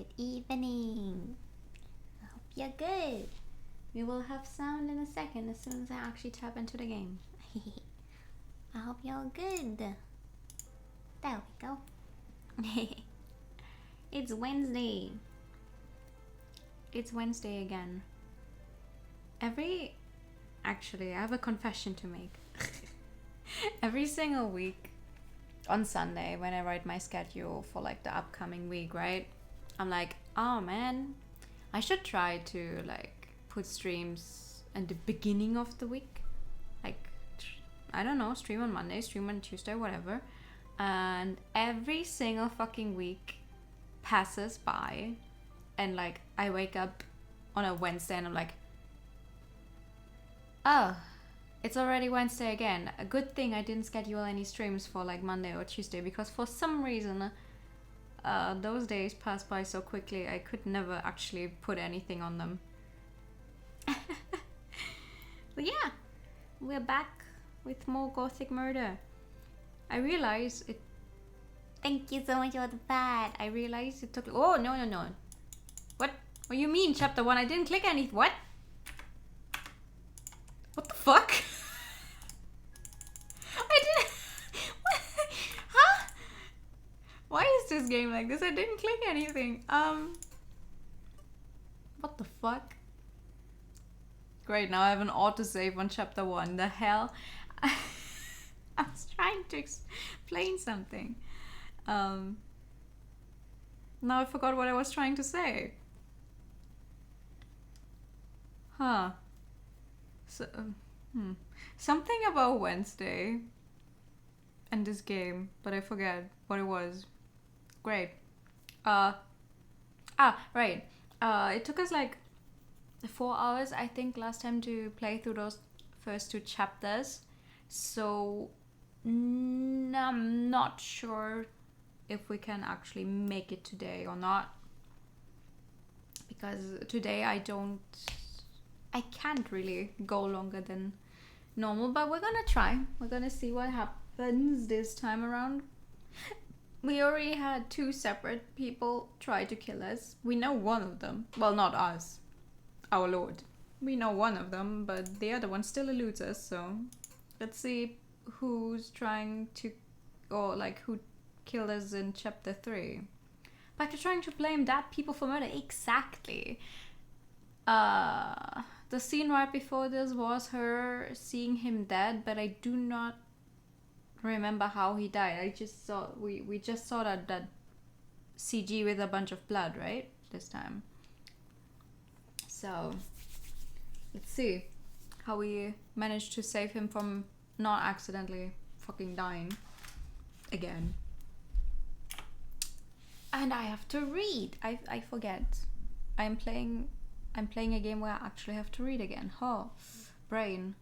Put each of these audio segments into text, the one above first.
Good evening. I hope you're good. We will have sound in a second as soon as I actually tap into the game. I hope you're good. There we go. It's Wednesday. It's Wednesday again. Actually, I have a confession to make. Every single week on Sunday when I write my schedule for like the upcoming week, right? I'm like, oh man, I should try to like put streams at the beginning of the week. Like, I don't know, stream on Monday, stream on Tuesday, whatever. And every single fucking week passes by and like I wake up on a Wednesday and I'm like, oh, it's already Wednesday again. A good thing I didn't schedule any streams for like Monday or Tuesday because for some reason those days passed by so quickly I could never actually put anything on them. But yeah, we're back with more Gothic Murder. I realize it... Thank you so much for the pad. I realized it took... Oh, no. What do you mean, chapter 1? I didn't click anything. What? What the fuck? I didn't... What? Huh? Why is this game like this? I didn't click anything. What the fuck? Great, now I have an autosave on chapter 1. The hell? I was trying to explain something. Now I forgot what I was trying to say. Huh. So, something about Wednesday and this game, but I forget what it was. Great. Right. It took us like 4 hours, I think, last time to play through those first 2 chapters. So I'm not sure if we can actually make it today or not. Because today I can't really go longer than normal, but we're gonna try. We're gonna see what happens this time around. We already had 2 separate people try to kill us. We know one of them. Well, not us. Our Lord. We know one of them, but the other one still eludes us, so let's see who's trying to, or like who killed us in chapter 3. Back to trying to blame dead people for murder. Exactly. The scene right before this was her seeing him dead, but I do not remember how he died. I just saw, we just saw that CG with a bunch of blood, right? This time. So, let's see how we managed to save him from not accidentally fucking dying again. And I have to read. I forget. I'm playing a game where I actually have to read again. Oh, brain.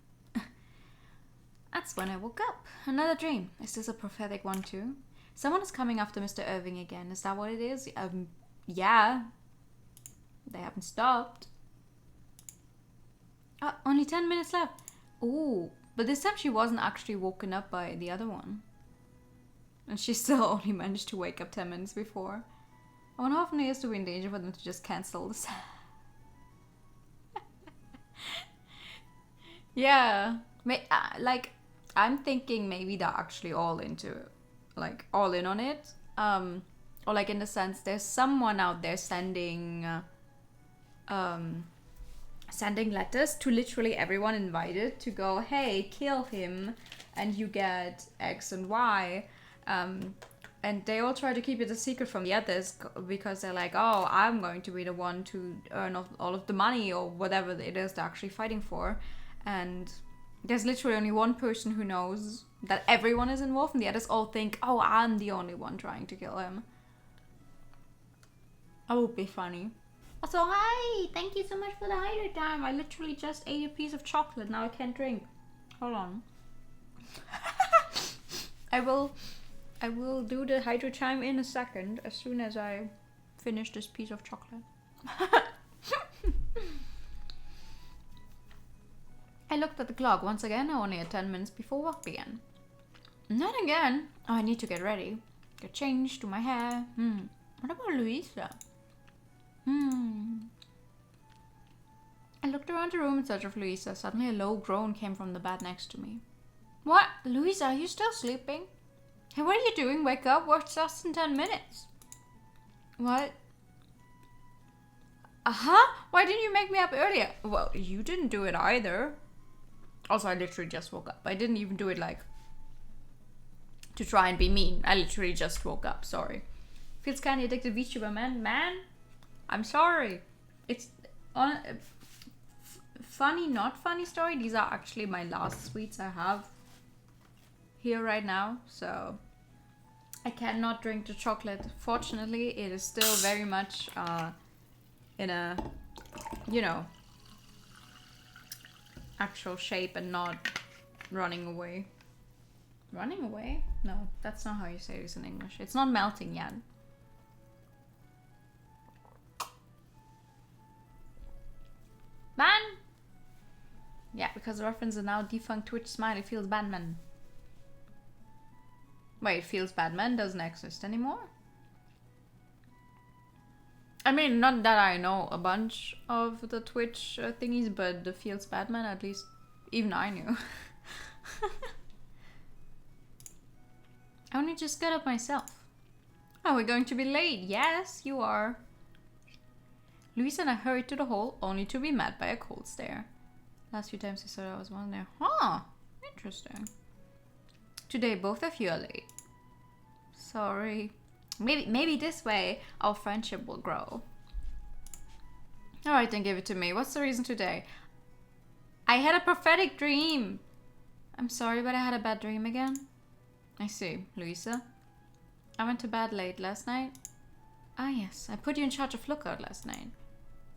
That's when I woke up. Another dream. Is this a prophetic one too? Someone is coming after Mr. Irving again. Is that what it is? Yeah. They haven't stopped. Oh, only 10 minutes left. Ooh, but this time she wasn't actually woken up by the other one. And she still only managed to wake up 10 minutes before. I wonder how often it is to be in danger for them to just cancel this. Yeah. Like, I'm thinking maybe they're actually all in on it. Or like in the sense there's someone out there sending letters to literally everyone invited to go, hey, kill him and you get X and Y. And they all try to keep it a secret from the others because they're like, oh, I'm going to be the one to earn all of the money or whatever it is they're actually fighting for. And there's literally only one person who knows that everyone is involved and the others all think, oh, I'm the only one trying to kill him. That would be funny. Also, hi! Thank you so much for the hydrate time. I literally just ate a piece of chocolate. Now I can't drink. Hold on. I will do the hydro chime in a second as soon as I finish this piece of chocolate. I looked at the clock once again. I only had 10 minutes before work began. Not again. Oh, I need to get ready. Get changed, do my hair. What about Louisa? I looked around the room in search of Louisa. Suddenly a low groan came from the bed next to me. What? Louisa, are you still sleeping? Hey, what are you doing? Wake up. Work's just in 10 minutes. What? Why didn't you make me up earlier? Well, you didn't do it either. Also, I literally just woke up. I didn't even do it like to try and be mean. I literally just woke up. Sorry. Feels kind of addicted VTuber, man. I'm sorry. It's on funny, not funny story. These are actually my last sweets I have here right now. So I cannot drink the chocolate. Fortunately, it is still very much in a, you know, actual shape and not running away. Running away? No, that's not how you say this in English. It's not melting yet. Man! Yeah, because the reference is now defunct Twitch smiley feels bad man. Wait, feels bad man doesn't exist anymore? I mean, not that I know a bunch of the Twitch thingies, but the feels bad man, at least even I knew. I only just got up myself. Oh, we're going to be late. Yes, you are. Louisa and I hurried to the hall, only to be met by a cold stare. Last few times I saw there was one there. Huh, interesting. Today both of you are late. Sorry. Maybe this way our friendship will grow. Alright, then give it to me. What's the reason today? I had a prophetic dream. I'm sorry, but I had a bad dream again. I see. Louisa? I went to bed late last night. Ah yes, I put you in charge of lookout last night.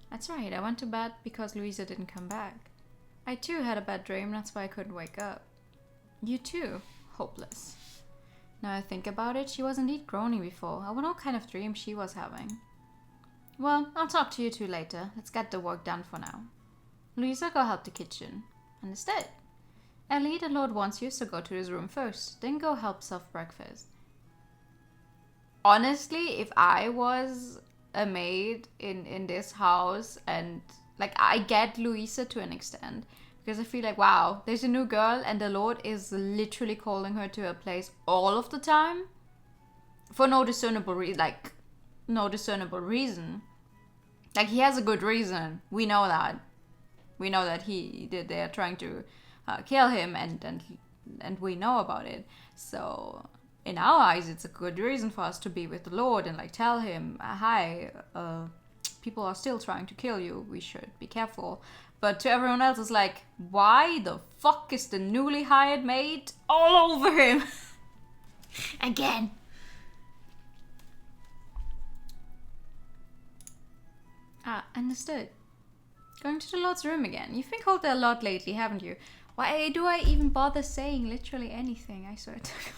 That's right, I went to bed because Louisa didn't come back. I too had a bad dream, that's why I couldn't wake up. You too? Hopeless. Now I think about it, she was indeed groaning before. I wonder what kind of dream she was having. Well, I'll talk to you two later. Let's get the work done for now. Louisa, go help the kitchen. Understood. Ellie, the Lord wants you, so go to his room first. Then go help self breakfast. Honestly, if I was a maid in this house, and like I get Louisa to an extent, because I feel like, wow, there's a new girl and the Lord is literally calling her to her place all of the time for no discernible reason. Like, he has a good reason. We know that. We know that they're trying to kill him, and we know about it. So in our eyes, it's a good reason for us to be with the Lord and like tell him, hi, people are still trying to kill you. We should be careful. But to everyone else, it's like, why the fuck is the newly hired maid all over him? Again. Ah, understood. Going to the Lord's room again. You've been called there a lot lately, haven't you? Why do I even bother saying literally anything? I swear to God.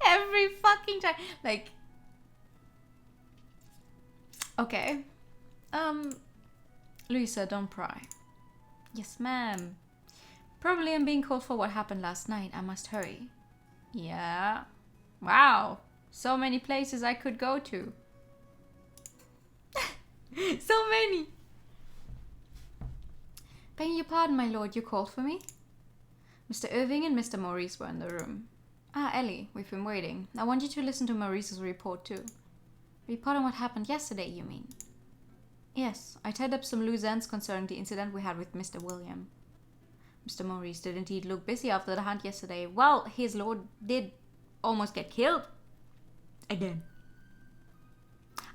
Every fucking time. Like, okay. Louisa, don't pry. Yes, ma'am. Probably I'm being called for what happened last night. I must hurry. Yeah. Wow. So many places I could go to. So many. Begging your pardon, my lord, you called for me? Mr. Irving and Mr. Maurice were in the room. Ah, Ellie, we've been waiting. I want you to listen to Maurice's report too. Report on what happened yesterday, you mean? Yes, I tied up some loose ends concerning the incident we had with Mr. William. Mr. Maurice did indeed look busy after the hunt yesterday. Well, his lord did almost get killed. Again.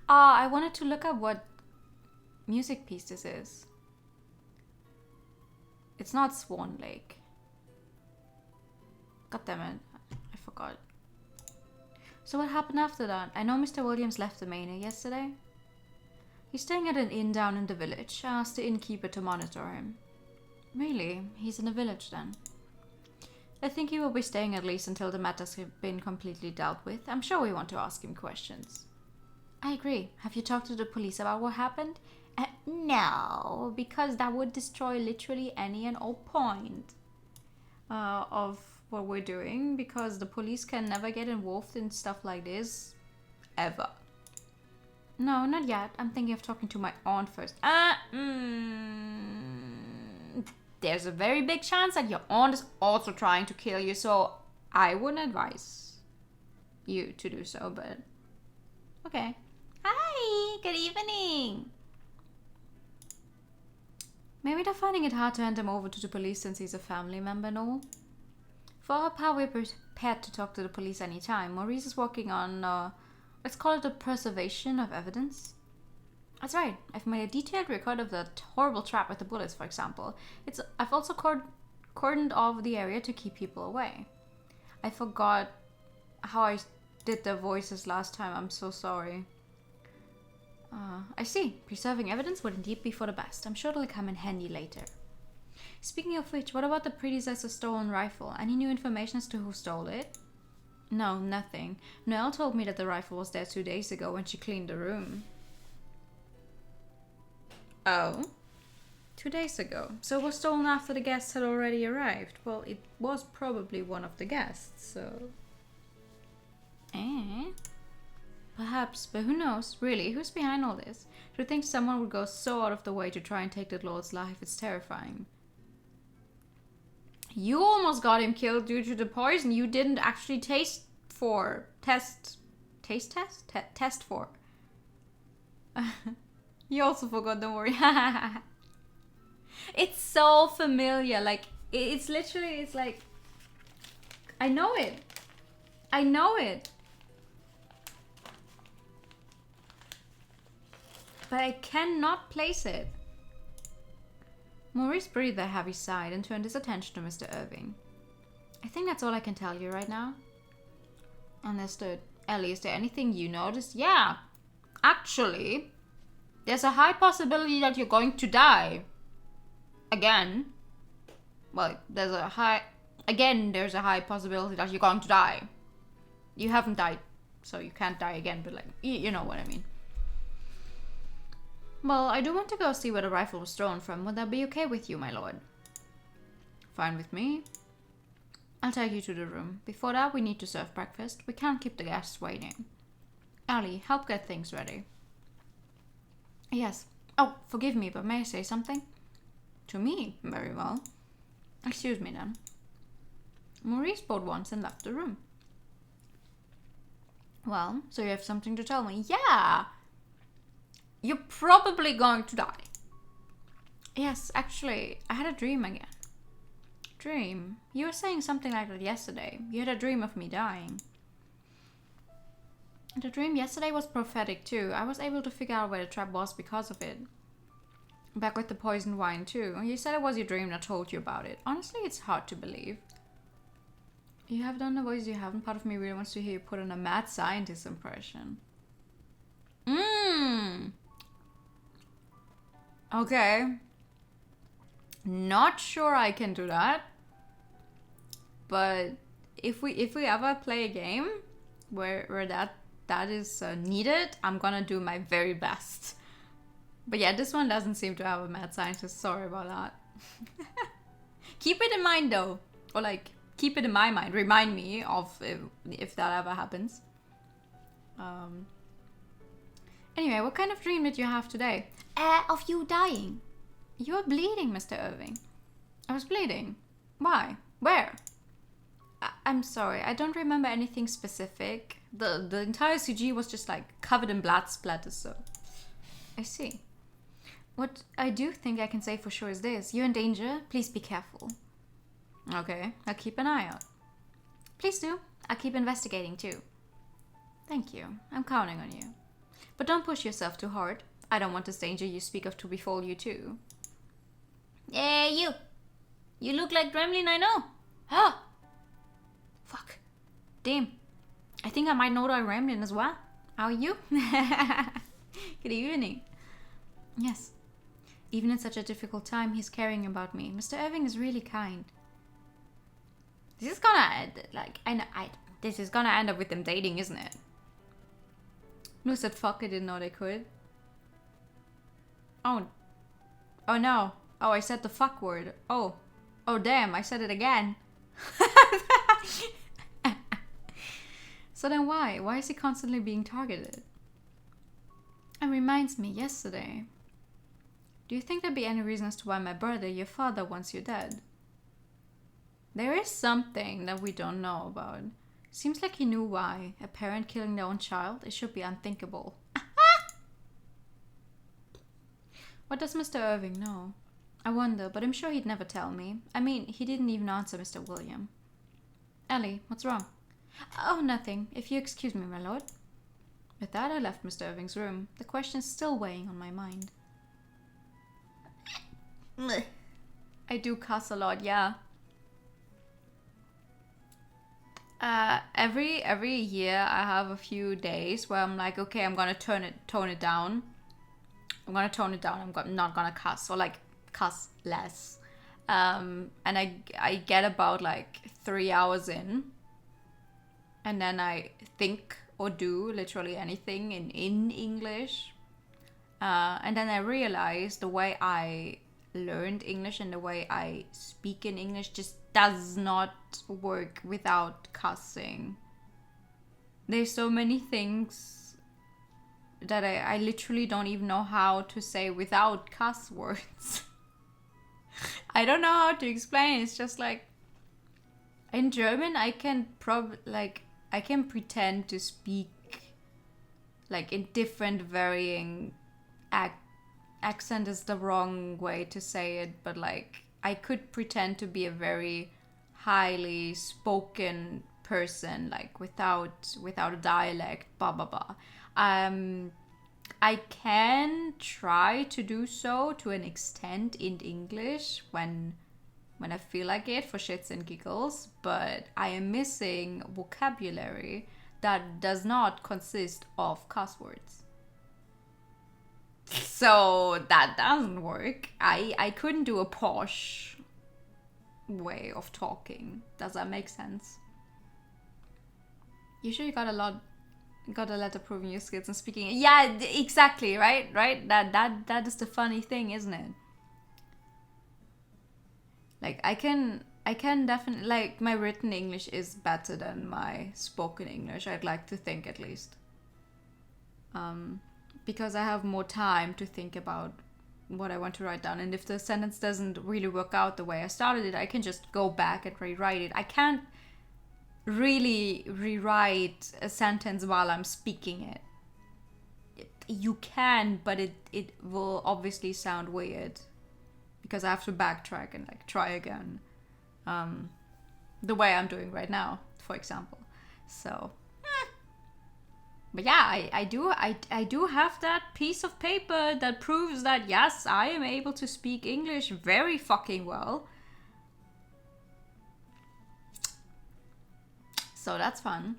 I wanted to look up what music piece this is. It's not Swan Lake. God damn it. I forgot. So what happened after that? I know Mr. Williams left the manor yesterday. He's staying at an inn down in the village. I asked the innkeeper to monitor him. Really? He's in the village then? I think he will be staying at least until the matters have been completely dealt with. I'm sure we want to ask him questions. I agree. Have you talked to the police about what happened? No, because that would destroy literally any and all point of what we're doing, because the police can never get involved in stuff like this. Ever. No, not yet. I'm thinking of talking to my aunt first. There's a very big chance that your aunt is also trying to kill you, so I wouldn't advise you to do so, but... Okay. Hi! Good evening! Maybe they're finding it hard to hand him over to the police since he's a family member and all. For our part, we're prepared to talk to the police anytime. Maurice is working on, let's call it the preservation of evidence. That's right. I've made a detailed record of the horrible trap with the bullets, for example. I've also cordoned off the area to keep people away. I forgot how I did the voices last time. I'm so sorry. I see. Preserving evidence would indeed be for the best. I'm sure it'll come in handy later. Speaking of which, what about the predecessor stolen rifle? Any new information as to who stole it? No, nothing. Noelle told me that the rifle was there 2 days ago when she cleaned the room. Oh? 2 days ago. So it was stolen after the guests had already arrived. Well, it was probably one of the guests, so... Perhaps, but who knows? Really, who's behind all this? To think someone would go so out of the way to try and take that lord's life, it's terrifying. You almost got him killed due to the poison you didn't actually test for. Test for. You also forgot, don't worry. It's so familiar. Like, it's literally, it's like... I know it. I know it. But I cannot place it. Maurice breathed a heavy sigh and turned his attention to Mr. Irving. I think that's all I can tell you right now. Understood. Ellie, is there anything you noticed? Yeah. Actually, there's a high possibility that you're going to die. Again. Well, there's a high possibility that you're going to die. You haven't died, so you can't die again, but like, you know what I mean. Well, I do want to go see where the rifle was stolen from. Would that be okay with you, my lord? Fine with me. I'll take you to the room. Before that, we need to serve breakfast. We can't keep the guests waiting. Ellie, help get things ready. Yes. Oh, forgive me, but may I say something? To me? Very well. Excuse me, then. Maurice bowed once and left the room. Well, so you have something to tell me? Yeah! You're probably going to die. Yes, actually, I had a dream again. Dream? You were saying something like that yesterday. You had a dream of me dying. The dream yesterday was prophetic too. I was able to figure out where the trap was because of it. Back with the poisoned wine too. You said it was your dream that told you about it. Honestly, it's hard to believe. You have done the voice you haven't. Part of me really wants to hear you put on a mad scientist impression. Okay. Not sure I can do that. But if we ever play a game where that is needed, I'm gonna do my very best. But yeah, this one doesn't seem to have a mad scientist. Sorry about that. Keep it in mind though. Or like, keep it in my mind. Remind me of if that ever happens. Anyway, what kind of dream did you have today? Of you dying. You were bleeding, Mr. Irving. I was bleeding. Why? Where? I'm sorry, I don't remember anything specific. The entire CG was just like covered in blood splatters, so... I see. What I do think I can say for sure is this. You're in danger. Please be careful. Okay, I'll keep an eye out. Please do. I'll keep investigating too. Thank you. I'm counting on you. But don't push yourself too hard. I don't want this danger you speak of to befall you too. Hey, you! You look like Gremlin, I know. Huh! Fuck. Damn. I think I might know that Gremlin as well. How are you? Good evening. Yes. Even in such a difficult time, he's caring about me. Mr. Irving is really kind. This is gonna, like, this is gonna end up with them dating, isn't it? Who said fuck? I didn't know they could. Oh. Oh no. Oh, I said the fuck word. Oh. Oh damn, I said it again. So then why? Why is he constantly being targeted? It reminds me, yesterday. Do you think there'd be any reason as to why my brother, your father, wants you dead? There is something that we don't know about. Seems like he knew why. A parent killing their own child? It should be unthinkable. What does Mr. Irving know? I wonder, but I'm sure he'd never tell me. I mean, he didn't even answer Mr. William. Ellie, what's wrong? Oh, nothing. If you excuse me, my lord. With that, I left Mr. Irving's room. The question's still weighing on my mind. I do cuss a lot, yeah. Every year I have a few days where I'm like, okay, I'm gonna tone it down. I'm not gonna cuss, or like cuss less. And I get about like 3 hours in, and then I think or do literally anything in English. And then I realize the way I learned English and the way I speak in English just does not work without cussing. There's so many things that I literally don't even know how to say without cuss words. I don't know how to explain. It's just like, in German I can I can pretend to speak like in different varying accent is the wrong way to say it, but like I could pretend to be a very highly spoken person, like without a dialect, blah blah blah. I can try to do so to an extent in English when I feel like it, for shits and giggles, but I am missing vocabulary that does not consist of cuss words. So that doesn't work. I couldn't do a posh way of talking. Does that make sense? You sure you got a letter proving your skills and speaking? Yeah, exactly, right? That is the funny thing, isn't it? Like I can definitely, like, my written English is better than my spoken English, I'd like to think, at least. Because I have more time to think about what I want to write down, and if the sentence doesn't really work out the way I started it, I can just go back and rewrite it. I can't really rewrite a sentence while I'm speaking it. You can, but it will obviously sound weird because I have to backtrack and like try again, the way I'm doing right now, for example. So but yeah, I do have that piece of paper that proves that yes, I am able to speak English very fucking well. So that's fun.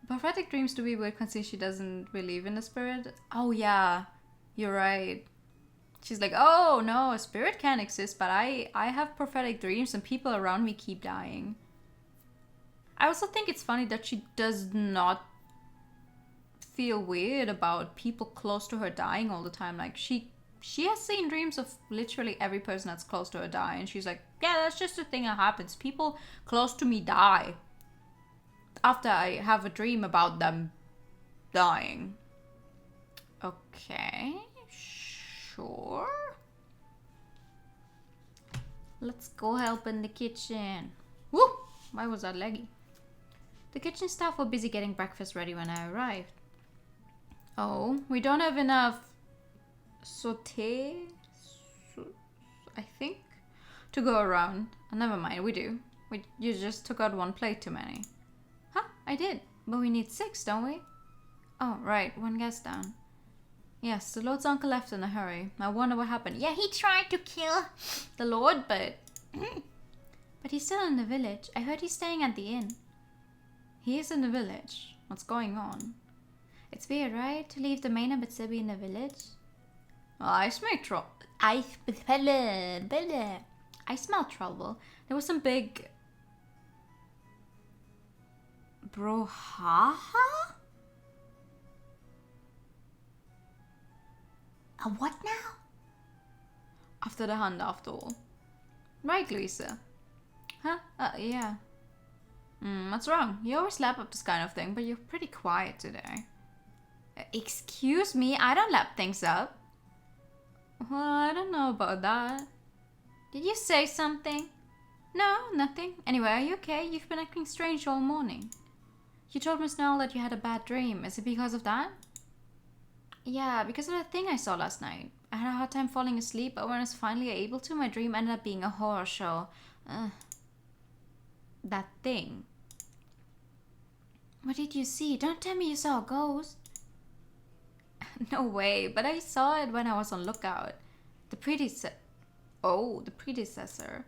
Prophetic dreams to be weird considering she doesn't believe in the spirit. Oh yeah, you're right. She's like, oh no, a spirit can exist, but I have prophetic dreams and people around me keep dying. I also think it's funny that she does not feel weird about people close to her dying all the time. Like she has seen dreams of literally every person that's close to her die, and she's like, yeah, that's just a thing that happens. People close to me die after I have a dream about them dying. Okay, sure. Let's go help in the kitchen. Woo! Why was that leggy? The kitchen staff were busy getting breakfast ready when I arrived. Oh, we don't have enough sauté, I think, to go around. Oh, never mind, we do. You just took out one plate too many. Huh, I did. But we need 6, don't we? Oh, right, 1 guest down. Yes, the Lord's uncle left in a hurry. I wonder what happened. Yeah, he tried to kill the Lord, but he's still in the village. I heard he's staying at the inn. He is in the village. What's going on? It's weird, right? To leave the main and Bitsibbi in the village? Well, I smell trouble. I smell trouble. There was some big brouhaha? A what now? After the hunt, after all. Right, Louisa? Huh? Yeah. What's wrong? You always lap up this kind of thing, but you're pretty quiet today. Excuse me? I don't lap things up. Well, I don't know about that. Did you say something? No, nothing. Anyway, are you okay? You've been acting strange all morning. You told Miss Noel that you had a bad dream. Is it because of that? Yeah, because of that thing I saw last night. I had a hard time falling asleep, but when I was finally able to, my dream ended up being a horror show. That thing. What did you see? Don't tell me you saw a ghost. No way, but I saw it when I was on lookout. The predecessor. Oh, the predecessor.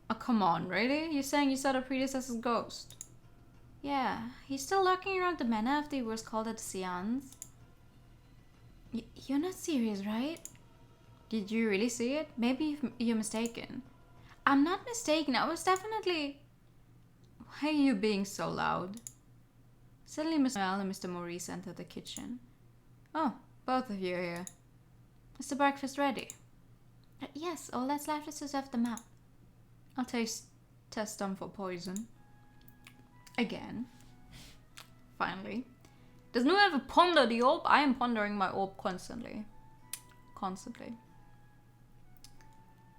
Oh, come on, really? You're saying you saw the predecessor's ghost? Yeah, he's still lurking around the manor after he was called at the seance. You're not serious, right? Did you really see it? Maybe you're mistaken. I'm not mistaken. I was definitely... Why are you being so loud? Suddenly, Miss Noel and Mr. Maurice entered the kitchen. Oh, both of you are here. Is the breakfast ready? Yes, all that's left is to serve the map. I'll test them for poison. Again. Finally. Does no one ever ponder the orb? I am pondering my orb constantly. Constantly.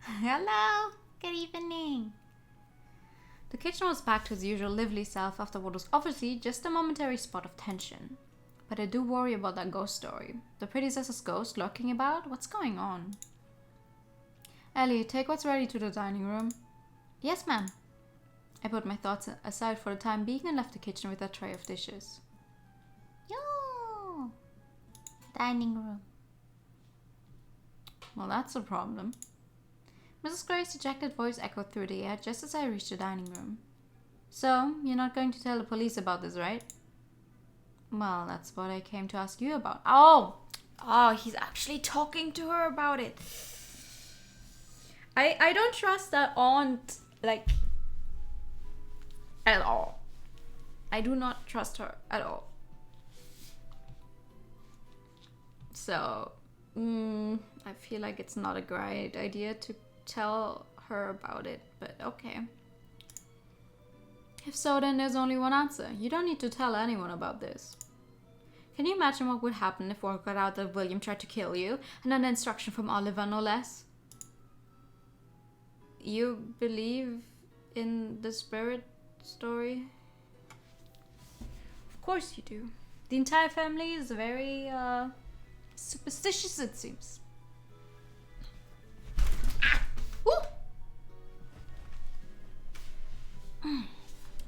Hello. Good evening. The kitchen was back to its usual lively self after what was obviously just a momentary spot of tension. But I do worry about that ghost story. The predecessor's ghost lurking about? What's going on? Ellie, take what's ready to the dining room. Yes, ma'am. I put my thoughts aside for the time being and left the kitchen with a tray of dishes. Yo! Dining room. Well, that's a problem. Mrs. Gray's dejected voice echoed through the air just as I reached the dining room. So, you're not going to tell the police about this, right? Well, that's what I came to ask you about. Oh, he's actually talking to her about it. I don't trust that aunt, like, at all. I do not trust her at all. So, I feel like it's not a great idea to tell her about it, but okay. If so, then there's only one answer. You don't need to tell anyone about this. Can you imagine what would happen if word got out that William tried to kill you, and an instruction from Oliver, no less? You believe in the spirit story? Of course you do. The entire family is very superstitious, it seems. Woo!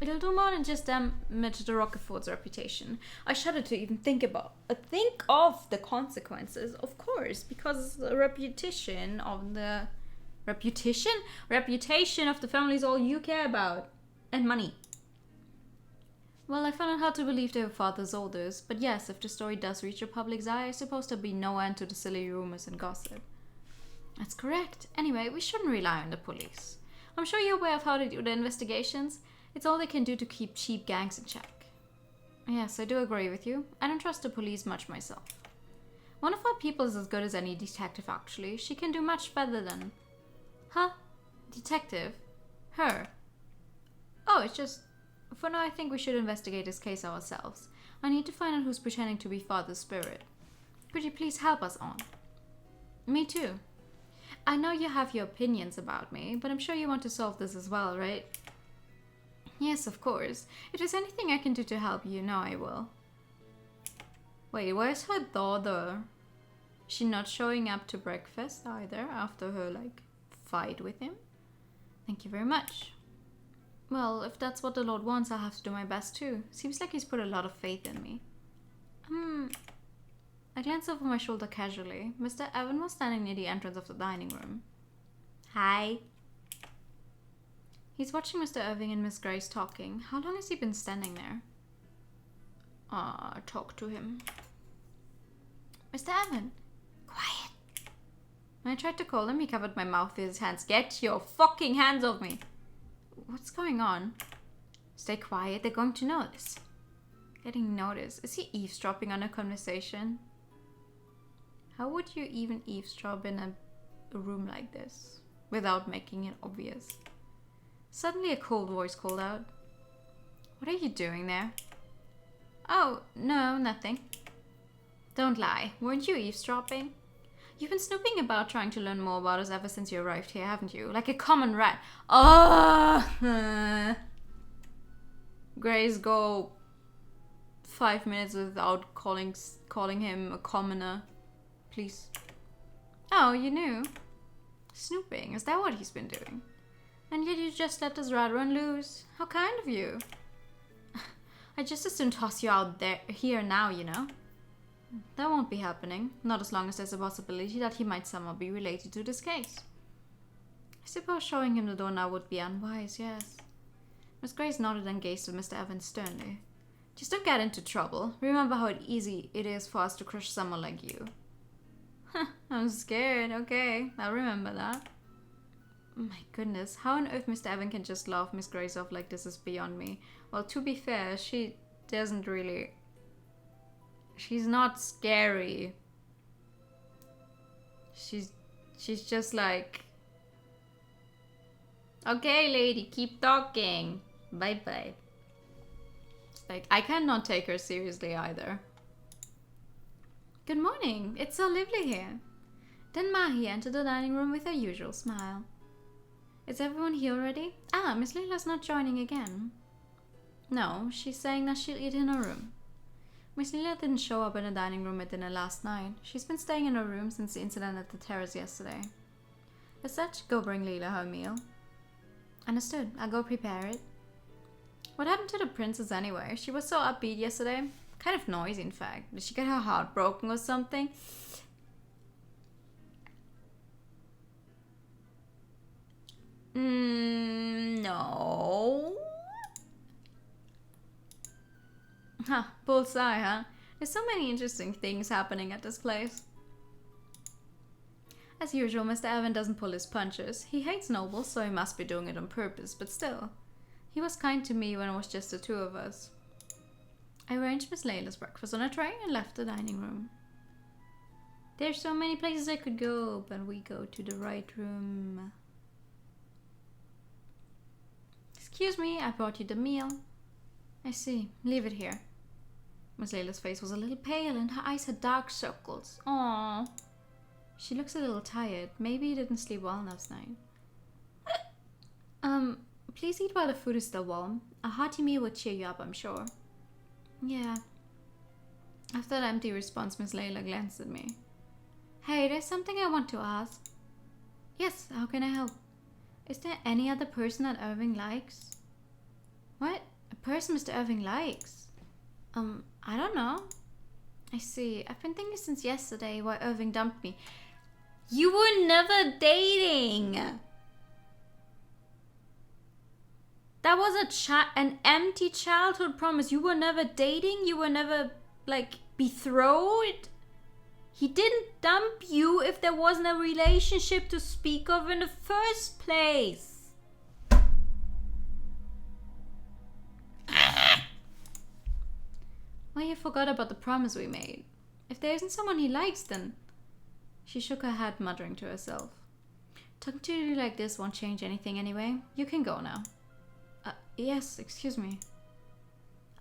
It'll do more than just damage the Rockeford's reputation. I shudder to even think of the consequences, of course, because the reputation of the family is all you care about, and money. Well, I found it hard to believe they were father's orders, but yes, if the story does reach the public's eye, I suppose there'll be no end to the silly rumors and gossip. That's correct. Anyway, we shouldn't rely on the police. I'm sure you're aware of how they do the investigations. It's all they can do to keep cheap gangs in check. Yes, I do agree with you. I don't trust the police much myself. One of our people is as good as any detective, actually. She can do much better than... Huh? Detective? Her? Oh, it's just... For now, I think we should investigate this case ourselves. I need to find out who's pretending to be Father's spirit. Could you please help us on? Me too. I know you have your opinions about me, but I'm sure you want to solve this as well, right? Yes, of course. If there's anything I can do to help, you know I will. Wait, where's her daughter? She not showing up to breakfast either after her, fight with him? Thank you very much. Well, if that's what the Lord wants, I'll have to do my best too. Seems like he's put a lot of faith in me. I glanced over my shoulder casually. Mr. Evan was standing near the entrance of the dining room. Hi. He's watching Mr. Irving and Miss Grace talking. How long has he been standing there? Talk to him. Mr. Evan, quiet. When I tried to call him, he covered my mouth with his hands. Get your fucking hands off me. What's going on? Stay quiet, they're going to notice. Getting noticed. Is he eavesdropping on a conversation? How would you even eavesdrop in a a room like this without making it obvious. Suddenly a cold voice called out, "What are you doing there?" "Oh, no, nothing." "Don't lie. Weren't you eavesdropping? You've been snooping about trying to learn more about us ever since you arrived here, haven't you? Like a common rat." Oh! Grace, go 5 minutes without calling him a commoner. Please. "Oh, you knew? Snooping, is that what he's been doing? And yet you just let this rat run loose. How kind of you." "I'd just as soon toss you out here now, you know." "That won't be happening. Not as long as there's a possibility that he might somehow be related to this case." "I suppose showing him the door now would be unwise, yes." Miss Grace nodded and gazed at Mr. Evans sternly. "Just don't get into trouble. Remember how easy it is for us to crush someone like you." "I'm scared. Okay, I'll remember that." My goodness, how on earth Mr. Evan can just laugh Miss Grace off like this is beyond me. Well, to be fair, she doesn't really... She's not scary. She's just like... "Okay, lady, keep talking. Bye-bye." Like, I cannot take her seriously either. "Good morning. It's so lovely here." Then Mahi entered the dining room with her usual smile. "Is everyone here already? Ah, Miss Leila's not joining again." "No, she's saying that she'll eat in her room." Miss Leila didn't show up in the dining room at dinner last night. She's been staying in her room since the incident at the terrace yesterday. As such, go bring Leila her meal. Understood. I'll go prepare it. What happened to the princess anyway? She was so upbeat yesterday. Kind of noisy, in fact. Did she get her heart broken or something? No. Huh, bullseye, huh? There's so many interesting things happening at this place. As usual, Mr. Evan doesn't pull his punches. He hates nobles, so he must be doing it on purpose, but still. He was kind to me when it was just the two of us. I arranged Miss Leila's breakfast on a tray and left the dining room. There's so many places I could go, but we go to the right room. Excuse me, I brought you the meal. I see. Leave it here. Miss Leila's face was a little pale and her eyes had dark circles. Aww. She looks a little tired. Maybe you didn't sleep well last night. Please eat while the food is still warm. A hearty meal would cheer you up, I'm sure. Yeah. After that empty response, Miss Leila glanced at me. Hey, there's something I want to ask. Yes, how can I help? Is there any other person that Irving likes? What? A person Mr. Irving likes? I don't know. I see. I've been thinking since yesterday why Irving dumped me. You were never dating! That was an empty childhood promise. You were never dating? You were never, like, betrothed? He didn't dump you if there wasn't a relationship to speak of in the first place. Well, you forgot about the promise we made. If there isn't someone he likes, then... She shook her head, muttering to herself. Talking to you like this won't change anything anyway. You can go now. Yes, excuse me.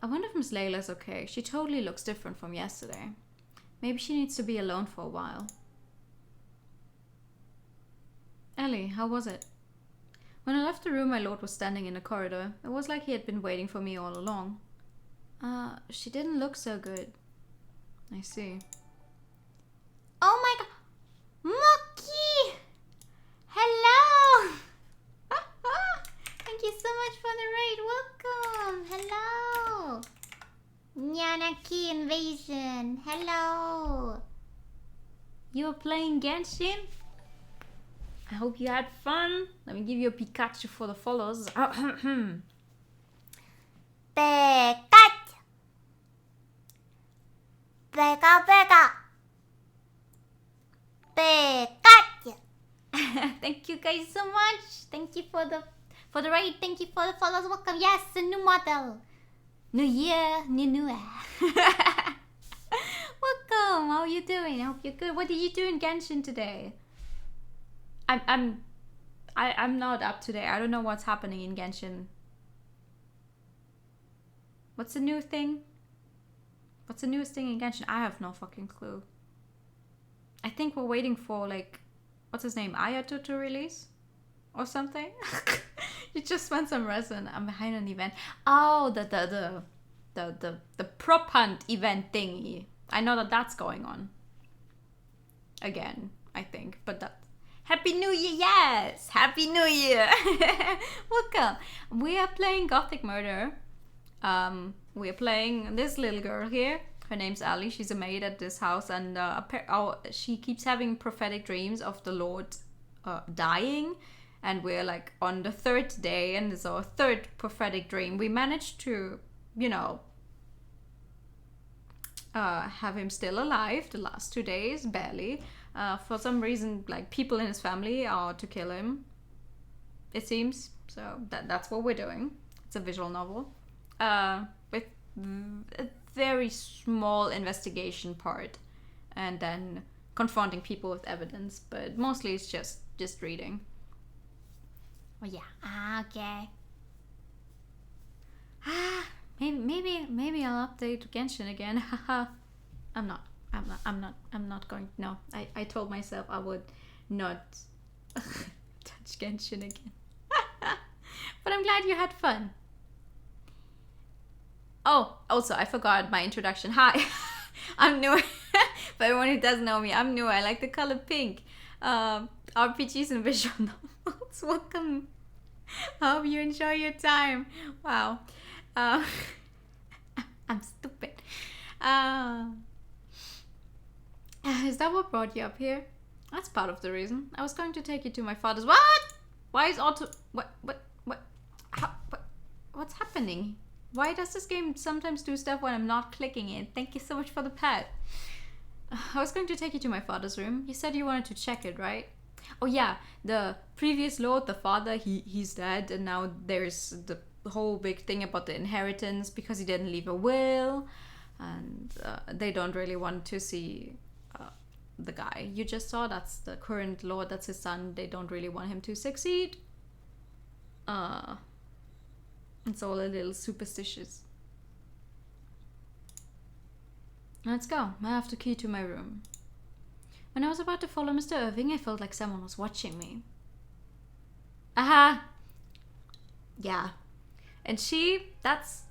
I wonder if Miss Leila's okay. She totally looks different from yesterday. Maybe she needs to be alone for a while. Ellie, how was it? When I left the room, my lord was standing in the corridor. It was like he had been waiting for me all along. She didn't look so good. I see. Oh my god! Moki! Hello! Thank you so much for the raid. Welcome! Hello! Nyanaki Invasion. Hello! You were playing Genshin? I hope you had fun. Let me give you a Pikachu for the follows. Pikachu! Pika Pika! Pikachu! Thank you guys so much. Thank you for the raid. Thank you for the follows. Welcome. Yes, a new model. New year, new year. Welcome. How are you doing? I hope you're good. What did you do in Genshin today? I'm not up to date. I don't know what's happening in Genshin. What's the new thing? What's the newest thing in Genshin? I have no fucking clue. I think we're waiting for, like, what's his name? Ayato to release? Or something? You just want some resin. I'm behind an event. Oh, the prop hunt event thingy. I know that that's going on. Again, I think. But that... Happy New Year, yes! Happy New Year! Welcome! We are playing Gothic Murder. We are playing this little girl here. Her name's Ali. She's a maid at this house, and she keeps having prophetic dreams of the Lord dying. And we're like on the 3rd day, and it's our 3rd prophetic dream. We managed to, you know, have him still alive the last 2 days, barely. For some reason, like, people in his family are to kill him, it seems. So that's what we're doing. It's a visual novel with a very small investigation part, and then confronting people with evidence. But mostly it's just reading. Oh yeah. Okay. Maybe I'll update Genshin again. Haha. I'm not going. No, I told myself I would not touch Genshin again. But I'm glad you had fun. Oh, also, I forgot my introduction. Hi, I'm new. For everyone who doesn't know me, I'm new. I like the color pink. RPGs and visual novels. Welcome. Hope you enjoy your time. Wow. I'm stupid. Is that what brought you up here? That's part of the reason. I was going to take you to my father's... What? Why is auto... What's happening? Why does this game sometimes do stuff when I'm not clicking it? Thank you so much for the pet. I was going to take you to my father's room. You said you wanted to check it, right? Oh yeah, the previous lord, the father, he's dead, and now there's the whole big thing about the inheritance because he didn't leave a will, and they don't really want to see the guy you just saw. That's the current lord, that's his son. They don't really want him to succeed. It's all a little superstitious. Let's go. I have the key to my room. When I was about to follow Mr. Irving, I felt like someone was watching me. Aha! Yeah. And that's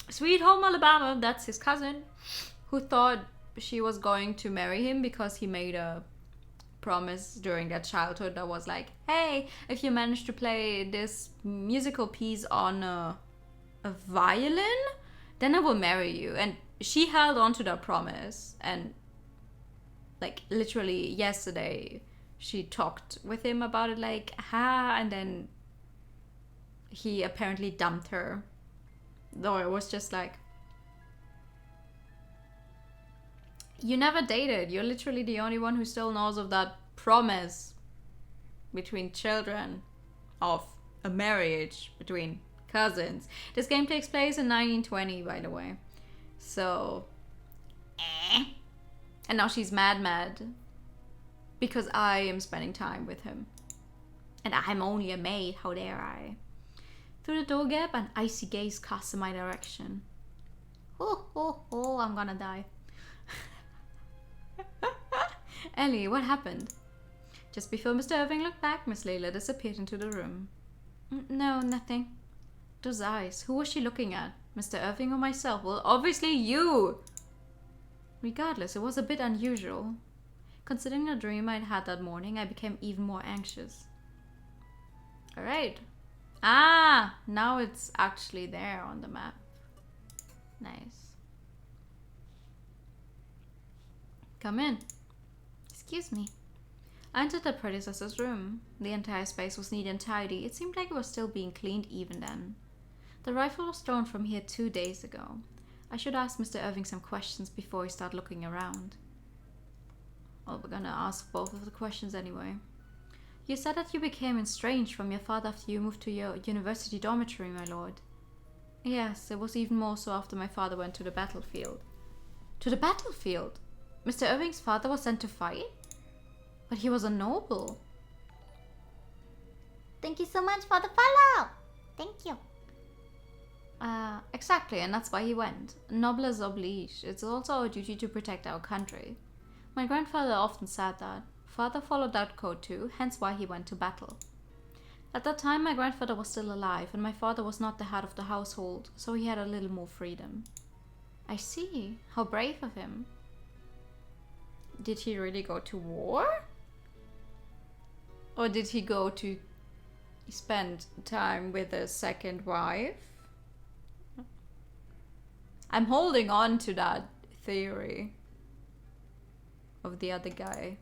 Sweet Home Alabama. That's his cousin, who thought she was going to marry him because he made a promise during their childhood that was like, hey, if you manage to play this musical piece on a violin, then I will marry you. And she held on to that promise, and like literally yesterday she talked with him about it, like, and then he apparently dumped her, though it was just like, you never dated. You're literally the only one who still knows of that promise between children of a marriage between cousins. This game takes place in 1920, by the way. So, and now she's mad because I am spending time with him. And I'm only a maid, how dare I? Through the door gap, an icy gaze casts in my direction. Oh, I'm gonna die. Ellie, what happened? Just before Mr. Irving looked back, Miss Layla disappeared into the room. No, nothing. Those eyes, who was she looking at? Mr. Irving or myself? Well, obviously you! Regardless, it was a bit unusual. Considering the dream I'd had that morning, I became even more anxious. Alright. Now it's actually there on the map. Nice. Come in. Excuse me. I entered the predecessor's room. The entire space was neat and tidy. It seemed like it was still being cleaned even then. The rifle was stolen from here 2 days ago. I should ask Mr. Irving some questions before we start looking around. Well, we're gonna ask both of the questions anyway. You said that you became estranged from your father after you moved to your university dormitory, my lord. Yes, it was even more so after my father went to the battlefield. To the battlefield? Mr. Irving's father was sent to fight? But he was a noble. Thank you so much for the follow. Thank you. Exactly, and that's why he went. Noblesse oblige. It's also our duty to protect our country. My grandfather often said that. Father followed that code too, hence why he went to battle. At that time, my grandfather was still alive, and my father was not the head of the household, so he had a little more freedom. I see. How brave of him. Did he really go to war? Or did he go to spend time with a second wife? I'm holding on to that theory of the other guy.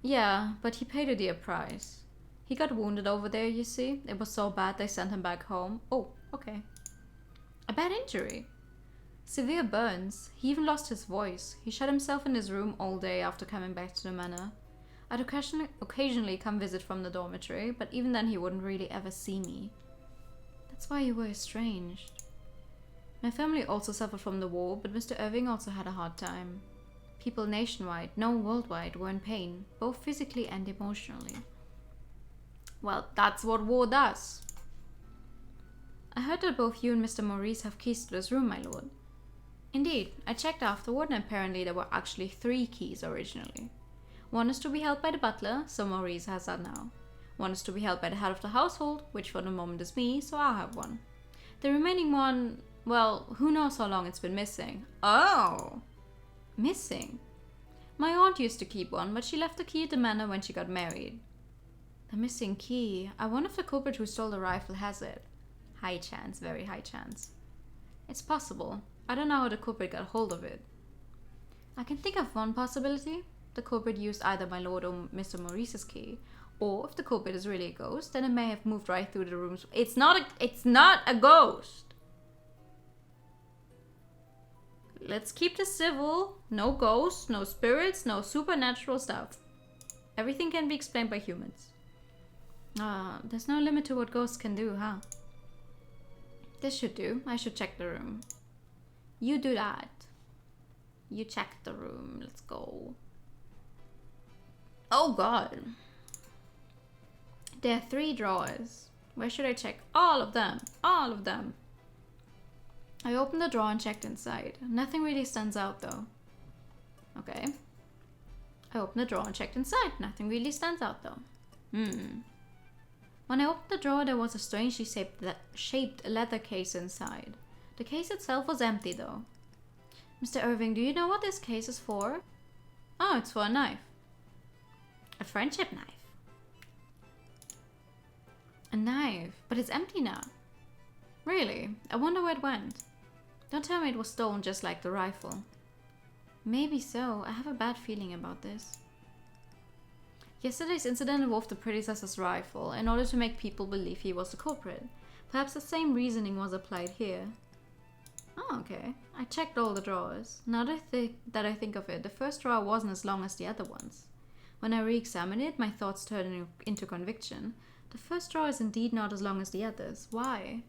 Yeah, but he paid a dear price. He got wounded over there, you see. It was so bad they sent him back home. Oh, okay. A bad injury. Severe burns. He even lost his voice. He shut himself in his room all day after coming back to the manor. I'd occasionally come visit from the dormitory, but even then he wouldn't really ever see me. That's why you were estranged. My family also suffered from the war, but Mr. Irving also had a hard time. People nationwide, no worldwide, were in pain, both physically and emotionally. Well, that's what war does. I heard that both you and Mr. Maurice have keys to this room, my lord. Indeed, I checked afterward, and apparently there were actually 3 keys originally. One is to be held by the butler, so Maurice has that now. One is to be held by the head of the household, which for the moment is me, so I'll have one. The remaining one, well, who knows how long it's been missing. Oh! Missing? My aunt used to keep one, but she left the key at the manor when she got married. The missing key. I wonder if the culprit who stole the rifle has it. High chance, very high chance. It's possible. I don't know how the culprit got hold of it. I can think of one possibility. The culprit used either my lord or Mr. Maurice's key. Or if the culprit is really a ghost, then it may have moved right through the rooms. It's not a ghost. Let's keep this civil. No ghosts, no spirits, no supernatural stuff. Everything can be explained by humans. There's no limit to what ghosts can do, huh? This should do. I should check the room. You do that. You check the room. Let's go. Oh god. There are 3 drawers. Where should I check? All of them. All of them. I opened the drawer and checked inside. Nothing really stands out though. Okay. I opened the drawer and checked inside. Nothing really stands out though. When I opened the drawer, there was a strangely shaped leather case inside. The case itself was empty though. Mr. Irving, do you know what this case is for? Oh, it's for a knife. A friendship knife. A knife, but it's empty now. Really? I wonder where it went. Don't tell me it was stolen just like the rifle. Maybe so. I have a bad feeling about this. Yesterday's incident involved the predecessor's rifle in order to make people believe he was the culprit. Perhaps the same reasoning was applied here. Oh, okay. I checked all the drawers. Now that I think of it, the first drawer wasn't as long as the other ones. When I re-examined it, my thoughts turned into conviction. The first drawer is indeed not as long as the others. Why?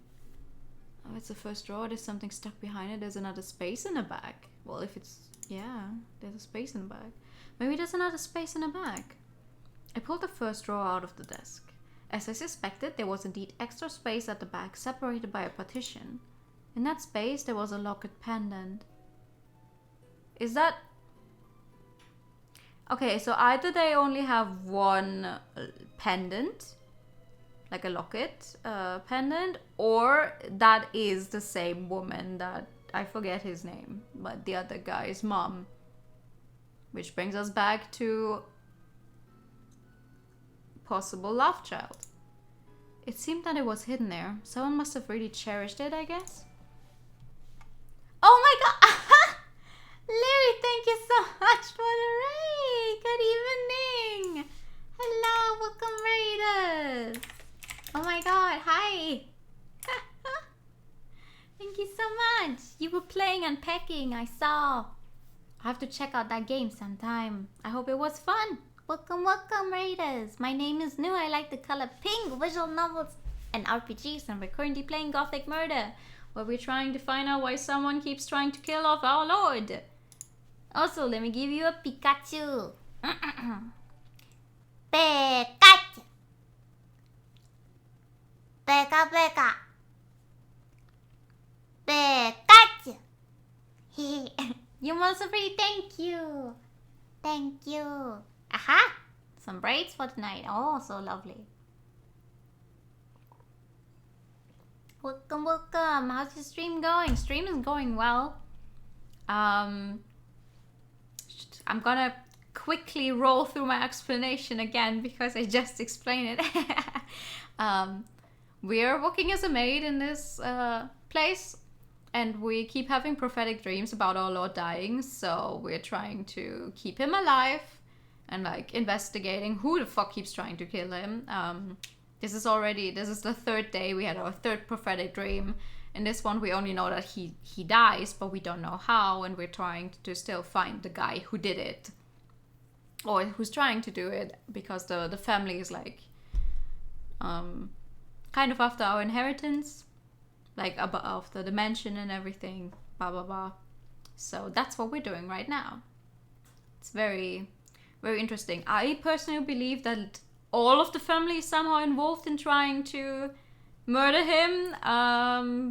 Oh, it's the first drawer. There's something stuck behind it. There's another space in the back. Well, if it's... yeah, there's a space in the back. Maybe there's another space in the back. I pulled the first drawer out of the desk. As I suspected, there was indeed extra space at the back, separated by a partition. In that space, there was a locket pendant. Is that... okay, so either they only have one pendant, like a locket pendant, or that is the same woman that... I forget his name, but the other guy's mom. Which brings us back to... possible love child. It seemed that it was hidden there. Someone must have really cherished it, I guess. Oh my god! Larry, thank you so much for the raid! Good evening! Hello, welcome raiders! Oh my god, hi! Thank you so much! You were playing Unpacking, I saw. I have to check out that game sometime. I hope it was fun. Welcome, welcome raiders! My name is New. I like the color pink, visual novels and RPGs, and we're currently playing Gothic Murder, where we're trying to find out why someone keeps trying to kill off our lord. Also, let me give you a Pikachu. Pikachu! You're most pretty. Thank you. Thank you. Aha! Some braids for tonight. Oh, so lovely. Welcome, welcome. How's your stream going? Stream is going well. I'm gonna quickly roll through my explanation again because I just explained it. We're working as a maid in this place, and we keep having prophetic dreams about our Lord dying, so we're trying to keep him alive and like investigating who the fuck keeps trying to kill him. This is the third day. We had our third prophetic dream. In this one, we only know that he dies, but we don't know how, and we're trying to still find the guy who did it, or who's trying to do it, because the family is like kind of after our inheritance, like after the mansion and everything, blah blah blah. So that's what we're doing right now. It's very, very interesting. I personally believe that all of the family is somehow involved in trying to murder him,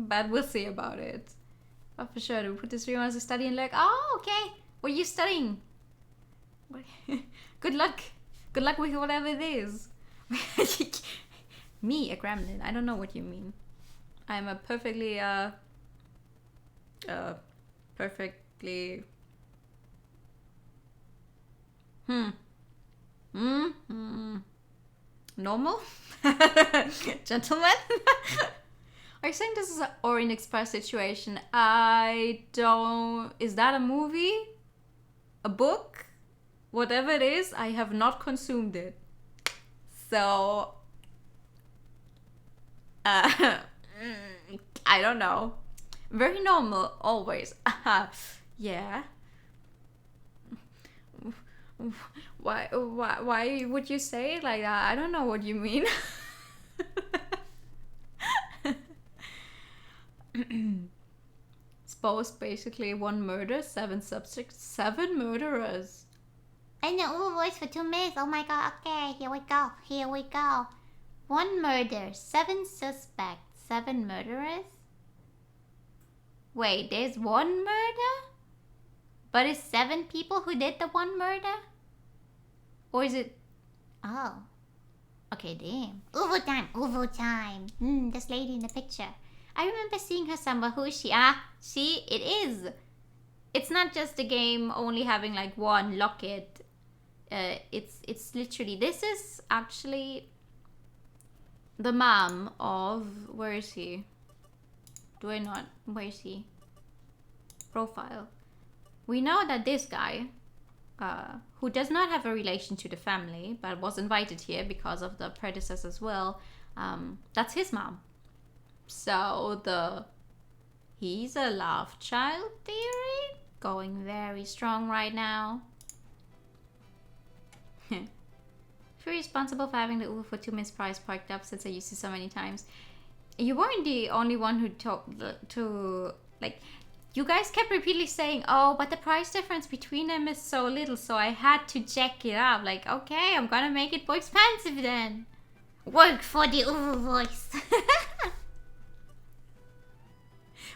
but we'll see about it. But for sure, we put this stream as a study and like, oh, okay, what are you studying? Good luck. Good luck with whatever it is. Me, a gremlin. I don't know what you mean. I'm a perfectly, normal? Gentlemen? Are you saying this is an Orient Express situation? Is that a movie? A book? Whatever it is, I have not consumed it. So, I don't know. Very normal, always. Yeah. Why would you say it like that? I don't know what you mean. Suppose basically one murder, 7 subjects, 7 murderers. And the Uber voice for 2 minutes. Oh my god. Okay, here we go. Here we go. 1 murder, 7 suspects, 7 murderers. Wait, there's 1 murder? But it's 7 people who did the 1 murder? Or is it... Oh. Okay, damn. Uvu time, Uvu time. This lady in the picture. I remember seeing her somewhere. Who is she? Ah, see, it is. It's not just a game only having like 1 locket. It's literally... This is actually the mom of... Where is he? Do I not? Where is he? Profile. We know that this guy, who does not have a relation to the family, but was invited here because of the predecessor's will, that's his mom. So he's a love child theory going very strong right now. If you're responsible for having the Uber for 2 minutes price parked up since I used it so many times. You weren't the only one who talked to, like, you guys kept repeatedly saying, oh, but the price difference between them is so little, so I had to check it out. Like, okay, I'm gonna make it more expensive then. Work for the Uber voice.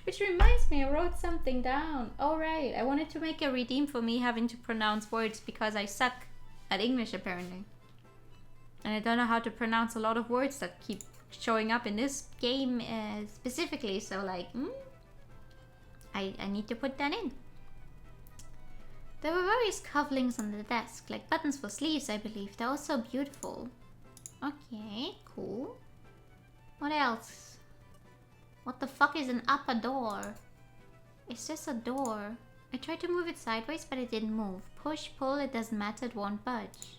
Which reminds me, I wrote something down. Oh, right, I wanted to make a redeem for me having to pronounce words because I suck at English, apparently. And I don't know how to pronounce a lot of words that keep showing up in this game specifically, so like, I need to put that in. There were various cufflinks on the desk, like buttons for sleeves, I believe. They're all so beautiful. Okay, cool. What else? What the fuck is an upper door? It's just a door. I tried to move it sideways, but it didn't move. Push, pull, it doesn't matter, it won't budge.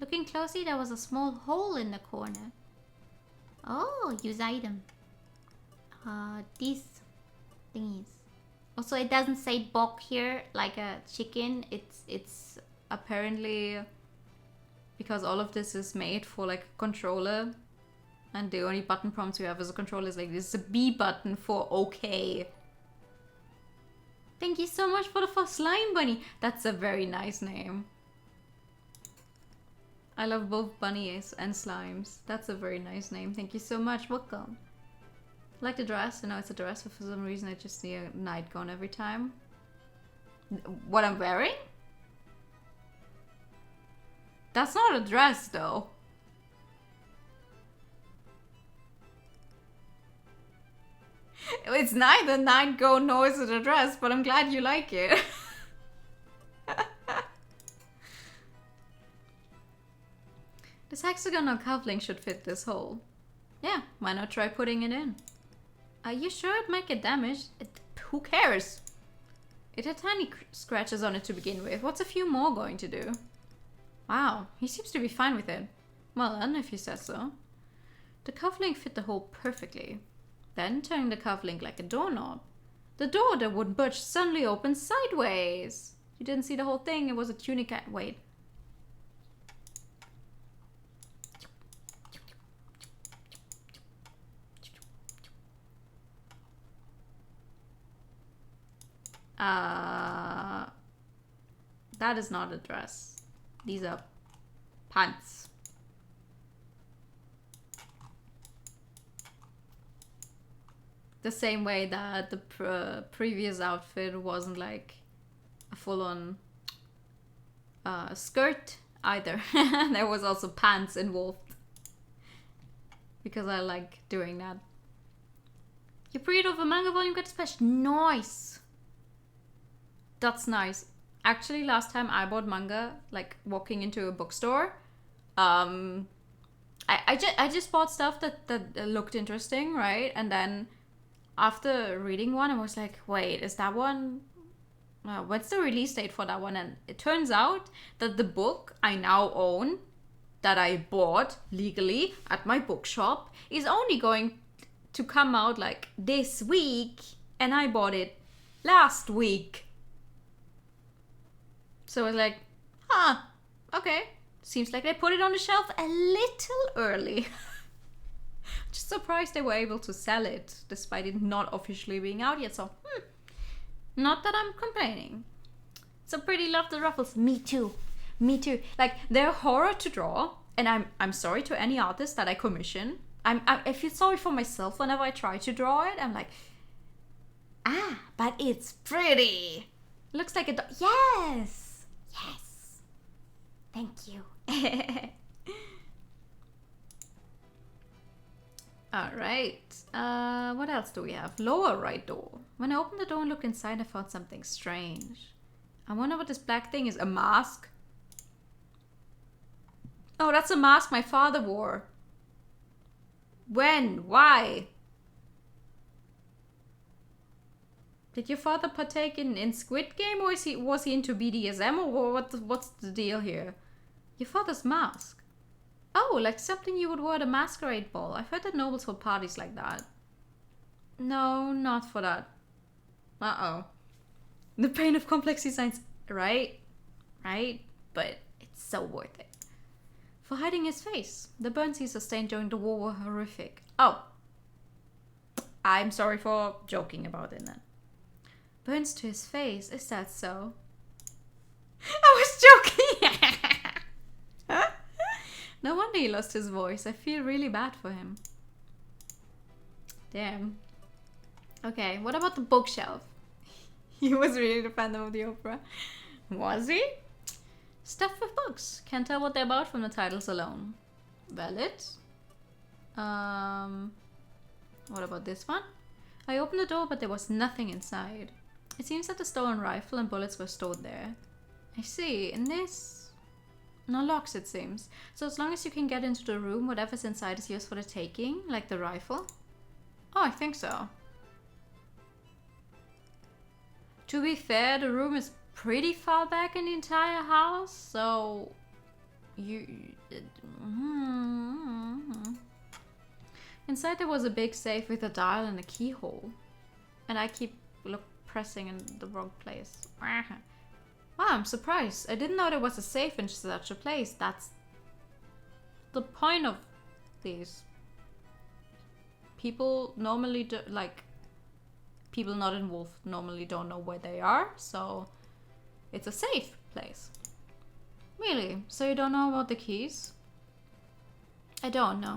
Looking closely, there was a small hole in the corner. Oh, use item. These thingies. Also, it doesn't say bok here like a chicken. It's apparently because all of this is made for like a controller, and the only button prompts you have as a controller is like this is a B button for okay. Thank you so much for the first slime bunny. That's a very nice name. I love both bunnies and slimes. That's a very nice name. Thank you so much. Welcome. Like the dress, you know, it's a dress, but for some reason I just see a nightgown every time. What I'm wearing? That's not a dress, though. It's neither nightgown nor is it a dress, but I'm glad you like it. This hexagonal cufflink should fit this hole. Yeah, why not try putting it in? Are you sure it might get damaged? Who cares? It had tiny scratches on it to begin with. What's a few more going to do? Wow, he seems to be fine with it. Well then, if he says so. The cufflink fit the hole perfectly. Then, turning the cufflink like a doorknob, the door that wouldn't budge suddenly opened sideways. You didn't see the whole thing, it was a tunic. Wait. That is not a dress. These are pants. The same way that the previous outfit wasn't like a full-on skirt either. There was also pants involved. Because I like doing that. You pre-ordered manga volume got special. Nice! That's nice. Actually, last time I bought manga, like walking into a bookstore, I just bought stuff that looked interesting, right? And then after reading one, I was like, wait, is that one? What's the release date for that one? And it turns out that the book I now own, that I bought legally at my bookshop, is only going to come out like this week, and I bought it last week. So I was like, okay. Seems like they put it on the shelf a little early. Just surprised they were able to sell it despite it not officially being out yet. So, not that I'm complaining. So pretty, love the ruffles. Me too. Me too. Like, they're horror to draw, and I'm sorry to any artist that I commission. I feel sorry for myself whenever I try to draw it. I'm like, but it's pretty. Looks like a dog. Yes. Yes. Thank you. Alright. What else do we have? Lower right door. When I opened the door and looked inside, I found something strange. I wonder what this black thing is. A mask? Oh, that's a mask my father wore. When? Why? Did your father partake in Squid Game, or was he into BDSM, or what's the deal here? Your father's mask. Oh, like something you would wear at a masquerade ball. I've heard that nobles hold parties like that. No, not for that. Uh-oh. The pain of complex designs, right? Right? But it's so worth it. For hiding his face. The burns he sustained during the war were horrific. Oh. I'm sorry for joking about it then. Burns to his face, is that so? I was joking! No wonder he lost his voice. I feel really bad for him. Damn. Okay, what about the bookshelf? He was really the Phantom of the Opera. Was he? Stuff with books. Can't tell what they're about from the titles alone. Valid. What about this one? I opened the door, but there was nothing inside. It seems that the stolen rifle and bullets were stored there. I see. In this... no locks, it seems. So as long as you can get into the room, whatever's inside is yours for the taking, like the rifle. Oh, I think so. To be fair, the room is pretty far back in the entire house, so... Inside there was a big safe with a dial and a keyhole. And I keep pressing in the wrong place. Wow, I'm surprised. I didn't know there was a safe in such a place. That's the point of these. People normally do, like, people not involved normally don't know where they are, so it's a safe place. Really? So you don't know about the keys? I don't know.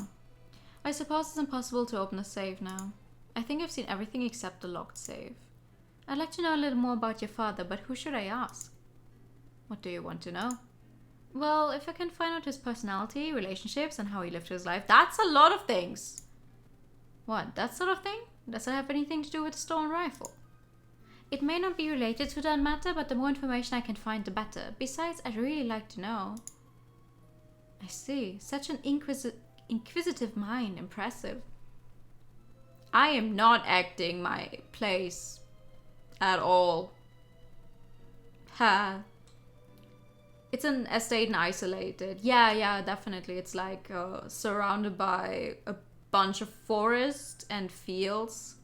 I suppose it's impossible to open a safe now. I think I've seen everything except the locked safe. I'd like to know a little more about your father, but who should I ask? What do you want to know? Well, if I can find out his personality, relationships, and how he lived his life, that's a lot of things. What, that sort of thing? Does it have anything to do with the stolen rifle? It may not be related to that matter, but the more information I can find, the better. Besides, I'd really like to know. I see. Such an inquisitive mind. Impressive. I am not acting my place at all. Ha. It's an estate and isolated. Yeah, definitely. It's like surrounded by a bunch of forest and fields.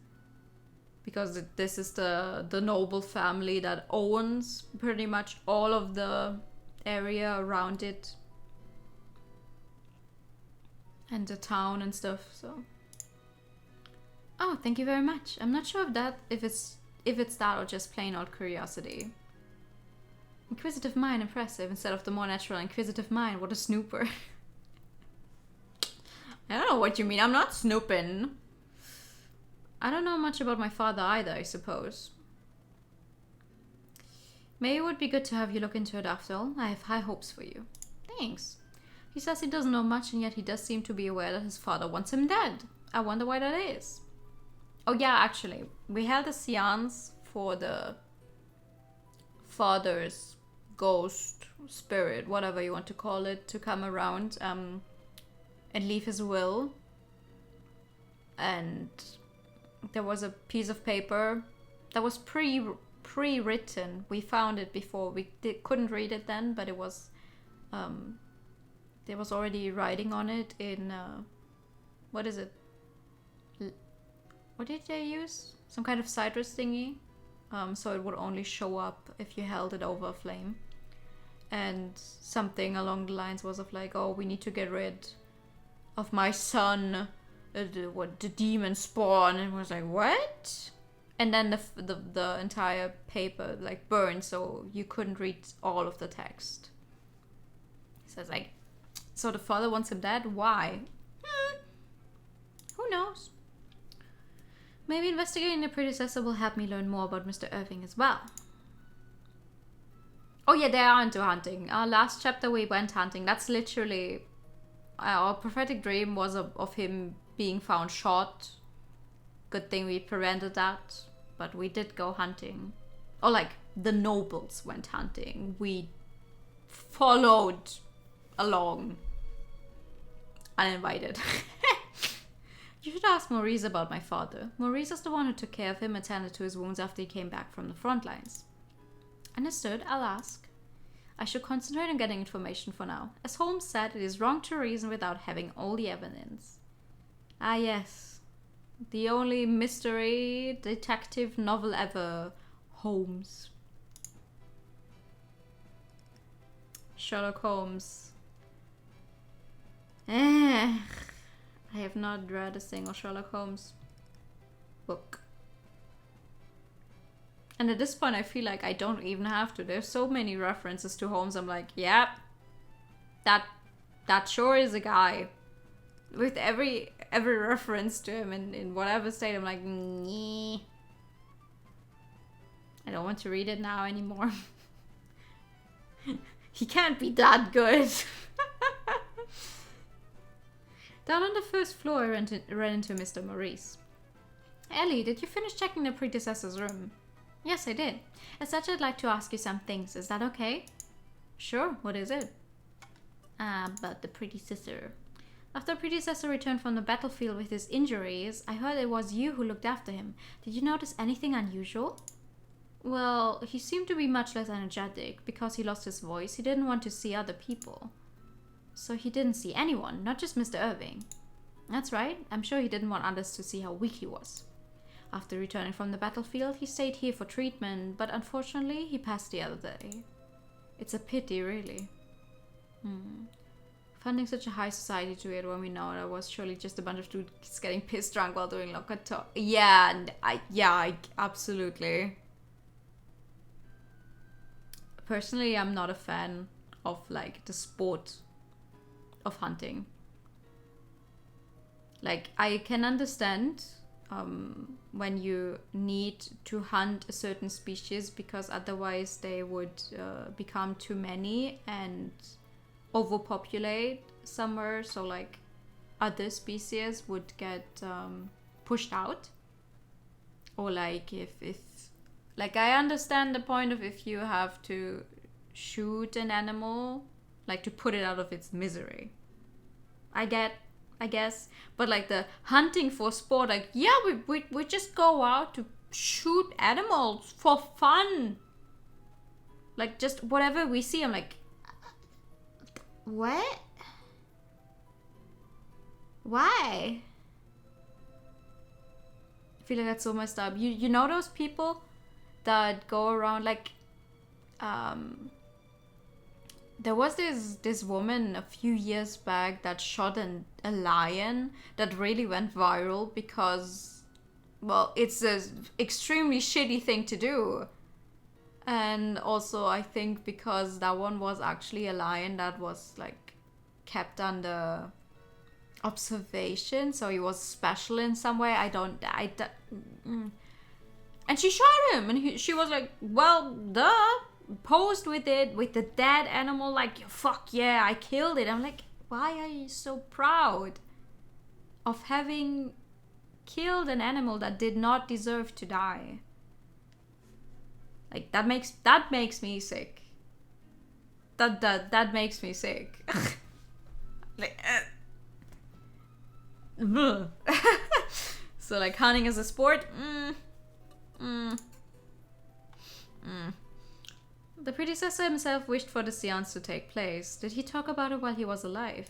Because this is the noble family that owns pretty much all of the area around it. And the town and stuff, so. Oh, thank you very much. I'm not sure if it's that or just plain old curiosity. Inquisitive mind, impressive. Instead of the more natural inquisitive mind, what a snooper. I don't know what you mean. I'm not snooping. I don't know much about my father either, I suppose. Maybe it would be good to have you look into it after all. I have high hopes for you. Thanks. He says he doesn't know much, and yet he does seem to be aware that his father wants him dead. I wonder why that is. Oh yeah, actually, we held a seance for the father's ghost, spirit, whatever you want to call it, to come around and leave his will. And there was a piece of paper that was pre-written. We found it before. We couldn't read it then, but it was there was already writing on it in what is it? What did they use? Some kind of citrus thingy. So it would only show up if you held it over a flame. And something along the lines was of like, oh, we need to get rid of my son, the demon spawn. And it was like, what? And then the entire paper like burned, so you couldn't read all of the text. So it's like, so the father wants him dead? Why? Who knows? Maybe investigating the predecessor will help me learn more about Mr. Irving as well. Oh yeah, they are into hunting. Last chapter we went hunting. That's literally... our prophetic dream was of him being found shot. Good thing we prevented that. But we did go hunting. Or like, the nobles went hunting. We followed along. Uninvited. You should ask Maurice about my father. Maurice is the one who took care of him and tended to his wounds after he came back from the front lines. Understood, I'll ask. I should concentrate on getting information for now. As Holmes said, it is wrong to reason without having all the evidence. Ah yes. The only mystery detective novel ever. Holmes. Sherlock Holmes. I have not read a single Sherlock Holmes book. And at this point I feel like I don't even have to. There's so many references to Holmes. I'm like, yep. That sure is a guy. With every reference to him in whatever state, I'm like, nah. I don't want to read it now anymore. He can't be that good. Down on the first floor, I ran into Mr. Maurice. Ellie, did you finish checking the predecessor's room? Yes, I did. As such, I'd like to ask you some things. Is that okay? Sure, what is it? About the predecessor. After the predecessor returned from the battlefield with his injuries, I heard it was you who looked after him. Did you notice anything unusual? Well, he seemed to be much less energetic. Because he lost his voice, he didn't want to see other people. So he didn't see anyone, not just Mr. Irving. That's right, I'm sure he didn't want others to see how weak he was. After returning from the battlefield, he stayed here for treatment, but unfortunately, he passed the other day. It's a pity, really. Funding such a high society to it when we know it was surely just a bunch of dudes getting pissed drunk while doing local talk. Yeah, and I absolutely. Personally, I'm not a fan of like the sport of hunting. Like, I can understand when you need to hunt a certain species because otherwise they would become too many and overpopulate somewhere, so like other species would get pushed out. Or like if like I understand the point of if you have to shoot an animal, like to put it out of its misery. I guess. But like the hunting for sport, like, yeah, we just go out to shoot animals for fun. Like just whatever we see, I'm like, what? Why? I feel like that's so messed up. You know those people that go around like there was this woman a few years back that shot a lion that really went viral because, well, it's an extremely shitty thing to do. And also I think because that one was actually a lion that was like kept under observation, so he was special in some way. And she shot him, and she was like, well, duh, posed with it, with the dead animal, like, fuck yeah, I killed it. I'm like, why are you so proud of having killed an animal that did not deserve to die? Like, that makes me sick. That makes me sick. Like, so like hunting as a sport, The predecessor himself wished for the seance to take place. Did he talk about it while he was alive?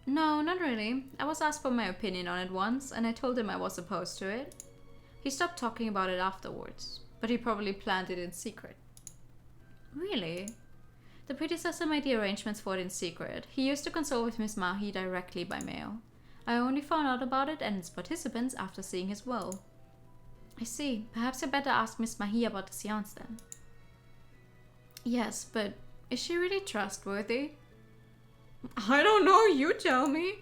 No, not really. I was asked for my opinion on it once, and I told him I was opposed to it. He stopped talking about it afterwards, but he probably planned it in secret. Really? The predecessor made the arrangements for it in secret. He used to consult with Miss Mahi directly by mail. I only found out about it and its participants after seeing his will. I see. Perhaps I better ask Miss Mahi about the seance then. Yes, but is she really trustworthy? I don't know, you tell me.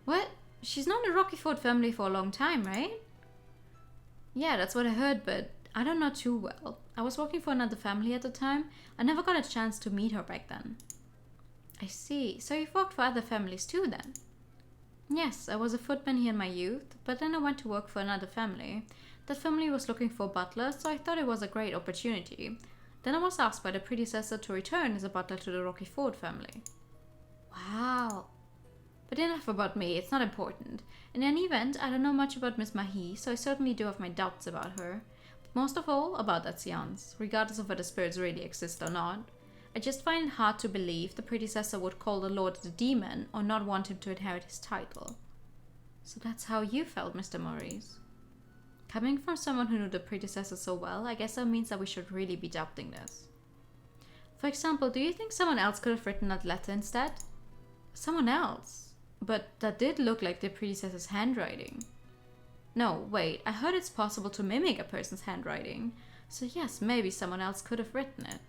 What? She's known the Rockefort family for a long time, right? Yeah, that's what I heard, but I don't know too well. I was working for another family at the time. I never got a chance to meet her back then. I see. So you've worked for other families too then? Yes, I was a footman here in my youth, but then I went to work for another family. That family was looking for a butler, so I thought it was a great opportunity. Then I was asked by the predecessor to return as a butler to the Rockefort family. Wow. But enough about me, it's not important. In any event, I don't know much about Miss Mahi, so I certainly do have my doubts about her. But most of all, about that seance, regardless of whether spirits really exist or not. I just find it hard to believe the predecessor would call the Lord the demon or not want him to inherit his title. So that's how you felt, Mr. Maurice. Coming from someone who knew the predecessor so well, I guess that means that we should really be doubting this. For example, do you think someone else could have written that letter instead? Someone else? But that did look like the predecessor's handwriting. No, wait, I heard it's possible to mimic a person's handwriting. So yes, maybe someone else could have written it.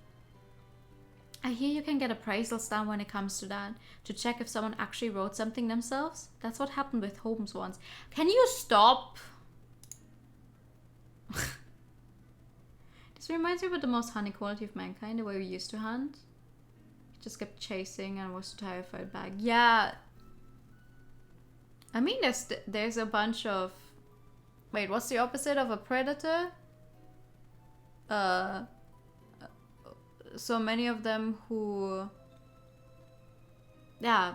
I hear you can get appraisals done when it comes to that, to check if someone actually wrote something themselves. That's what happened with Holmes once. Can you stop? This reminds me about the most hunting quality of mankind, the way we used to hunt. Just kept chasing and was too tired to fight back. Yeah. I mean, there's a bunch of... Wait, what's the opposite of a predator? So many of them who... Yeah.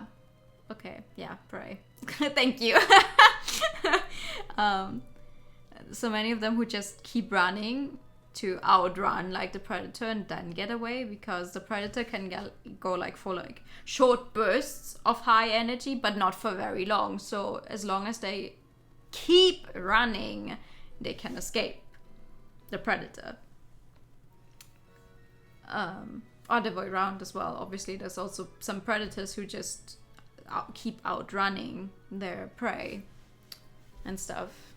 Okay. Yeah, prey. Thank you. So many of them who just keep running to outrun like the predator and then get away, because the predator can go like for like short bursts of high energy but not for very long. So as long as they keep running, they can escape the predator. Other way around as well. Obviously there's also some predators who just keep outrunning their prey and stuff.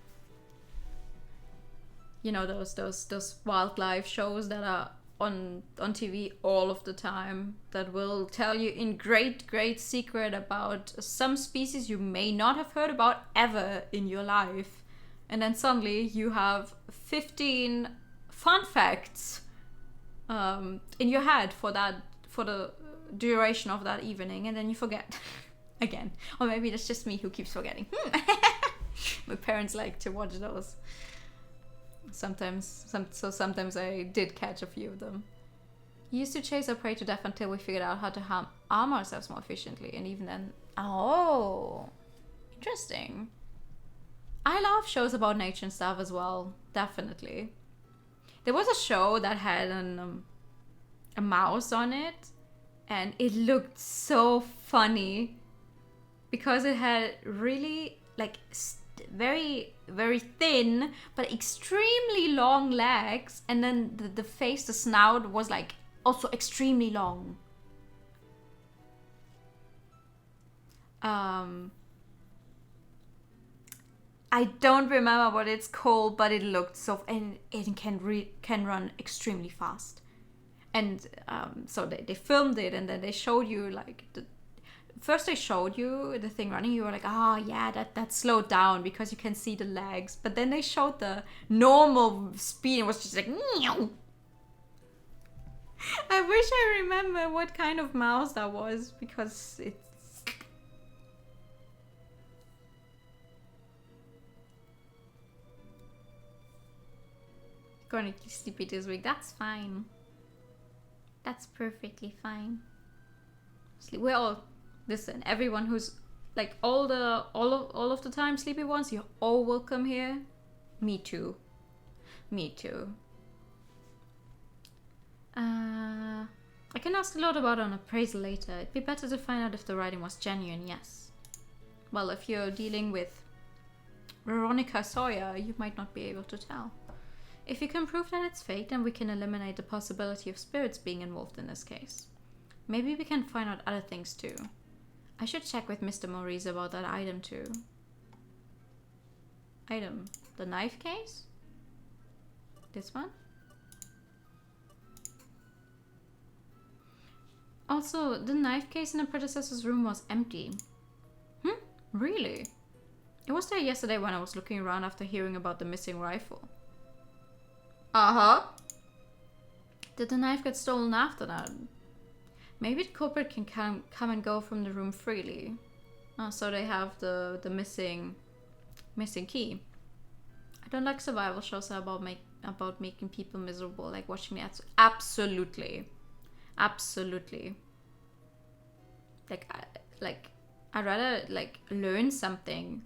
You know, those wildlife shows that are on TV all of the time that will tell you in great secret about some species you may not have heard about ever in your life. and then suddenly you have 15 fun facts in your head for the duration of that evening, and then you forget again. Or maybe that's just me who keeps forgetting. My parents like to watch those sometimes, so sometimes I did catch a few of them. We used to chase our prey to death until we figured out how to arm ourselves more efficiently, and even then... Oh, interesting. I love shows about nature and stuff as well, definitely. There was a show that had a mouse on it, and it looked so funny because it had really like very, very thin but extremely long legs, and then the face, the snout was like also extremely long. I don't remember what it's called, but it looked so, and it can run extremely fast. And so they filmed it, and then they showed you like first they showed you the thing running. You were like, oh yeah, that slowed down because you can see the legs. But then they showed the normal speed, and it was just like, meow. I wish I remember what kind of mouse that was, because it's... Gonna be sleepy this week. That's fine. That's perfectly fine. We're all... Listen, everyone who's like all of the time sleepy ones, you're all welcome here. Me too. Me too. I can ask a lot about an appraisal later. It'd be better to find out if the writing was genuine, yes. Well, if you're dealing with Veronica Sawyer, you might not be able to tell. If you can prove that it's fake, then we can eliminate the possibility of spirits being involved in this case. Maybe we can find out other things too. I should check with Mr. Maurice about that item too. Item? The knife case? This one? Also, the knife case in the predecessor's room was empty. Really? It was there yesterday when I was looking around after hearing about the missing rifle. Uh-huh. Did the knife get stolen after that? Maybe the culprit can come and go from the room freely. Oh, so they have the missing key. I don't like survival shows about making people miserable, like watching the ads. Absolutely. Absolutely. I'd rather like learn something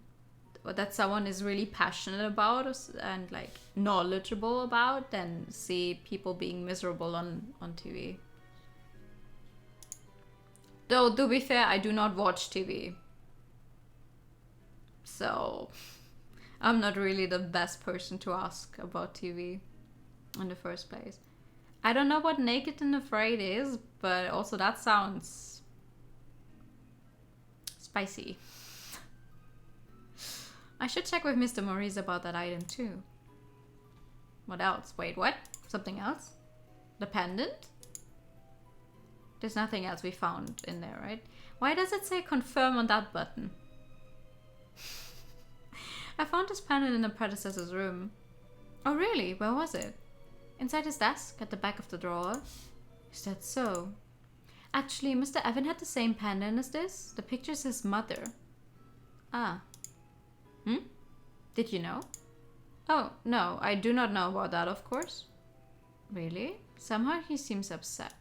that someone is really passionate about and like knowledgeable about than see people being miserable on TV. Though to be fair, I do not watch TV, so I'm not really the best person to ask about TV in the first place. I don't know what Naked and Afraid is, but also that sounds spicy. I should check with Mr. Maurice about that item too. What else? Wait, what? Something else? The pendant? There's nothing else we found in there, right? Why does it say confirm on that button? I found this pendant in the predecessor's room. Oh really? Where was it? Inside his desk, at the back of the drawer. Is that so? Actually, Mr. Evan had the same pendant as this. The picture's his mother. Ah. Did you know? Oh, no, I do not know about that, of course. Really? Somehow he seems upset.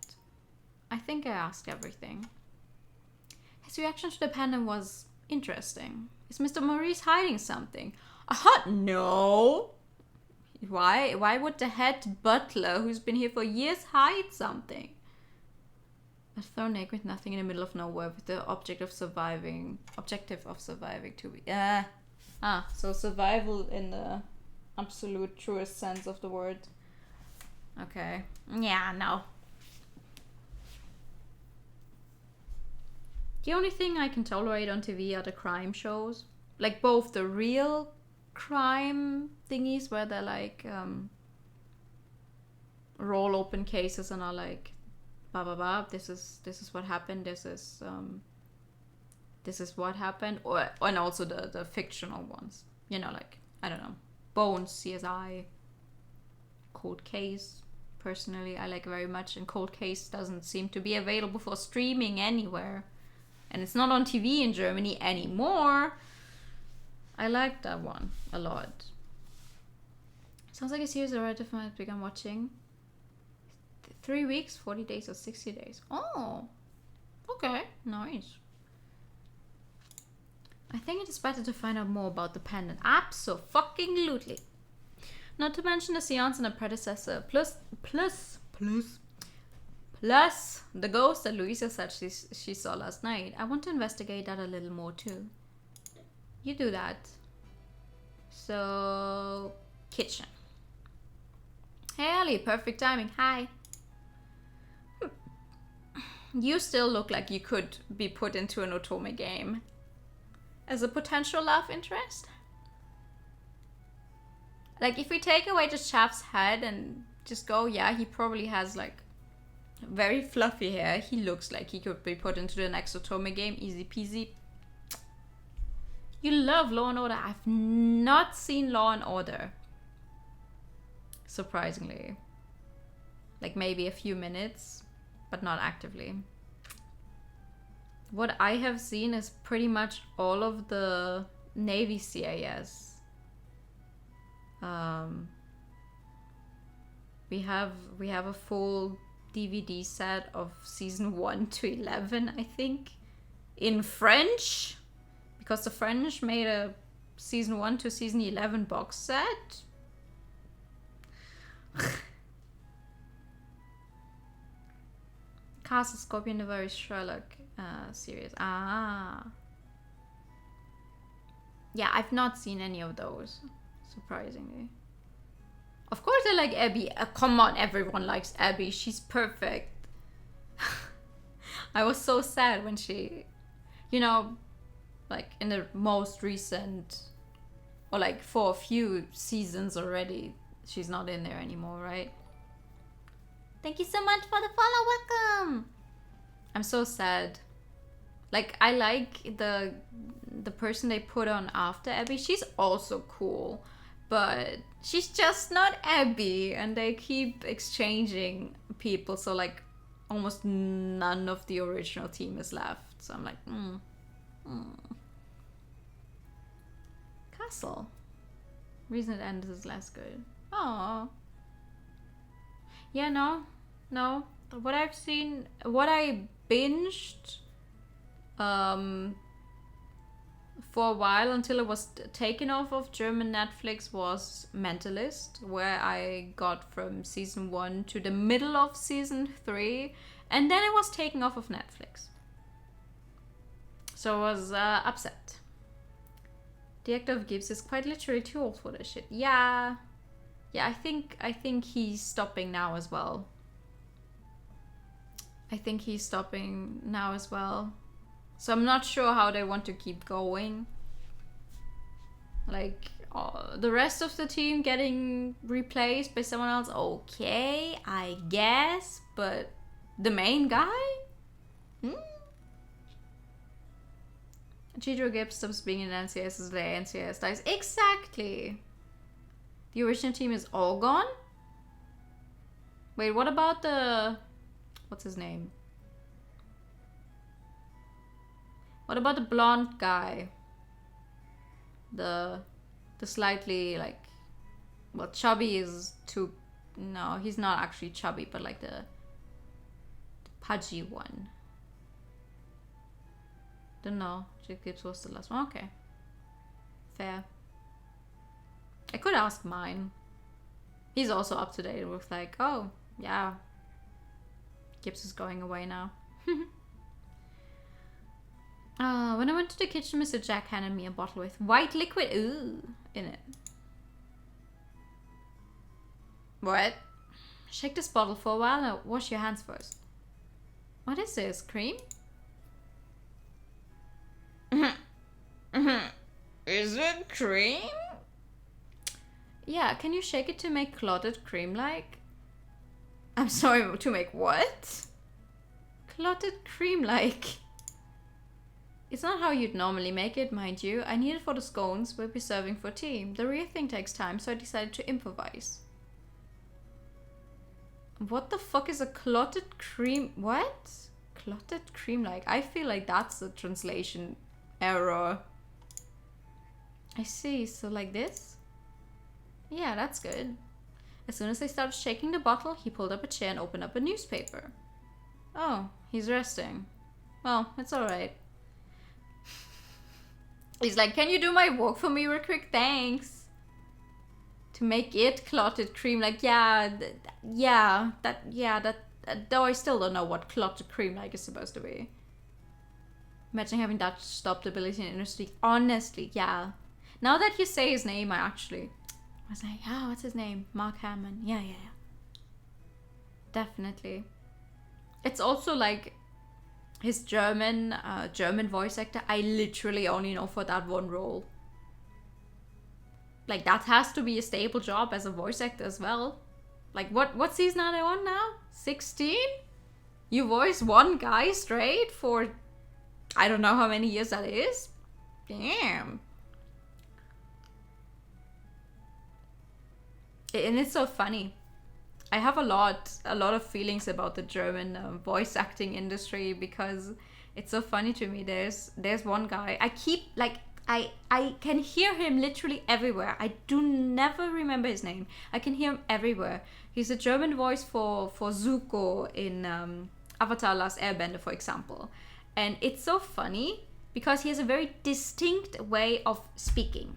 I think I asked everything. His reaction to the pendant was interesting. Is Mr. Maurice hiding something? No! Why would the head butler, who's been here for years, hide something? A thrown egg with nothing in the middle of nowhere, with the objective of surviving to be... so survival in the absolute truest sense of the word. Okay. Yeah, no. The only thing I can tolerate on TV are the crime shows. Like both the real crime thingies where they're like roll open cases and are like blah blah blah, this is what happened, this is what happened, and also the fictional ones, you know, like I don't know, Bones CSI. Cold Case, personally, I like very much, and Cold Case doesn't seem to be available for streaming anywhere. And it's not on TV in Germany anymore. I like that one a lot. Sounds like a series already I might begin watching. 3 weeks, 40 days, or 60 days. Oh, okay, nice. I think it is better to find out more about the pendant. Abso-fucking-lutely. Not to mention the seance and a predecessor. Plus the ghost that Louisa said she saw last night. I want to investigate that a little more too. You do that. So, kitchen. Hey Ali, perfect timing. Hi. You still look like you could be put into an Otome game. As a potential love interest? Like, if we take away the chap's head and just go, yeah, he probably has, like, very fluffy hair. He looks like he could be put into the next Otome game. Easy peasy. You love Law & Order. I've not seen Law & Order. Surprisingly. Like, maybe a few minutes, but not actively. What I have seen is pretty much all of the Navy CIS. We have a full DVD set of season 1 to 11, I think, in French, because the French made a season 1 to season 11 box set. Castle Scorpion, the very Sherlock series. Ah. Yeah, I've not seen any of those, surprisingly. Of course I like Abby. Come on, everyone likes Abby. She's perfect. I was so sad when she, you know, like in the most recent, or like for a few seasons already, she's not in there anymore, right? Thank you so much for the follow. Welcome. I'm so sad. Like, I like the person they put on after Abby. She's also cool, but she's just not Abby, and they keep exchanging people, so like almost none of the original team is left. So I'm like, Castle. Reason it ends is less good. Oh. Yeah, no. What I've seen, what I binged for a while until it was taken off of German Netflix was Mentalist, where I got from season 1 to the middle of season 3, and then it was taken off of Netflix. So I was upset. The actor of Gibbs is quite literally too old for this shit. Yeah, I think he's stopping now as well. So I'm not sure how they want to keep going. Like, the rest of the team getting replaced by someone else, okay, I guess. But the main guy? Chidro Gibbs stops being in NCIS as the NCIS dies. Exactly. The original team is all gone? Wait, what about the... What's his name? What about the blonde guy? The slightly, like... Well, chubby is too... No, he's not actually chubby, but like the pudgy one. Don't know. Jake Gibbs was the last one. Okay. Fair. I could ask mine. He's also up to date with like, oh, yeah. Gibbs is going away now. When I went to the kitchen, Mr. Jack handed me a bottle with white liquid in it. What? Shake this bottle for a while and wash your hands first. What is this? Cream? Is it cream? Yeah, can you shake it to make clotted cream-like? I'm sorry, to make what? Clotted cream-like. It's not how you'd normally make it, mind you. I need it for the scones we'll be serving for tea. The real thing takes time, so I decided to improvise. What the fuck is a clotted cream? What? Clotted cream like? I feel like that's a translation error. I see, so like this? Yeah, that's good. As soon as I started shaking the bottle, he pulled up a chair and opened up a newspaper. Oh, he's resting. Well, it's alright. He's like, can you do my work for me real quick? Thanks. To make it clotted cream, like, though I still don't know what clotted cream like is supposed to be. Imagine having that stopped ability in industry. Honestly, yeah. Now that you say his name, I was like, oh, what's his name? Mark Hamill. Yeah. Definitely. It's also like his German voice actor. I literally only know for that one role. Like, that has to be a stable job as a voice actor as well. Like, what season are they on now? 16? You voice one guy straight for I don't know how many years that is. Damn. And it's so funny. I have a lot of feelings about the German voice acting industry because it's so funny to me. There's one guy. I can hear him literally everywhere. I do never remember his name. I can hear him everywhere. He's a German voice for Zuko in Avatar: Last Airbender, for example. And it's so funny because he has a very distinct way of speaking.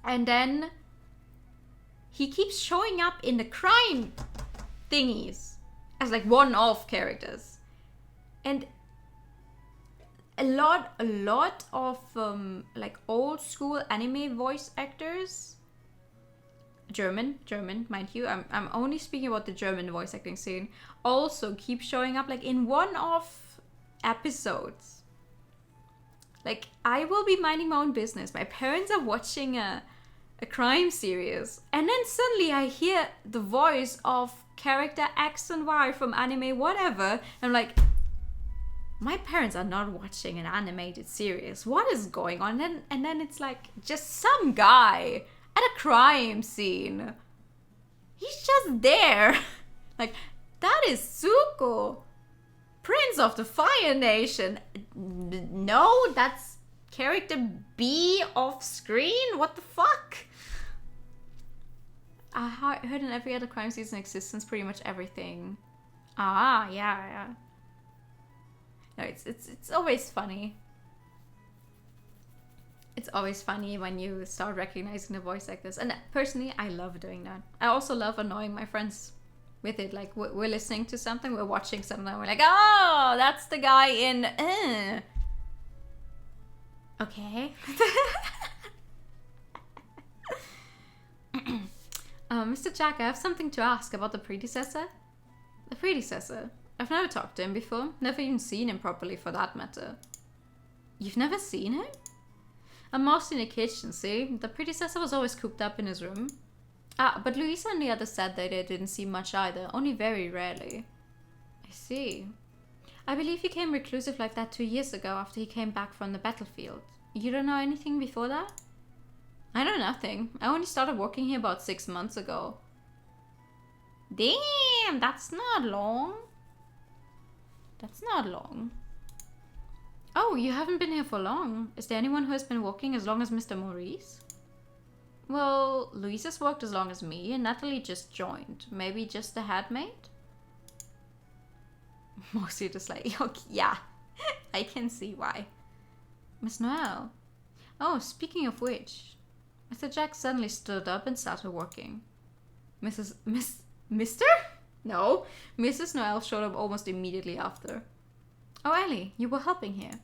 And then he keeps showing up in the crime thingies as like one-off characters. And a lot of like old school anime voice actors, German, mind you, I'm only speaking about the German voice acting scene, also keep showing up like in one-off episodes. Like, I will be minding my own business. My parents are watching a crime series, and then suddenly I hear the voice of character X and Y from anime whatever, and I'm like, my parents are not watching an animated series. What is going on? And then it's like just some guy at a crime scene. He's just there. Like, that is Zuko, Prince of the Fire Nation. No, that's character B off screen? What the fuck? I heard in every other crime season existence pretty much everything. Ah, yeah. No, it's always funny. It's always funny when you start recognizing the voice actors. And personally, I love doing that. I also love annoying my friends with it. Like, we're listening to something, we're watching something, we're like, oh, that's the guy in... Okay. Mr. Jack, I have something to ask about the predecessor. The predecessor? I've never talked to him before. Never even seen him properly, for that matter. You've never seen him? I'm mostly in the kitchen, see? The predecessor was always cooped up in his room. Ah, but Louisa and the others said that they didn't see much either, only very rarely. I see. I believe he came reclusive like that 2 years ago after he came back from the battlefield. You don't know anything before that? I know nothing. I only started working here about 6 months ago. Damn, that's not long. That's not long. Oh, you haven't been here for long. Is there anyone who has been working as long as Mr. Maurice? Well, Louisa's worked as long as me, and Natalie just joined. Maybe just the head maid? Mostly just like, okay, yeah, I can see why. Miss Noel. Oh, speaking of which, Mr. Jack suddenly stood up and started working. Mr.? No, Mrs. Noel showed up almost immediately after. Oh, Ellie, you were helping here.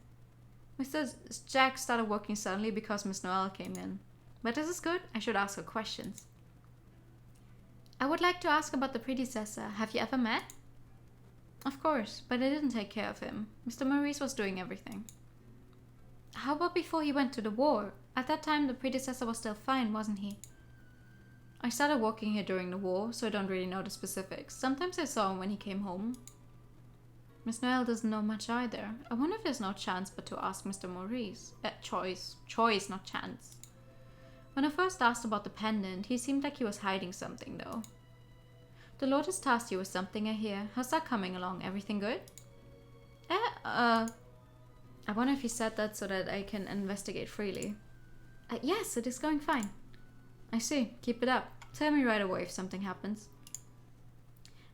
Mr. Jack started working suddenly because Miss Noel came in. But this is good. I should ask her questions. I would like to ask about the predecessor. Have you ever met? Of course, but I didn't take care of him. Mr. Maurice was doing everything. How about before he went to the war? At that time, the predecessor was still fine, wasn't he? I started working here during the war, so I don't really know the specifics. Sometimes I saw him when he came home. Miss Noel doesn't know much either. I wonder if there's no chance but to ask Mr. Maurice. Choice. Choice, not chance. When I first asked about the pendant, he seemed like he was hiding something, though. The Lord has tasked you with something, I hear. How's that coming along? Everything good? I wonder if he said that so that I can investigate freely. Yes, it is going fine. I see. Keep it up. Tell me right away if something happens.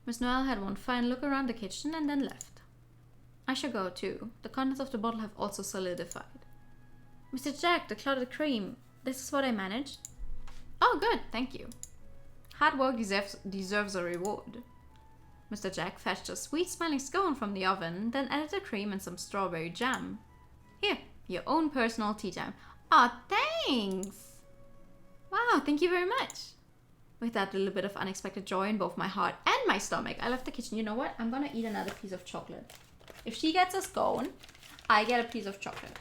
Miss Noel had one fine look around the kitchen and then left. I shall go, too. The contents of the bottle have also solidified. Mr. Jack, the clotted cream. This is what I managed. Oh, good. Thank you. Hard work deserves a reward. Mr. Jack fetched a sweet-smelling scone from the oven, then added the cream and some strawberry jam. Here, your own personal tea time. Aw, thanks! Wow, thank you very much. With that little bit of unexpected joy in both my heart and my stomach, I left the kitchen. You know what? I'm gonna eat another piece of chocolate. If she gets a scone, I get a piece of chocolate.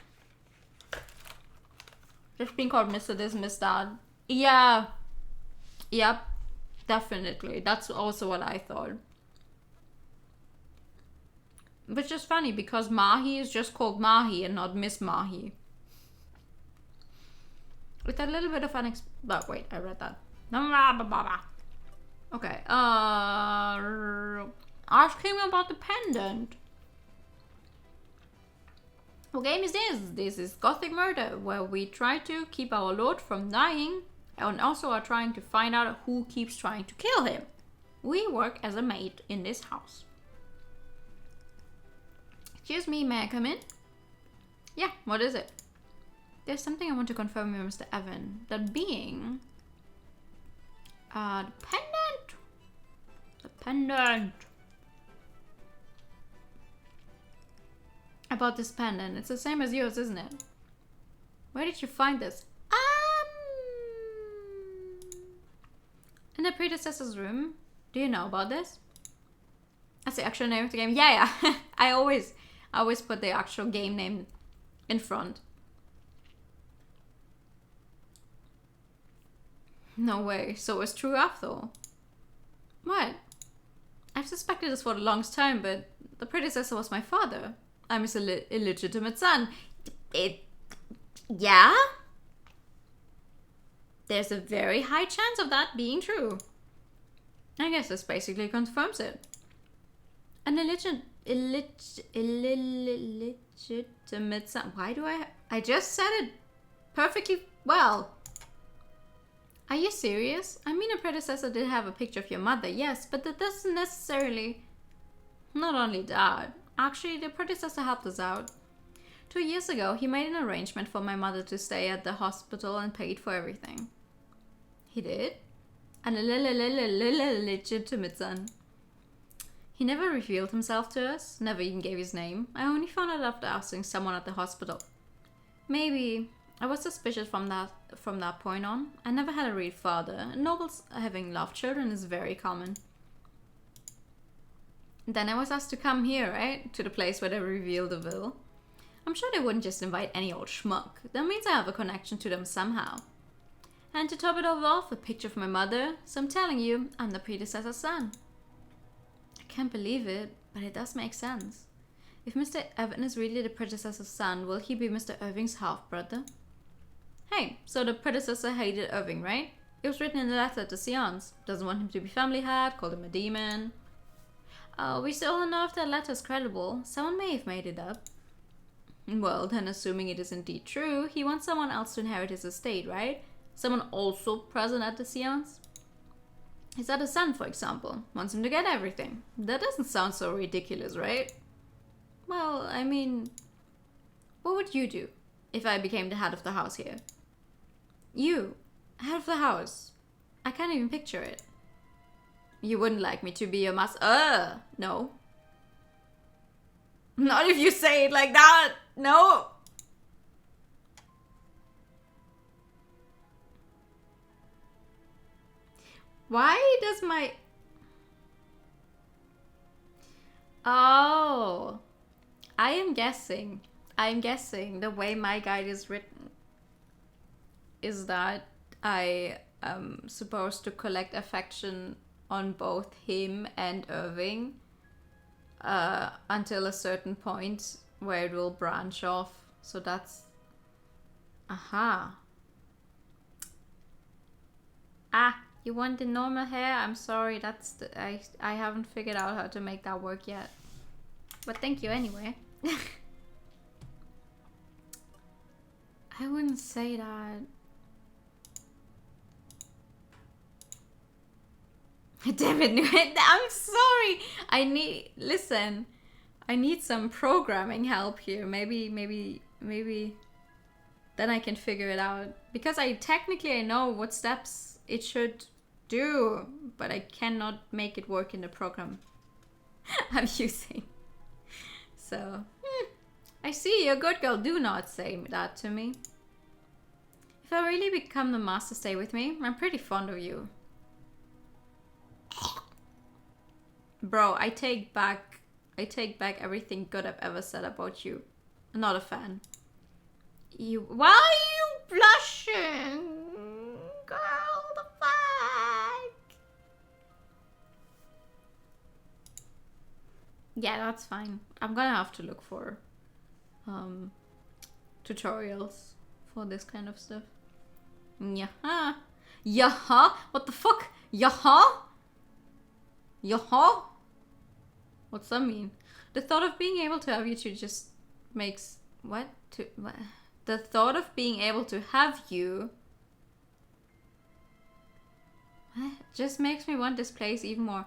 Just being called Mr. This, Miss That. Yeah. Yep. Definitely. That's also what I thought. Which is funny because Mahi is just called Mahi and not Miss Mahi. With a little bit of oh, wait, I read that. Okay. Ask him about the pendant. What game is this? This is Gothic Murder, where we try to keep our lord from dying and also are trying to find out who keeps trying to kill him. We work as a maid in this house. Excuse me, may I come in? Yeah, what is it? There's something I want to confirm with Mr. Evan. That being... the pendant! The pendant! About this pendant. It's the same as yours, isn't it? Where did you find this? In the predecessor's room. Do you know about this? That's the actual name of the game. Yeah. I always put the actual game name in front. No way. So it's true after all. What? I've suspected this for the longest time, but the predecessor was my father. I'm his illegitimate son. Yeah? There's a very high chance of that being true. I guess this basically confirms it. An illegitimate son. Why do I just said it perfectly well. Are you serious? I mean, a predecessor did have a picture of your mother, yes, but that doesn't necessarily... Not only that. Actually, the predecessor helped us out. 2 years ago, he made an arrangement for my mother to stay at the hospital and paid for everything. He did? An illegitimate son. He never revealed himself to us, never even gave his name. I only found out after asking someone at the hospital. Maybe I was suspicious from that point on. I never had a real father. Nobles having loved children is very common. Then I was asked to come here, right? To the place where they revealed the will. I'm sure they wouldn't just invite any old schmuck. That means I have a connection to them somehow. And to top it all off, a picture of my mother. So I'm telling you, I'm the predecessor's son. I can't believe it, but it does make sense. If Mr. Evan is really the predecessor's son, will he be Mr. Irving's half-brother? Hey, so the predecessor hated Irving, right? It was written in the letter at the seance. Doesn't want him to be family hat, called him a demon. We still don't know if that letter is credible. Someone may have made it up. Well, then assuming it is indeed true, he wants someone else to inherit his estate, right? Someone also present at the seance? His other son, for example, wants him to get everything. That doesn't sound so ridiculous, right? Well, I mean, what would you do if I became the head of the house here? You, head of the house. I can't even picture it. You wouldn't like me to be your master? No. Not if you say it like that. No. Why does my... Oh. I am guessing the way my guide is written is that I am supposed to collect affection on both him and Irving. until a certain point where it will branch off. So that's... Aha. Ah, you want the normal hair? I'm sorry, that's the... I haven't figured out how to make that work yet. But thank you anyway. I wouldn't say that. Damn it, I'm sorry. Listen, I need some programming help here. Maybe then I can figure it out. Because I know what steps it should do, but I cannot make it work in the program I'm using. So, I see, you're a good girl. Do not say that to me. If I really become the master, stay with me. I'm pretty fond of you. Bro, I take back everything good I've ever said about you. I'm not a fan. Why are you blushing? Girl, the fuck? Yeah, that's fine. I'm gonna have to look for tutorials for this kind of stuff. Yaha. Yaha? What the fuck? Yaha? Yaha? What's that mean? The thought of being able to have you two just makes... What? The thought of being able to have you... just makes me want this place even more.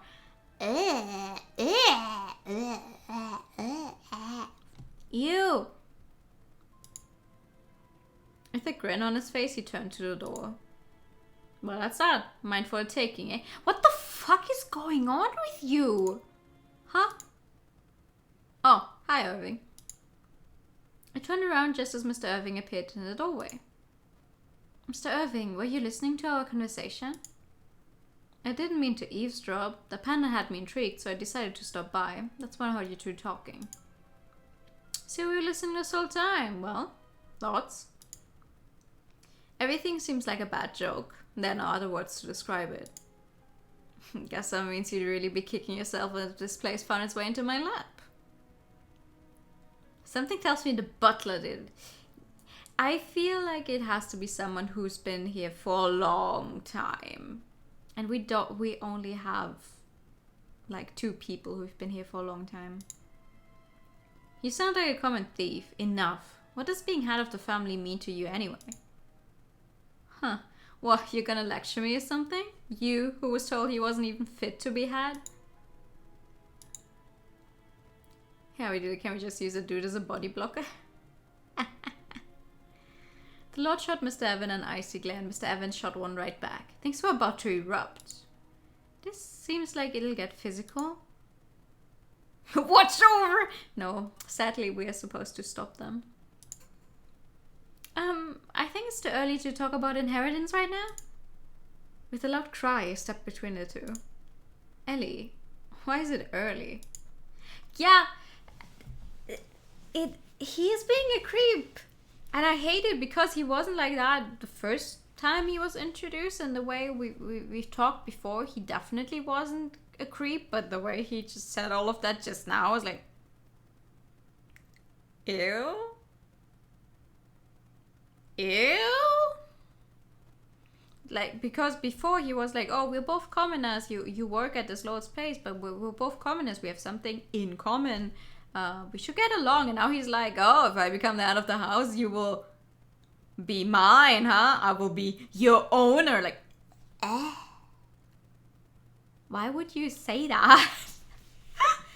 Ew! With a grin on his face, he turned to the door. Well, that's that. Mine for the taking, eh? What the fuck is going on with you? Huh? Oh, hi, Irving. I turned around just as Mr. Irving appeared in the doorway. Mr. Irving, were you listening to our conversation? I didn't mean to eavesdrop. The panda had me intrigued, so I decided to stop by. That's when I heard you two talking. So we were listening this whole time. Well, thoughts? Everything seems like a bad joke. There are no other words to describe it. Guess that means you'd really be kicking yourself if this place found its way into my lap. Something tells me the butler did. I feel like it has to be someone who's been here for a long time. And we only have like 2 people who've been here for a long time. You sound like a common thief. Enough. What does being head of the family mean to you anyway? Huh. What, you're gonna lecture me or something? You, who was told he wasn't even fit to be head? Yeah, we do. Can we just use a dude as a body blocker? The Lord shot Mr. Evan an icy glare, and Mr. Evans shot one right back. Things were about to erupt. This seems like it'll get physical. Watch over! No, sadly we are supposed to stop them. I think it's too early to talk about inheritance right now. With a loud cry, I stepped between the two. Ellie, why is it early? Yeah, he is being a creep. And I hate it because he wasn't like that the first time he was introduced, and the way we've talked before, he definitely wasn't a creep, but the way he just said all of that just now was like, ew? Ew? Like, because before he was like, oh, we're both commoners, you work at this Lord's place, but we're both commoners, we have something in common. We should get along. And now he's like, oh, if I become the head of the house, you will be mine, huh? I will be your owner. Like, why would you say that?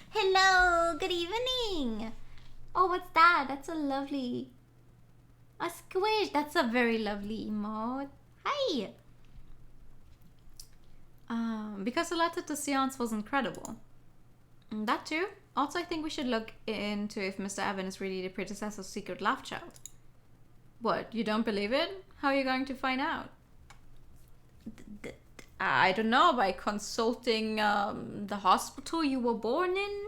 Hello, good evening. Oh, what's that? That's a lovely... A squish. That's a very lovely emote. Hi. Because the letter to Seance was incredible. And that too. Also, I think we should look into if Mr. Evan is really the predecessor's secret love child. What, you don't believe it? How are you going to find out? I don't know, by consulting the hospital you were born in?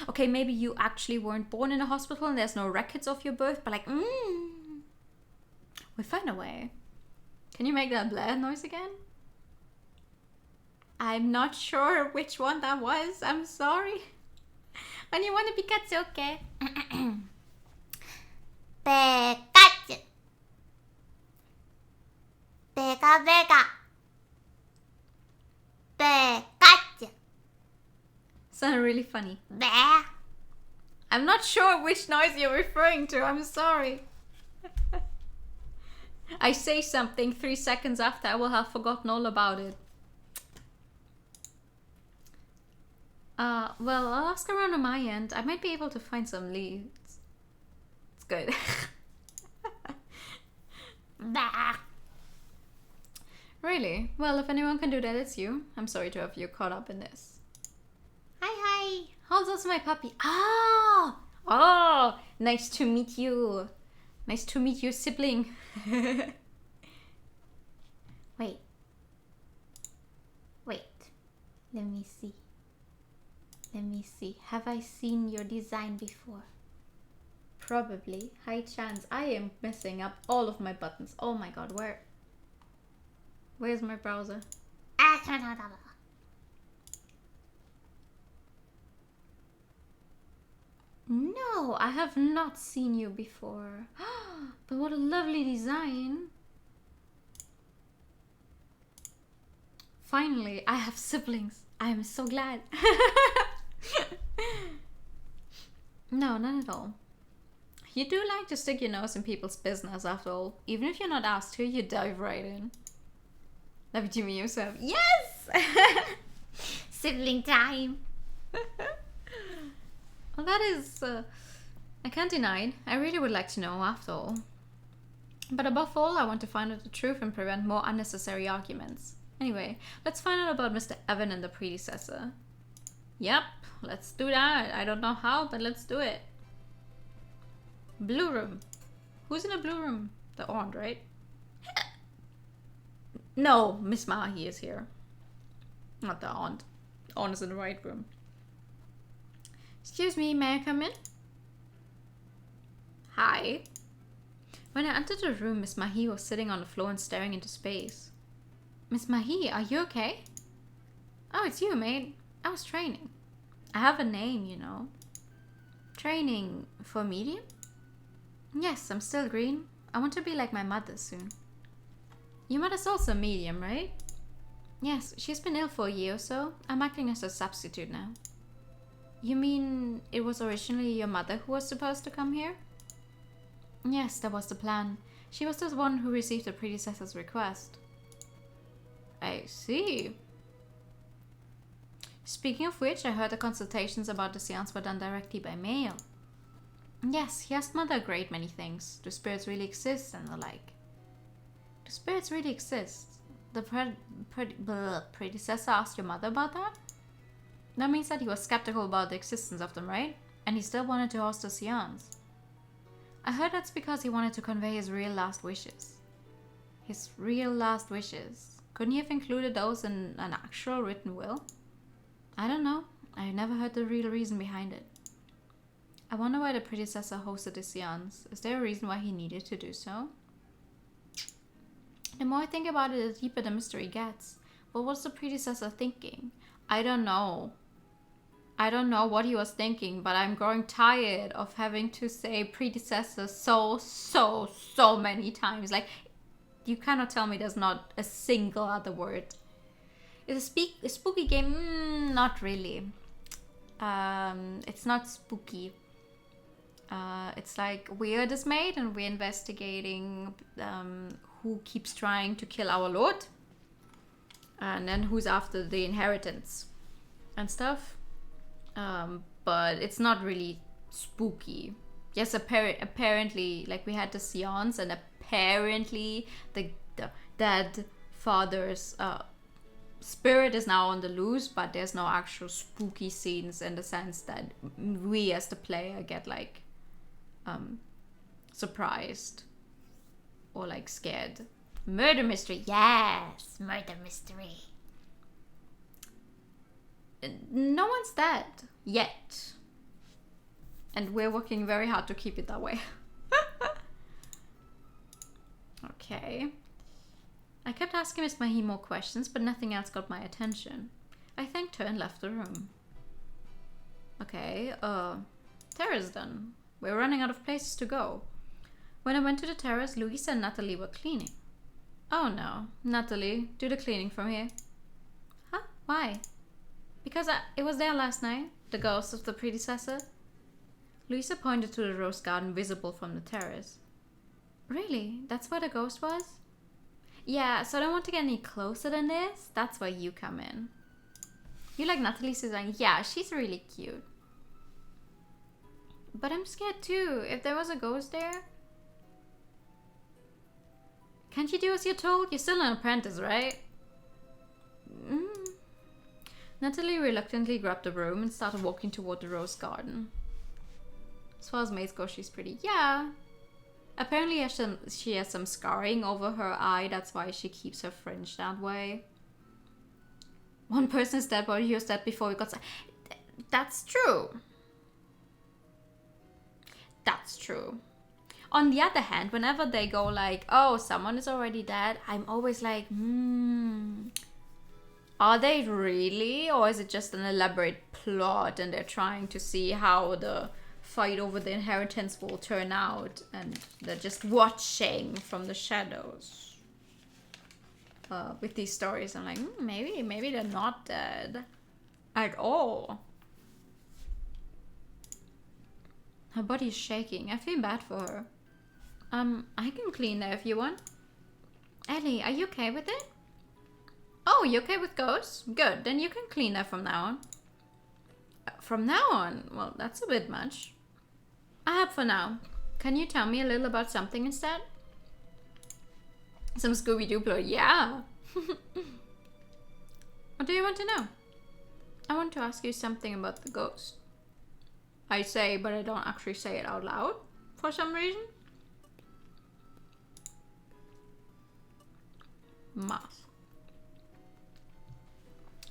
Okay, maybe you actually weren't born in a hospital and there's no records of your birth, but like, we'll find a way. Can you make that blah noise again? I'm not sure which one that was. I'm sorry. When you want to be Katsuke. Pikachu. Pega Vega. Pikachu. Sounded really funny. Bleh. I'm not sure which noise you're referring to. I'm sorry. I say something 3 seconds after I will have forgotten all about it. Well, I'll ask around on my end. I might be able to find some leads. It's good. Bleh. Really? Well, if anyone can do that, it's you. I'm sorry to have you caught up in this. Hi. How's also my puppy? Oh, nice to meet you. Nice to meet you, sibling. Wait. Let me see. Have I seen your design before? Probably. High chance. I am messing up all of my buttons. Oh my god, where's my browser? No, I have not seen you before. But what a lovely design. Finally, I have siblings. I am so glad. No, not at all. You do like to stick your nose in people's business after all. Even if you're not asked to, you dive right in. Love you to me yourself. Yes! Sibling time. Well, that is... I can't deny it. I really would like to know after all. But above all, I want to find out the truth and prevent more unnecessary arguments. Anyway, let's find out about Mr. Evan and the predecessor. Yep, let's do that. I don't know how, but let's do it. Blue room. Who's in the blue room? The aunt, right? No, Miss Mahi is here. Not the aunt. The aunt is in the right room. Excuse me, may I come in? Hi. When I entered the room, Miss Mahi was sitting on the floor and staring into space. Miss Mahi, are you okay? Oh, it's you, mate. I was training. I have a name, you know. Training for medium? Yes, I'm still green. I want to be like my mother soon. Your mother's also medium, right? Yes, she's been ill for a year or so. I'm acting as a substitute now. You mean it was originally your mother who was supposed to come here? Yes, that was the plan. She was the one who received the predecessor's request. I see. Speaking of which, I heard the consultations about the seance were done directly by mail. Yes, he asked Mother a great many things. Do spirits really exist and the like? Do spirits really exist? The predecessor asked your mother about that? That means that he was skeptical about the existence of them, right? And he still wanted to host a seance. I heard that's because he wanted to convey his real last wishes. His real last wishes. Couldn't he have included those in an actual written will? I don't know. I've never heard the real reason behind it. I wonder why the predecessor hosted the seance. Is there a reason why he needed to do so? The more I think about it, the deeper the mystery gets. What was the predecessor thinking? I don't know. I don't know what he was thinking, but I'm growing tired of having to say predecessor so many times. Like, you cannot tell me there's not a single other word. Is a spooky game? Not really. It's not spooky. It's like weird is made and we're investigating who keeps trying to kill our lord. And then who's after the inheritance and stuff. But it's not really spooky. Yes, apparently, like we had the seance and apparently the dead father's spirit is now on the loose, but there's no actual spooky scenes in the sense that we as the player get like surprised or like scared. Murder mystery, yes, Murder mystery. No one's dead yet, and we're working very hard to keep it that way. Okay. I kept asking Miss Mahi more questions, but nothing else got my attention. I thanked her and left the room. Okay, terrace done. We're running out of places to go. When I went to the terrace, Louisa and Natalie were cleaning. Oh no, Natalie, do the cleaning from here. Huh? Why? Because it was there last night, the ghost of the predecessor. Louisa pointed to the rose garden visible from the terrace. Really? That's where the ghost was? Yeah, so I don't want to get any closer than this. That's where you come in. You like Natalie's design? Yeah, she's really cute. But I'm scared too. If there was a ghost there... Can't you do as you're told? You're still an apprentice, right? Natalie reluctantly grabbed the broom and started walking toward the rose garden. As far as maids go, she's pretty. Yeah. Apparently she has some scarring over her eye. That's why she keeps her fringe that way. One person is dead, but he was dead before we got... That's true. That's true. On the other hand, whenever they go like, oh, someone is already dead, I'm always like, are they really? Or is it just an elaborate plot and they're trying to see how the fight over the inheritance will turn out and they're just watching from the shadows? With these stories, I'm like, maybe they're not dead at all. Her body is shaking. I feel bad for her. I can clean there if you want. Ellie, are you okay with it? Oh, you okay with ghosts? Good, then you can clean there from now on. From now on? Well, that's a bit much. I have for now. Can you tell me a little about something instead? Some Scooby-Doo plot? Yeah. What do you want to know? I want to ask you something about the ghost. I say, but I don't actually say it out loud for some reason. Mask.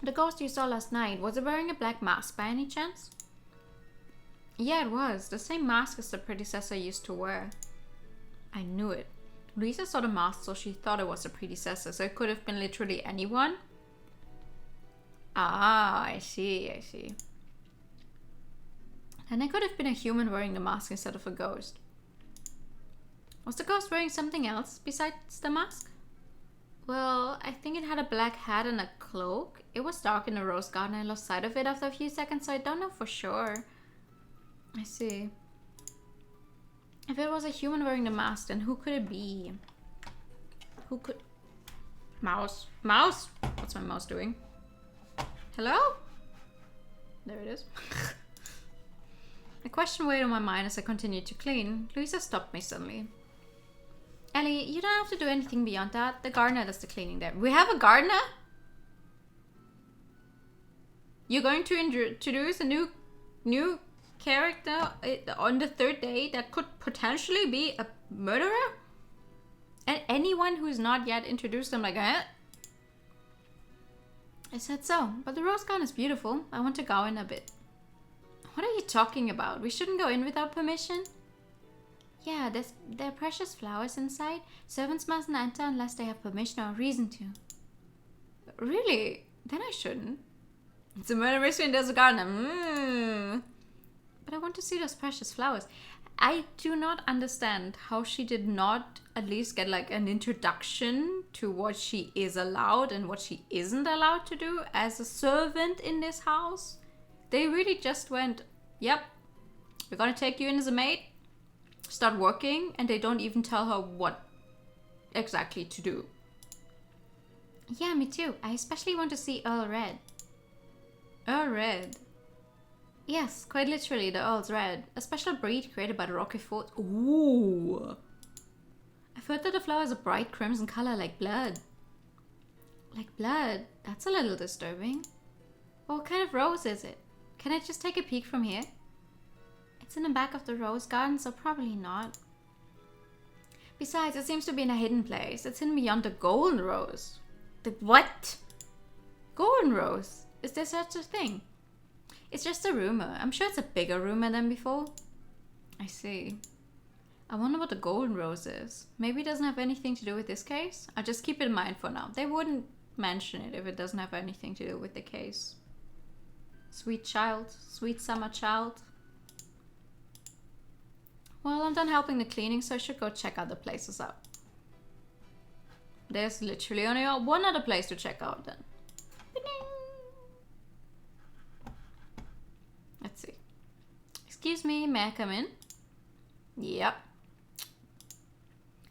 The ghost you saw last night, was it wearing a black mask by any chance? Yeah, it was. The same mask as the predecessor used to wear. I knew it. Louisa saw the mask, so she thought it was the predecessor, so it could have been literally anyone. Ah, I see. And it could have been a human wearing the mask instead of a ghost. Was the ghost wearing something else besides the mask? Well, I think it had a black hat and a cloak. It was dark in the rose garden. I lost sight of it after a few seconds, so I don't know for sure. I see. If it was a human wearing the mask, then who could it be? Who could... Mouse. Mouse? What's my mouse doing? Hello? There it is. A question weighed on my mind as I continued to clean. Louisa stopped me suddenly. Ellie, you don't have to do anything beyond that. The gardener does the cleaning there. We have a gardener? You're going to introduce a new character on the third day that could potentially be a murderer? And anyone who's not yet introduced them like, eh? I said so, but the rose garden is beautiful. I want to go in a bit. What are you talking about? We shouldn't go in without permission? Yeah, there are precious flowers inside. Servants mustn't enter unless they have permission or reason to. Really? Then I shouldn't. It's a murder mystery and there's a gardener. But I want to see those precious flowers. I do not understand how she did not at least get like an introduction to what she is allowed and what she isn't allowed to do as a servant in this house. They really just went, yep, we're gonna take you in as a maid, start working, and they don't even tell her what exactly to do. Yeah, me too. I especially want to see Earl Red. Earl Red? Yes, quite literally, the Earl's Red. A special breed created by the Roquefort. Ooh! I've heard that the flower is a bright crimson color like blood. Like blood? That's a little disturbing. Well, what kind of rose is it? Can I just take a peek from here? It's in the back of the rose garden, so probably not. Besides, it seems to be in a hidden place. It's hidden beyond the golden rose. The what? Golden rose? Is there such a thing? It's just a rumor. I'm sure it's a bigger rumor than before. I see. I wonder what the golden rose is. Maybe it doesn't have anything to do with this case? I'll just keep it in mind for now. They wouldn't mention it if it doesn't have anything to do with the case. Sweet child. Sweet summer child. Well, I'm done helping the cleaning, so I should go check other places out. There's literally only one other place to check out then. Let's see. Excuse me, may I come in? Yep.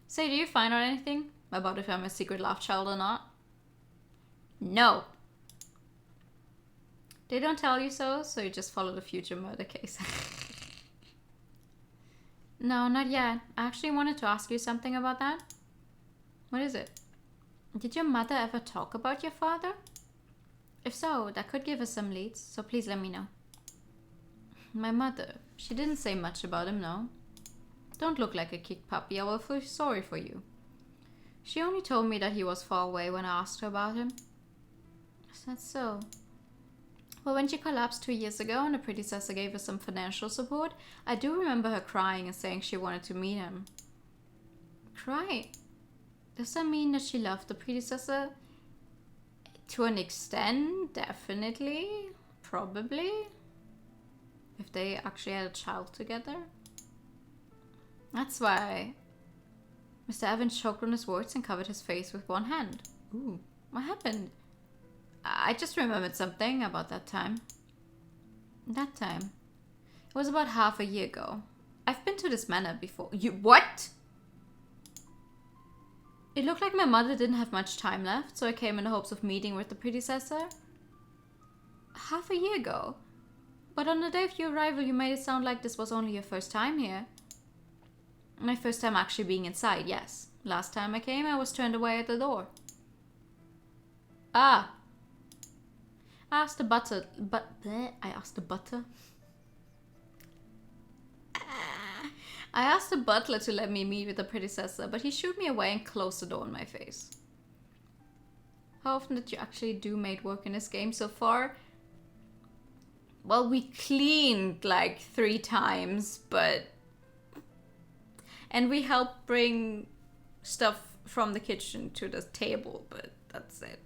Say, do you find out anything about if I'm a secret love child or not? No. They don't tell you so, so you just follow the future murder case. No, not yet. I actually wanted to ask you something about that. What is it? Did your mother ever talk about your father? If so, that could give us some leads, so please let me know. My mother, she didn't say much about him, no. Don't look like a kicked puppy, I will feel sorry for you. She only told me that he was far away when I asked her about him. Is that so? Well, when she collapsed 2 years ago and the predecessor gave her some financial support, I do remember her crying and saying she wanted to meet him. Cry? Does that mean that she loved the predecessor? To an extent, definitely. Probably. If they actually had a child together. That's why Mr. Evans choked on his words and covered his face with one hand. Ooh, what happened? I just remembered something about that time. That time? It was about half a year ago. I've been to this manor before. You what? It looked like my mother didn't have much time left, so I came in the hopes of meeting with the predecessor. Half a year ago? But on the day of your arrival, you made it sound like this was only your first time here. My first time actually being inside, yes. Last time I came, I was turned away at the door. Ah. I asked the butler, I asked the butler to let me meet with the predecessor, but he shooed me away and closed the door in my face. How often did you actually do maid work in this game so far? Well, we cleaned like 3 times, but... And we helped bring stuff from the kitchen to the table, but that's it.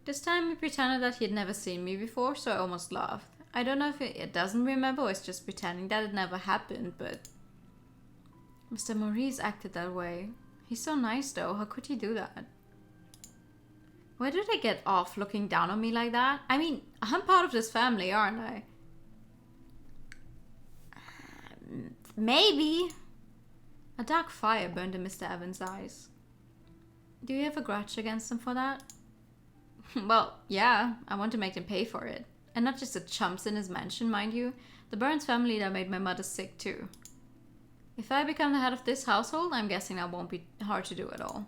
This time he pretended that he had never seen me before, so I almost laughed. I don't know if it doesn't remember or it's just pretending that it never happened, but... Mr. Maurice acted that way. He's so nice though, how could he do that? Where did I get off looking down on me like that? I mean, I'm part of this family, aren't I? Maybe. A dark fire burned in Mr. Evans' eyes. Do you have a grudge against him for that? Well, yeah, I want to make them pay for it. And not just the chumps in his mansion, mind you. The Burns family that made my mother sick too. If I become the head of this household, I'm guessing that won't be hard to do at all.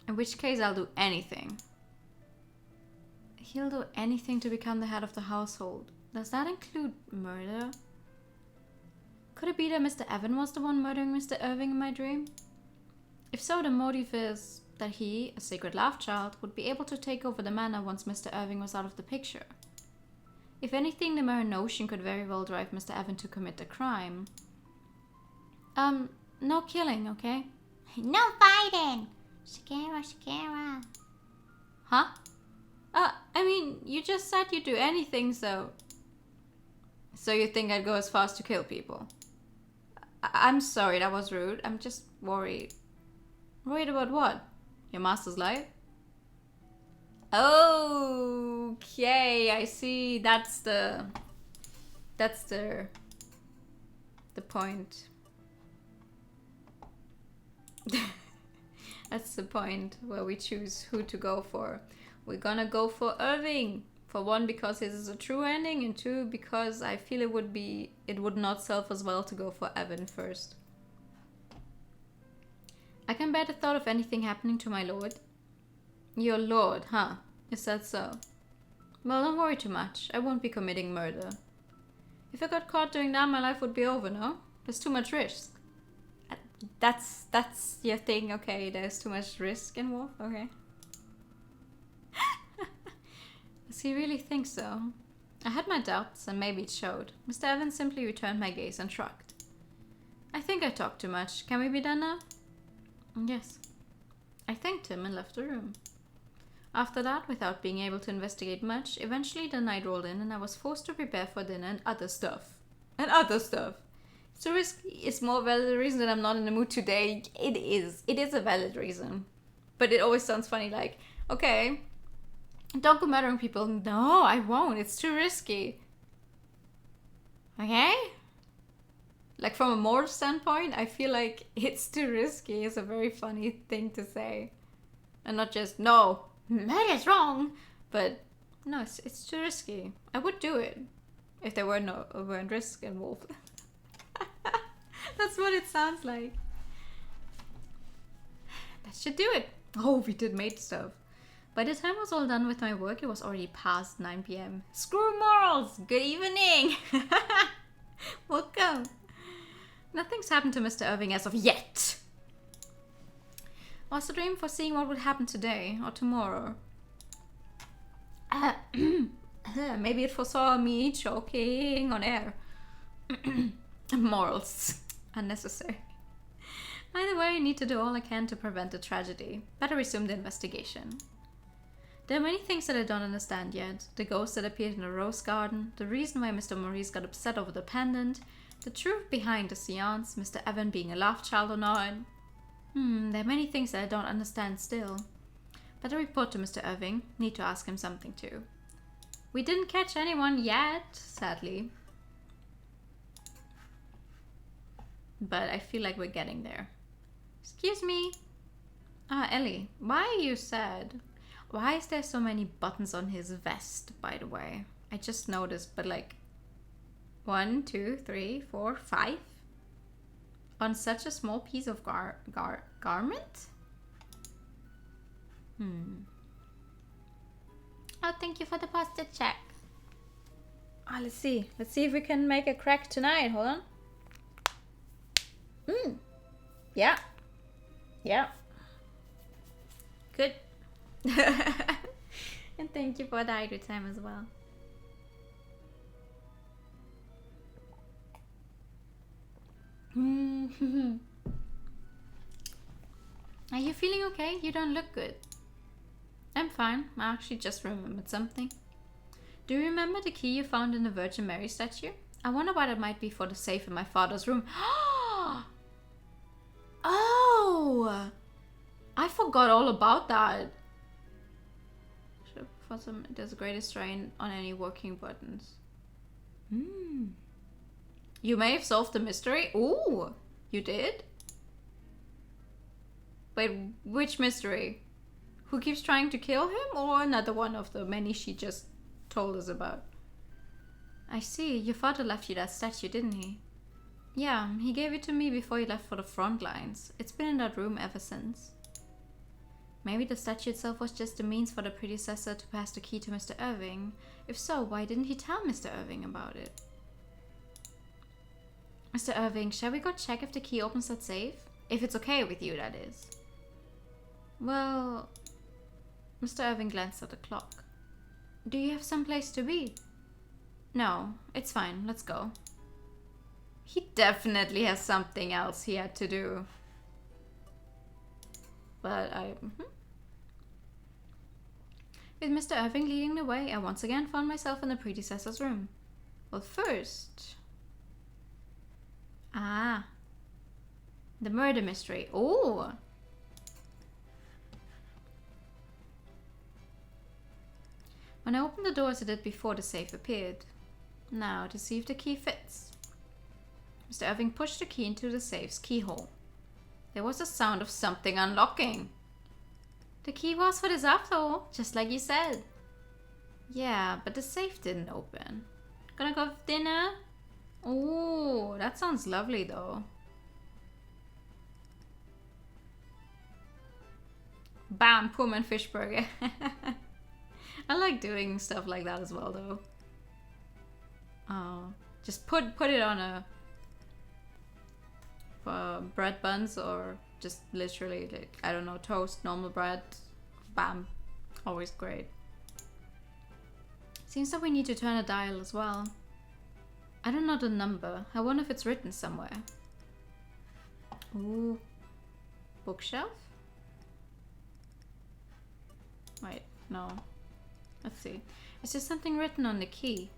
In which case, I'll do anything. He'll do anything to become the head of the household. Does that include murder? Could it be that Mr. Evan was the one murdering Mr. Irving in my dream? If so, the motive is that he, a secret love child, would be able to take over the manor once Mr. Irving was out of the picture. If anything, the mere notion could very well drive Mr. Evan to commit the crime. No killing, okay? No fighting! Shakira. Huh? I mean, you just said you'd do anything, so... So you think I'd go as far as to kill people? I'm sorry, that was rude. I'm just worried. Worried about what? Your master's life? Okay, I see. That's the point. That's the point where we choose who to go for. We're gonna go for Irving. For one, because his is a true ending, and 2, because I feel it would not serve as well to go for Evan first. I can bear the thought of anything happening to my lord. Your lord, huh? Is that so? Well, don't worry too much. I won't be committing murder. If I got caught doing that, my life would be over, no? There's too much risk. That's your thing, okay? There's too much risk involved, okay? Does he really think so? I had my doubts, and maybe it showed. Mr. Evans simply returned my gaze and shrugged. I think I talked too much. Can we be done now? Yes. I thanked him and left the room. After that, without being able to investigate much, eventually the night rolled in and I was forced to prepare for dinner and other stuff. So it's more valid reason that I'm not in the mood today. It is. It is a valid reason. But it always sounds funny like, okay, don't go murdering people. No, I won't. It's too risky. Okay? Like from a moral standpoint, I feel like it's too risky. It's a very funny thing to say. And not just, no, murder's wrong. But no, it's too risky. I would do it if there weren't risk involved. That's what it sounds like. That should do it. Oh, we did maid stuff. By the time I was all done with my work, it was already past 9 p.m. Screw morals! Good evening! Welcome! Nothing's happened to Mr. Irving as of yet. Was the dream foreseeing what would happen today or tomorrow? Maybe it foresaw me choking on air. Morals. Unnecessary. Either way, I need to do all I can to prevent a tragedy. Better resume the investigation. There are many things that I don't understand yet. The ghost that appeared in the rose garden, the reason why Mr. Maurice got upset over the pendant, the truth behind the seance, Mr. Evan being a love child or not. There are many things that I don't understand still. Better report to Mr. Irving. Need to ask him something too. We didn't catch anyone yet, sadly. But I feel like we're getting there. Excuse me. Ellie, why are you sad? Why is there so many buttons on his vest, by the way? I just noticed, but like 1, 2, 3, 4, 5 on such a small piece of garment? Oh, thank you for the pasta check. Let's see. Let's see if we can make a crack tonight. Hold on. Yeah. Yeah. Good. And thank you for the hydro time as well. Are you feeling okay? You don't look good. I'm fine. I actually just remembered something. Do you remember the key you found in the Virgin Mary statue? I wonder what it might be for the safe in my father's room. Oh! I forgot all about that. There's a greatest strain on any working buttons. You may have solved the mystery. Ooh, you did? Wait, which mystery? Who keeps trying to kill him, or another one of the many she just told us about? I see. Your father left you that statue, didn't he? Yeah, he gave it to me before he left for the front lines. It's been in that room ever since. Maybe the statue itself was just a means for the predecessor to pass the key to Mr. Irving. If so, why didn't he tell Mr. Irving about it? Mr. Irving, shall we go check if the key opens that safe? If it's okay with you, that is. Well, Mr. Irving glanced at the clock. Do you have someplace to be? No, it's fine. Let's go. He definitely has something else he had to do. But With Mr. Irving leading the way, I once again found myself in the predecessor's room. Well, first... the murder mystery. Oh! When I opened the door as I did before, the safe appeared. Now, to see if the key fits. Mr. Irving pushed the key into the safe's keyhole. There was a sound of something unlocking. The key was for this after all, just like you said. Yeah, but the safe didn't open. Gonna go for dinner? Oh, that sounds lovely though. Bam, Pullman fish burger. I like doing stuff like that as well though. Just put it on a bread buns, or just literally like, I don't know, toast, normal bread. Bam. Always great. Seems that we need to turn a dial as well. I don't know the number. I wonder if it's written somewhere. Ooh. Bookshelf? Wait, no. Let's see. Is there something written on the key?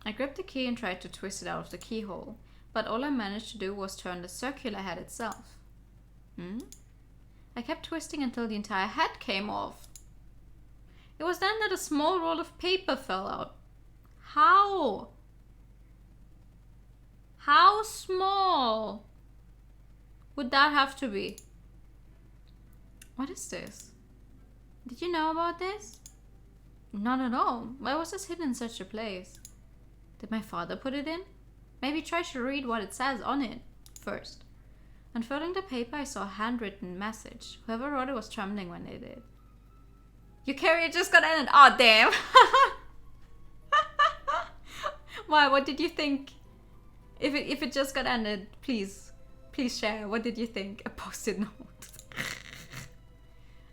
I gripped the key and tried to twist it out of the keyhole, but all I managed to do was turn the circular head itself. I kept twisting until the entire head came off. It was then that a small roll of paper fell out. How? How small would that have to be? What is this? Did you know about this? Not at all. Why was this hidden in such a place? Did my father put it in? Maybe try to read what it says on it first. Unfurling the paper, I saw a handwritten message. Whoever wrote it was trembling when they did. Your career just got ended. Aw, damn. Why? What did you think? If it just got ended, please share. What did you think? A post-it note.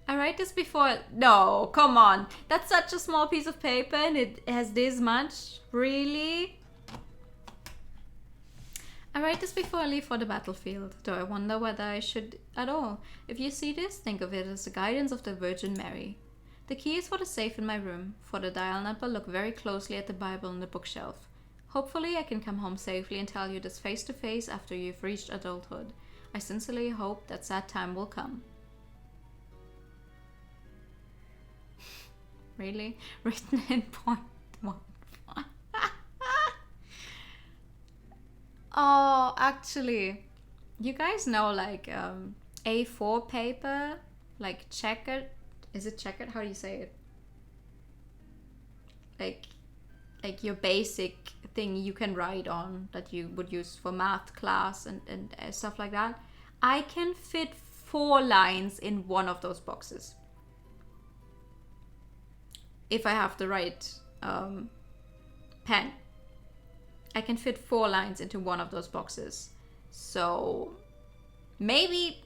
I write this before. No, come on. That's such a small piece of paper and it has this much. Really? I write this before I leave for the battlefield, though I wonder whether I should at all. If you see this, think of it as the guidance of the Virgin Mary. The key is for the safe in my room. For the dial number, look very closely at the Bible on the bookshelf. Hopefully I can come home safely and tell you this face to face after you've reached adulthood. I sincerely hope that time will come. Really? Written in .15. Oh, actually, you guys know like A4 paper, like checkered. Is it checkered? How do you say it? Like your basic thing you can write on that you would use for math class and stuff like that. I can fit 4 lines in one of those boxes. If I have the right pen. I can fit 4 lines into one of those boxes. So maybe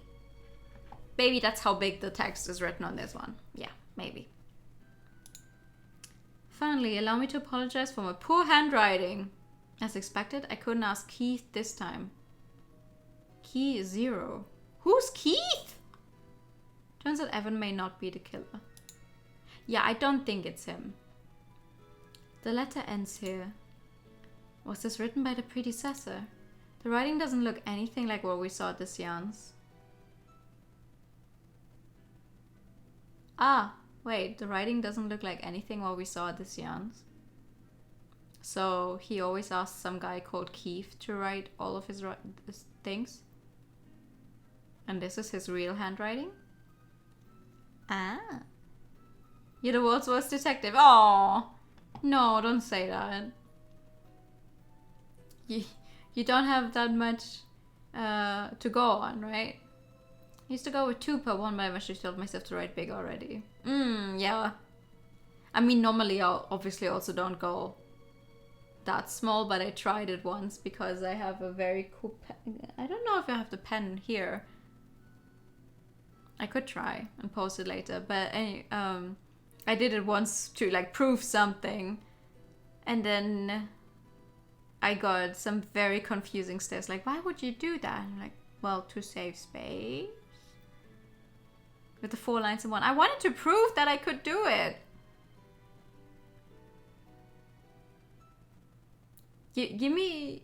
that's how big the text is written on this one. Yeah, maybe. Finally, allow me to apologize for my poor handwriting. As expected, I couldn't ask Keith this time. Key is 0. Who's Keith? Turns out Evan may not be the killer. Yeah, I don't think it's him. The letter ends here. Was this written by the predecessor? The writing doesn't look anything like what we saw at the seance. Ah, wait, the writing doesn't look like anything what we saw at the seance. So he always asked some guy called Keith to write all of his things. And this is his real handwriting? Ah. You're the world's worst detective. Oh, no, don't say that. You don't have that much to go on, right? I used to go with 2 per one, but I eventually told myself to write big already. Yeah. I mean, normally I obviously also don't go that small, but I tried it once because I have a very cool pen. I don't know if I have the pen here. I could try and post it later, but I did it once to like prove something, and then I got some very confusing stares like, why would you do that? And I'm like, well, to save space. With the 4 lines in one. I wanted to prove that I could do it. Give me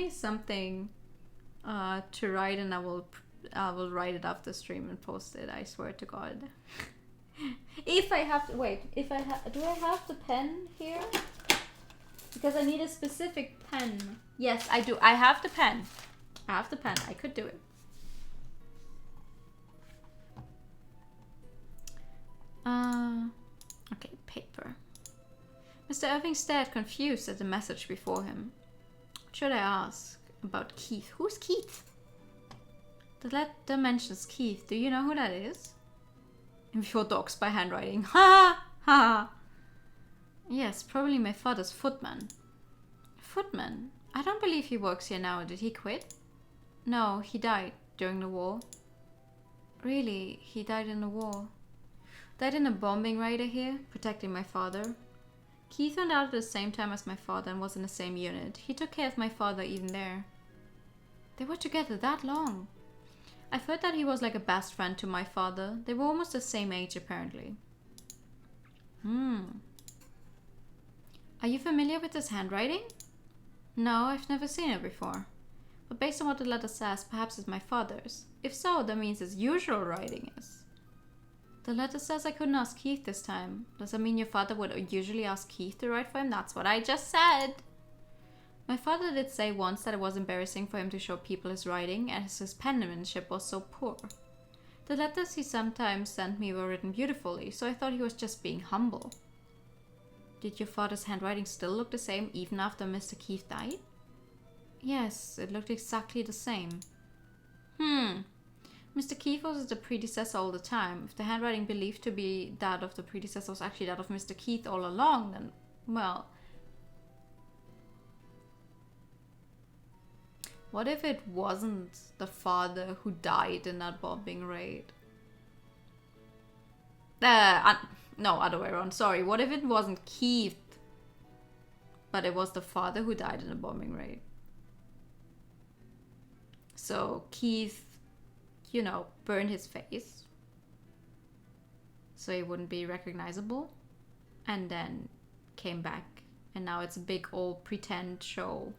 something to write, and I will write it after stream and post it. I swear to God. If I have to wait, do I have the pen here? Because I need a specific pen. Yes, I do. I have the pen. I could do it. Okay, paper. Mr. Irving stared confused at the message before him. What should I ask about Keith? Who's Keith? The letter mentions Keith. Do you know who that is? And before dogs by handwriting. Ha ha. Yes, probably my father's footman. Footman? I don't believe he works here now. Did he quit? No, he died during the war. Really? He died in the war? Died in a bombing raider here, protecting my father. Keith went out at the same time as my father and was in the same unit. He took care of my father even there. They were together that long. I've heard that he was like a best friend to my father. They were almost the same age, apparently. Are you familiar with his handwriting? No, I've never seen it before. But based on what the letter says, perhaps it's my father's. If so, that means his usual writing is. The letter says I couldn't ask Keith this time. Does that mean your father would usually ask Keith to write for him? That's what I just said. My father did say once that it was embarrassing for him to show people his writing as his penmanship was so poor. The letters he sometimes sent me were written beautifully, so I thought he was just being humble. Did your father's handwriting still look the same even after Mr. Keith died? Yes, it looked exactly the same. Mr. Keith was the predecessor all the time. If the handwriting believed to be that of the predecessor was actually that of Mr. Keith all along, then, well... What if it wasn't the father who died in that bombing raid? No, other way around. Sorry. What if it wasn't Keith, but it was the father who died in the bombing raid? So Keith, burned his face so he wouldn't be recognizable, and then came back, and now it's a big old pretend show.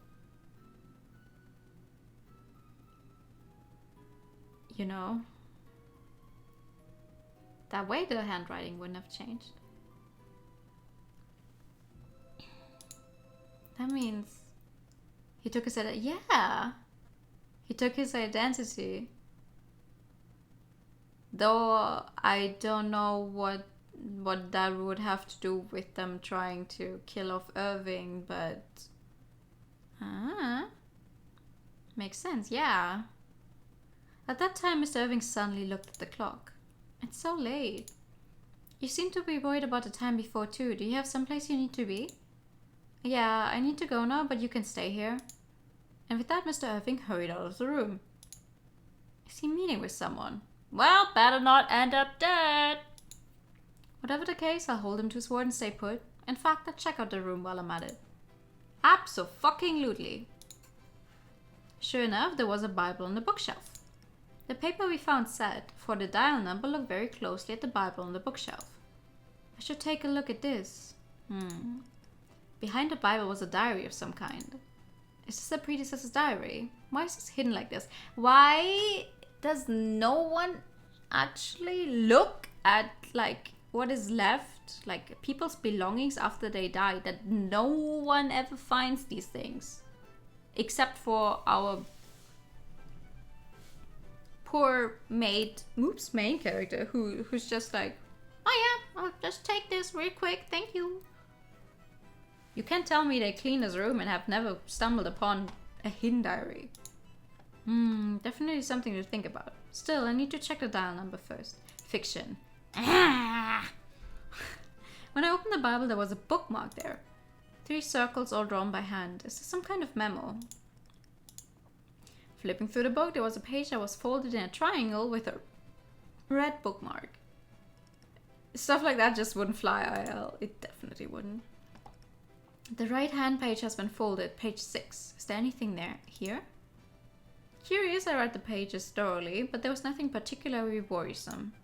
That way the handwriting wouldn't have changed. That means he took his identity. Yeah, he took his identity. Though I don't know what that would have to do with them trying to kill off Irving, but makes sense. Yeah. At that time, Mr. Irving suddenly looked at the clock. It's so late. You seem to be worried about the time before too. Do you have someplace you need to be? Yeah, I need to go now, but you can stay here. And with that, Mr. Irving hurried out of the room. Is he meeting with someone? Well, better not end up dead. Whatever the case, I'll hold him to his word and stay put. In fact, I'll check out the room while I'm at it. Abso-fucking-lutely. Sure enough, there was a Bible on the bookshelf. The paper we found said, for the dial number, look very closely at the Bible on the bookshelf. I should take a look at this. Behind the Bible was a diary of some kind. Is this the predecessor's diary? Why is this hidden like this? Why does no one actually look at, what is left? People's belongings after they die, that no one ever finds these things. Except for our poor main character who's just like, oh yeah, I'll just take this real quick, thank you. You can't tell me they clean his room and have never stumbled upon a hidden diary. Definitely something to think about. Still, I need to check the dial number first. Fiction. When I opened the Bible, there was a bookmark there. 3 circles all drawn by hand. Is this some kind of memo? Flipping through the book, there was a page that was folded in a triangle with a red bookmark. Stuff like that just wouldn't fly IL. It definitely wouldn't. The right-hand page has been folded. Page 6. Is there anything there? Here? Curious, I read the pages thoroughly, but there was nothing particularly worrisome.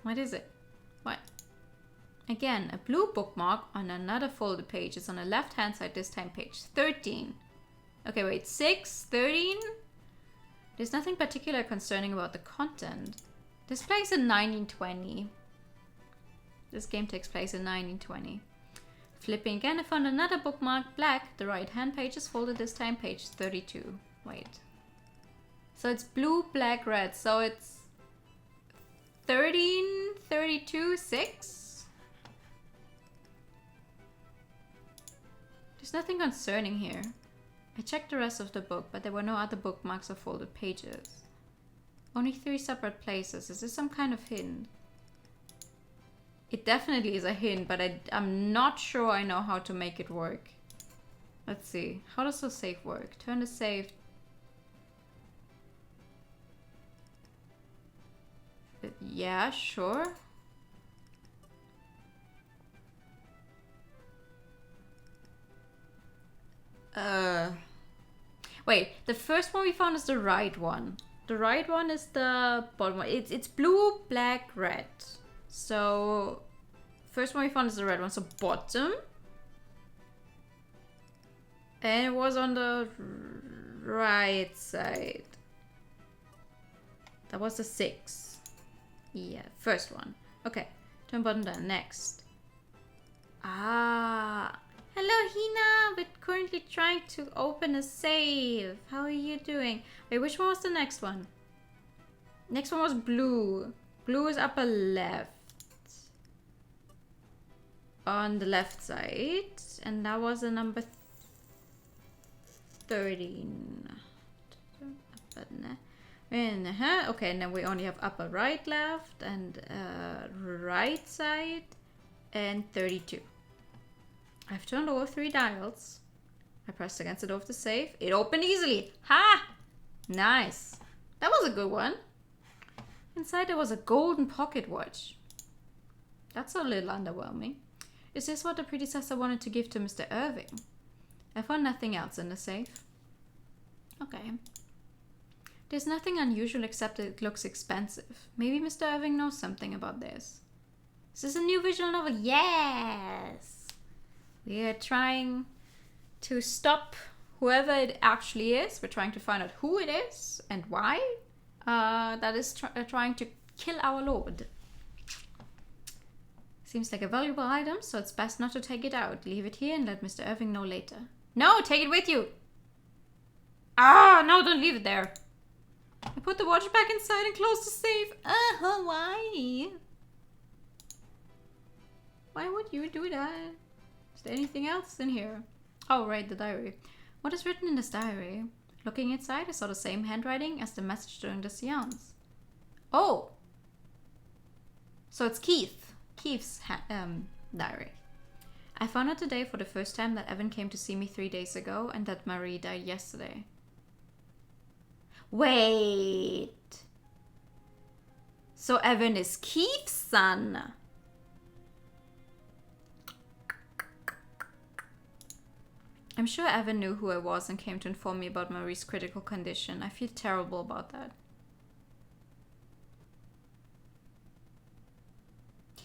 What is it? What? Again, a blue bookmark on another folded page is on the left-hand side, this time page 13. Okay, wait, 6, 13? There's nothing particular concerning about the content. This plays in 1920. This game takes place in 1920. Flipping again, I found another bookmark, black. The right-hand page is folded, this time page 32. Wait. So it's blue, black, red. So it's 13, 32, 6? There's nothing concerning here. I checked the rest of the book, but there were no other bookmarks or folded pages. Only 3 separate places. Is this some kind of hint? It definitely is a hint, but I'm not sure I know how to make it work. Let's see. How does the save work? Turn the save. Yeah, sure. Wait, the first one we found is the right one. The right one is the bottom one. It's blue, black, red. So first one we found is the red one. So bottom. And it was on the right side. That was the 6. Yeah, first one. Okay, turn button down. Next. Ah. Hello, Hina. We're currently trying to open a save. How are you doing? Wait, which one was the next one? Next one was blue. Blue is upper left. On the left side. And that was the number 13. Okay, and then we only have upper right, left, and right side, and 32. I've turned over 3 dials. I pressed against the door of the safe. It opened easily. Ha! Nice. That was a good one. Inside there was a golden pocket watch. That's a little underwhelming. Is this what the predecessor wanted to give to Mr. Irving? I found nothing else in the safe. Okay. There's nothing unusual except that it looks expensive. Maybe Mr. Irving knows something about this. Is this a new visual novel? Yes! We are trying to stop whoever it actually is. We're trying to find out who it is and why. That is trying to kill our lord. Seems like a valuable item, so it's best not to take it out. Leave it here and let Mr. Irving know later. No, take it with you! Ah, no, don't leave it there. I put the watch back inside and closed the safe. Why? Why would you do that? Is there anything else in here? Oh, right, the diary. What is written in this diary? Looking inside, I saw the same handwriting as the message during the seance. Oh! So it's Keith's diary. I found out today for the first time that Evan came to see me 3 days ago and that Marie died yesterday. Wait! So Evan is Keith's son. I'm sure Evan knew who I was and came to inform me about Marie's critical condition. I feel terrible about that.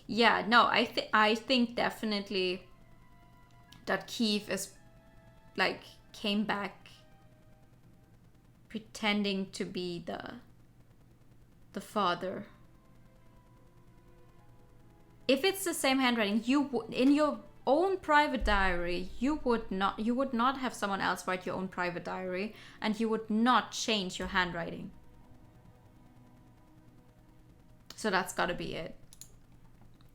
Yeah, no, I think definitely that Keith is like came back pretending to be the father. If it's the same handwriting, in your own private diary, you would not have someone else write your own private diary, and you would not change your handwriting. So that's gotta be it.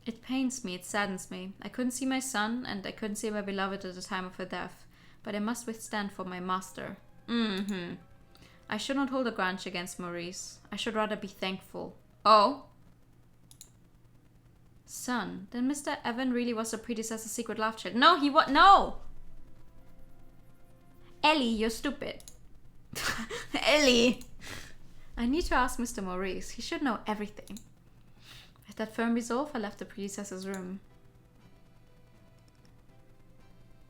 It pains me, it saddens me. I couldn't see my son, and I couldn't see my beloved at the time of her death, but I must withstand for my master. I should not hold a grudge against Maurice. I should rather be thankful. Oh? Son, then Mr. Evan really was the predecessor's secret love child. No, he was. No! Ellie, you're stupid. Ellie! I need to ask Mr. Maurice. He should know everything. With that firm resolve, I left the predecessor's room.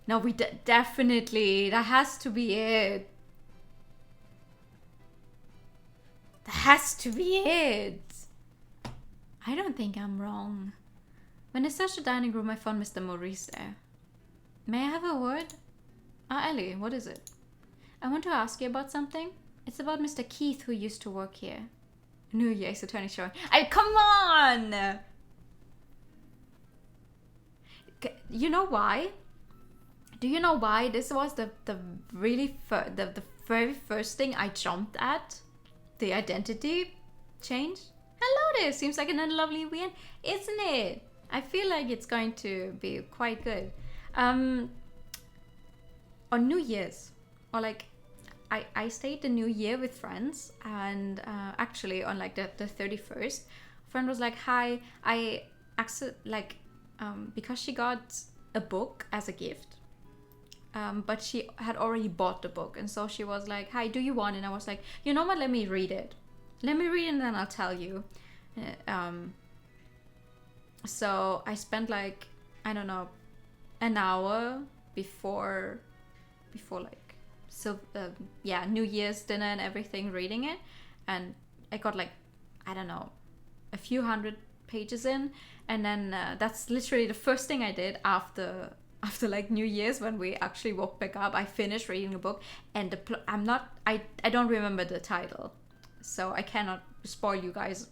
No, we definitely. That has to be it. That has to be it. I don't think I'm wrong. When I searched the dining room, I found Mr. Maurice there. May I have a word? Ellie, what is it? I want to ask you about something. It's about Mr. Keith, who used to work here. No, yes, attorney showing. Come on! You know why? Do you know why this was the very first thing I jumped at? The identity change? Hello there! Seems like a lovely win, isn't it? I feel like it's going to be quite good. On New Year's, or like, I stayed the New Year with friends, and actually on like the 31st, a friend was like, "Hi, I actually like because she got a book as a gift, but she had already bought the book, and so she was like, "Hi, do you want it?" And I was like, "You know what? Let me read it. Let me read it, and then I'll tell you." So I spent like, I don't know, an hour before like New Year's dinner and everything, reading it, and I got like, I don't know, a few hundred pages in, and then that's literally the first thing I did after like New Year's, when we actually woke back up. I finished reading the book, and I don't remember the title, so I cannot spoil you guys.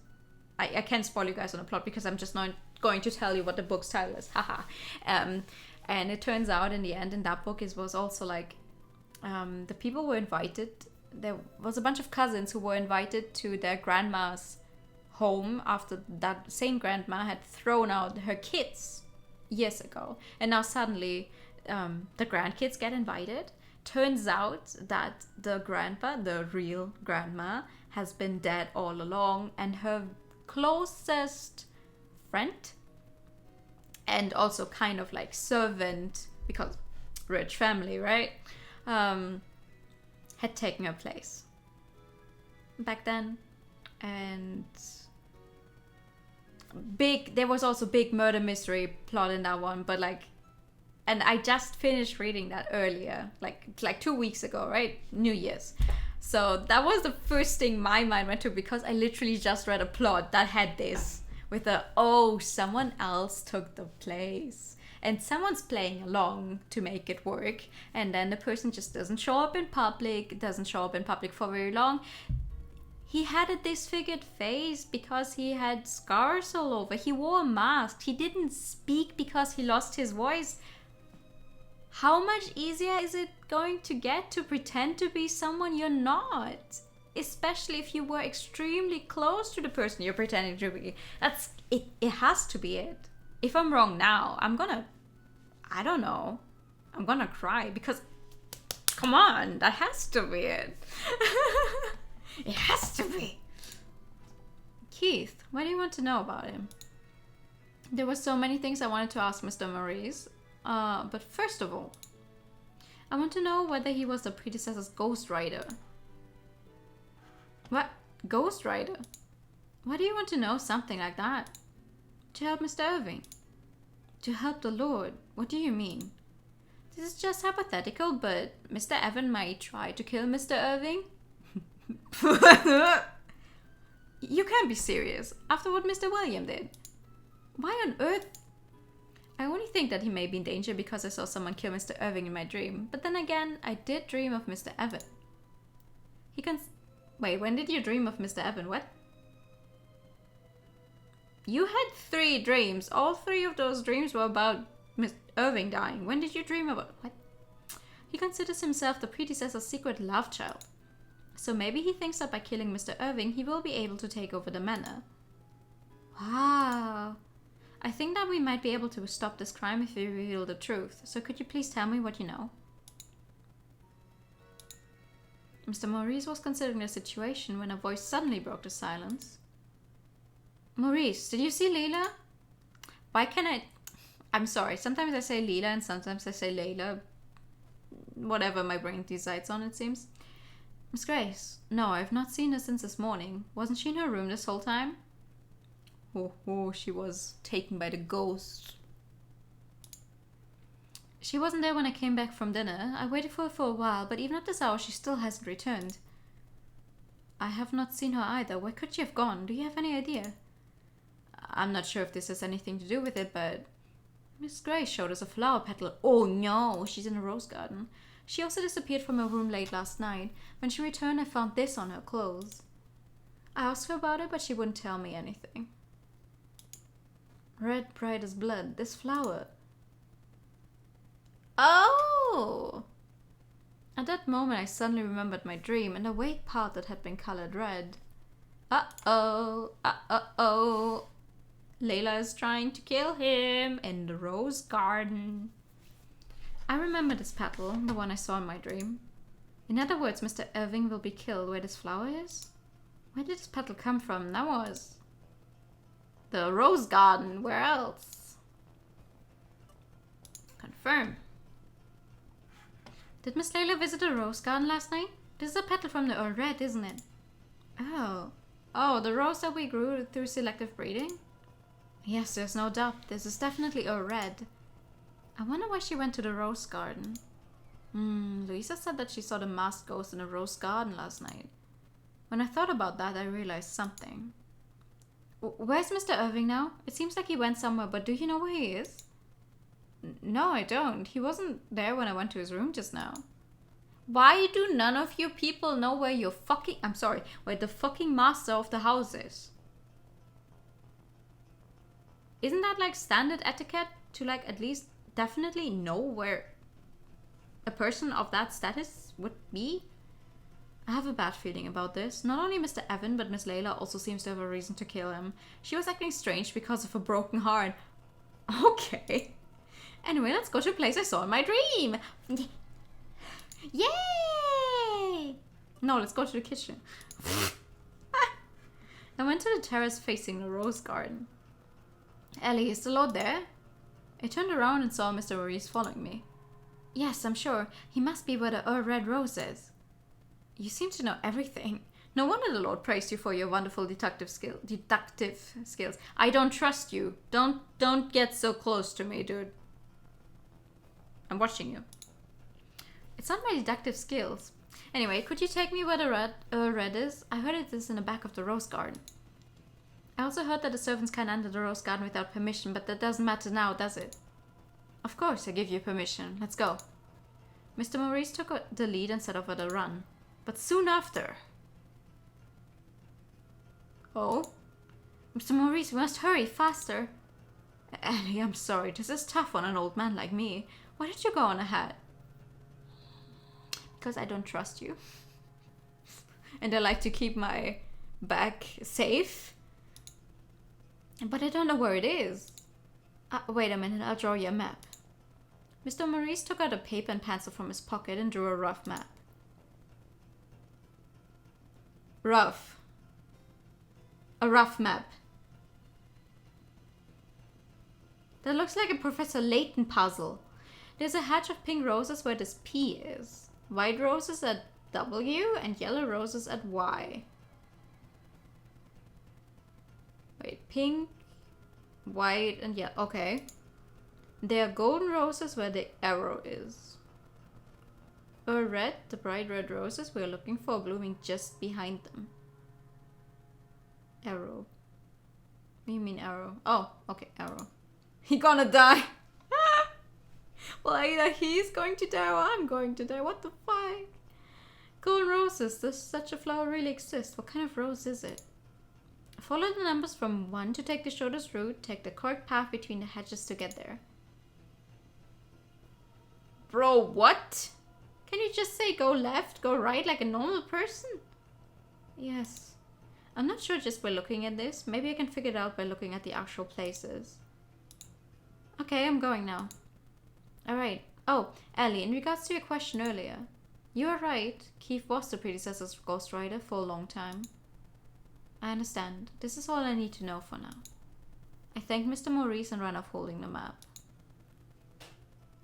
I can't spoil you guys on the plot, because I'm just not going to tell you what the book's title is. Haha. And it turns out in the end, in that book, it was also like, the people were invited. There was a bunch of cousins who were invited to their grandma's home after that same grandma had thrown out her kids years ago. And now suddenly the grandkids get invited. Turns out that the grandpa, the real grandma, has been dead all along, and her closest friend, and also kind of like servant, because rich family, right, had taken her place back then. And there was also big murder mystery plot in that one, but like, and I just finished reading that earlier, like 2 weeks ago, right? New Year's. So that was the first thing my mind went to, because I literally just read a plot that had this with someone else took the place, and someone's playing along to make it work, and then the person just doesn't show up in public for very long. He had a disfigured face because he had scars all over. He wore a mask. He didn't speak because he lost his voice. How much easier is it going to get to pretend to be someone you're not? Especially if you were extremely close to the person you're pretending to be. That's it. It has to be it. If I'm wrong now, I'm gonna cry, because come on, that has to be it. It has to be. Keith, what do you want to know about him? There were so many things I wanted to ask Mr. Maurice. But first of all, I want to know whether he was the predecessor's ghostwriter. What? Ghostwriter? Why do you want to know something like that? To help Mr. Irving? To help the Lord? What do you mean? This is just hypothetical, but Mr. Evan might try to kill Mr. Irving. You can't be serious. After what Mr. William did. Why on earth? I only think that he may be in danger because I saw someone kill Mr. Irving in my dream. But then again, I did dream of Mr. Evan. Wait, when did you dream of Mr. Evan? What? You had 3 dreams. All 3 of those dreams were about Mr. Irving dying. When did you dream about... What? He considers himself the predecessor's secret love child. So maybe he thinks that by killing Mr. Irving, he will be able to take over the manor. Wow. I think that we might be able to stop this crime if we reveal the truth. So could you please tell me what you know? Mr. Maurice was considering the situation when a voice suddenly broke the silence. Maurice, did you see Leila? Why can't I... I'm sorry, sometimes I say Leila and sometimes I say Layla. Whatever my brain decides on, it seems. Miss Grace, no, I've not seen her since this morning. Wasn't she in her room this whole time? Oh, she was taken by the ghost. She wasn't there when I came back from dinner. I waited for her for a while, but even at this hour she still hasn't returned. I have not seen her either. Where could she have gone? Do you have any idea? I'm not sure if this has anything to do with it, but Miss Grace showed us a flower petal. Oh no, she's in a rose garden. She also disappeared from her room late last night. When she returned, I found this on her clothes. I asked her about it, but she wouldn't tell me anything. Red bright as blood, this flower. Oh! At that moment, I suddenly remembered my dream and the vague part that had been colored red. Uh-oh, uh-oh. Layla is trying to kill him in the rose garden. I remember this petal, the one I saw in my dream. In other words, Mr. Irving will be killed where this flower is? Where did this petal come from? That was... the rose garden. Where else? Confirm. Did Miss Layla visit the rose garden last night? This is a petal from the old red, isn't it? Oh. Oh, the rose that we grew through selective breeding? Yes, there's no doubt. This is definitely a red. I wonder why she went to the rose garden. Louisa said that she saw the masked ghost in a rose garden last night. When I thought about that, I realized something. Where's Mr. Irving now? It seems like he went somewhere, but do you know where he is? No, I don't. He wasn't there when I went to his room just now. Why do none of you people know where where the fucking master of the house is? Isn't that like standard etiquette to like at least definitely know where a person of that status would be? I have a bad feeling about this. Not only Mr. Evan, but Miss Layla also seems to have a reason to kill him. She was acting strange because of a broken heart. Okay. Anyway, let's go to a place I saw in my dream. Yay! No, let's go to the kitchen. I went to the terrace facing the rose garden. Ellie, is the Lord there? I turned around and saw Mr. Maurice following me. Yes, I'm sure. He must be where the red rose is. You seem to know everything. No wonder the Lord praised you for your wonderful deductive skills. I don't trust you. Don't get so close to me, dude. I'm watching you. It's not my deductive skills. Anyway, could you take me where the red is? I heard it is in the back of the rose garden. I also heard that the servants can enter the rose garden without permission, but that doesn't matter now, does it? Of course, I give you permission. Let's go. Mr. Maurice took the lead and set off at a run. But soon after... Oh? Mr. Maurice, we must hurry, faster. Ellie, I'm sorry. This is tough on an old man like me. Why did you go on ahead? Because I don't trust you. And I like to keep my bag safe. But I don't know where it is. Wait a minute, I'll draw you a map. Mr. Maurice took out a paper and pencil from his pocket and drew a rough map. Rough. A rough map. That looks like a Professor Layton puzzle. There's a hatch of pink roses where this P is. White roses at W and yellow roses at Y. Wait, pink, white, and yellow. Okay. There are golden roses where the arrow is. Red, the bright red roses we're looking for, blooming just behind them. Arrow. What do you mean arrow? Oh, okay, arrow. He gonna die. Well, either he's going to die or I'm going to die. What the fuck? Golden roses. Does such a flower really exist? What kind of rose is it? Follow the numbers from 1 to take the shortest route. Take the correct path between the hedges to get there. Bro, what? Can you just say go left, go right like a normal person? Yes. I'm not sure just by looking at this. Maybe I can figure it out by looking at the actual places. Okay, I'm going now. Alright. Oh, Ellie, in regards to your question earlier. You are right. Keith was the predecessor of Ghost Rider for a long time. I understand. This is all I need to know for now. I thanked Mr. Maurice and ran off holding the map.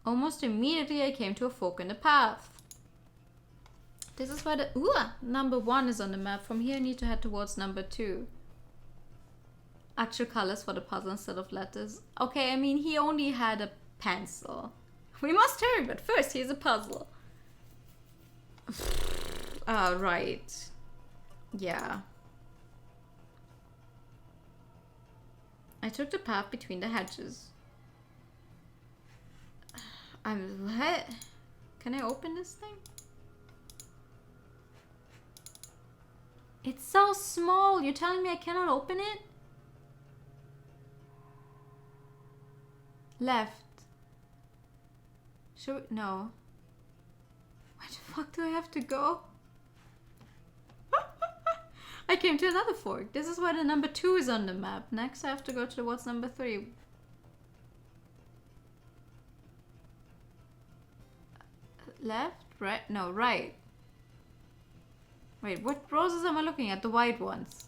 Almost immediately I came to a fork in the path. This is where the number 1 is on the map. From here I need to head towards number 2. Actual colors for the puzzle instead of letters. Okay, I mean he only had a pencil. We must hurry, but first here's a puzzle. Right. Yeah. I took the path between the hedges. What? Can I open this thing? It's so small. You're telling me I cannot open it? Left. Should we? No. Where the fuck do I have to go? I came to another fork. This is where the number 2 is on the map. Next I have to go towards number 3. Left? Right? No, right. Wait, what roses am I looking at? The white ones.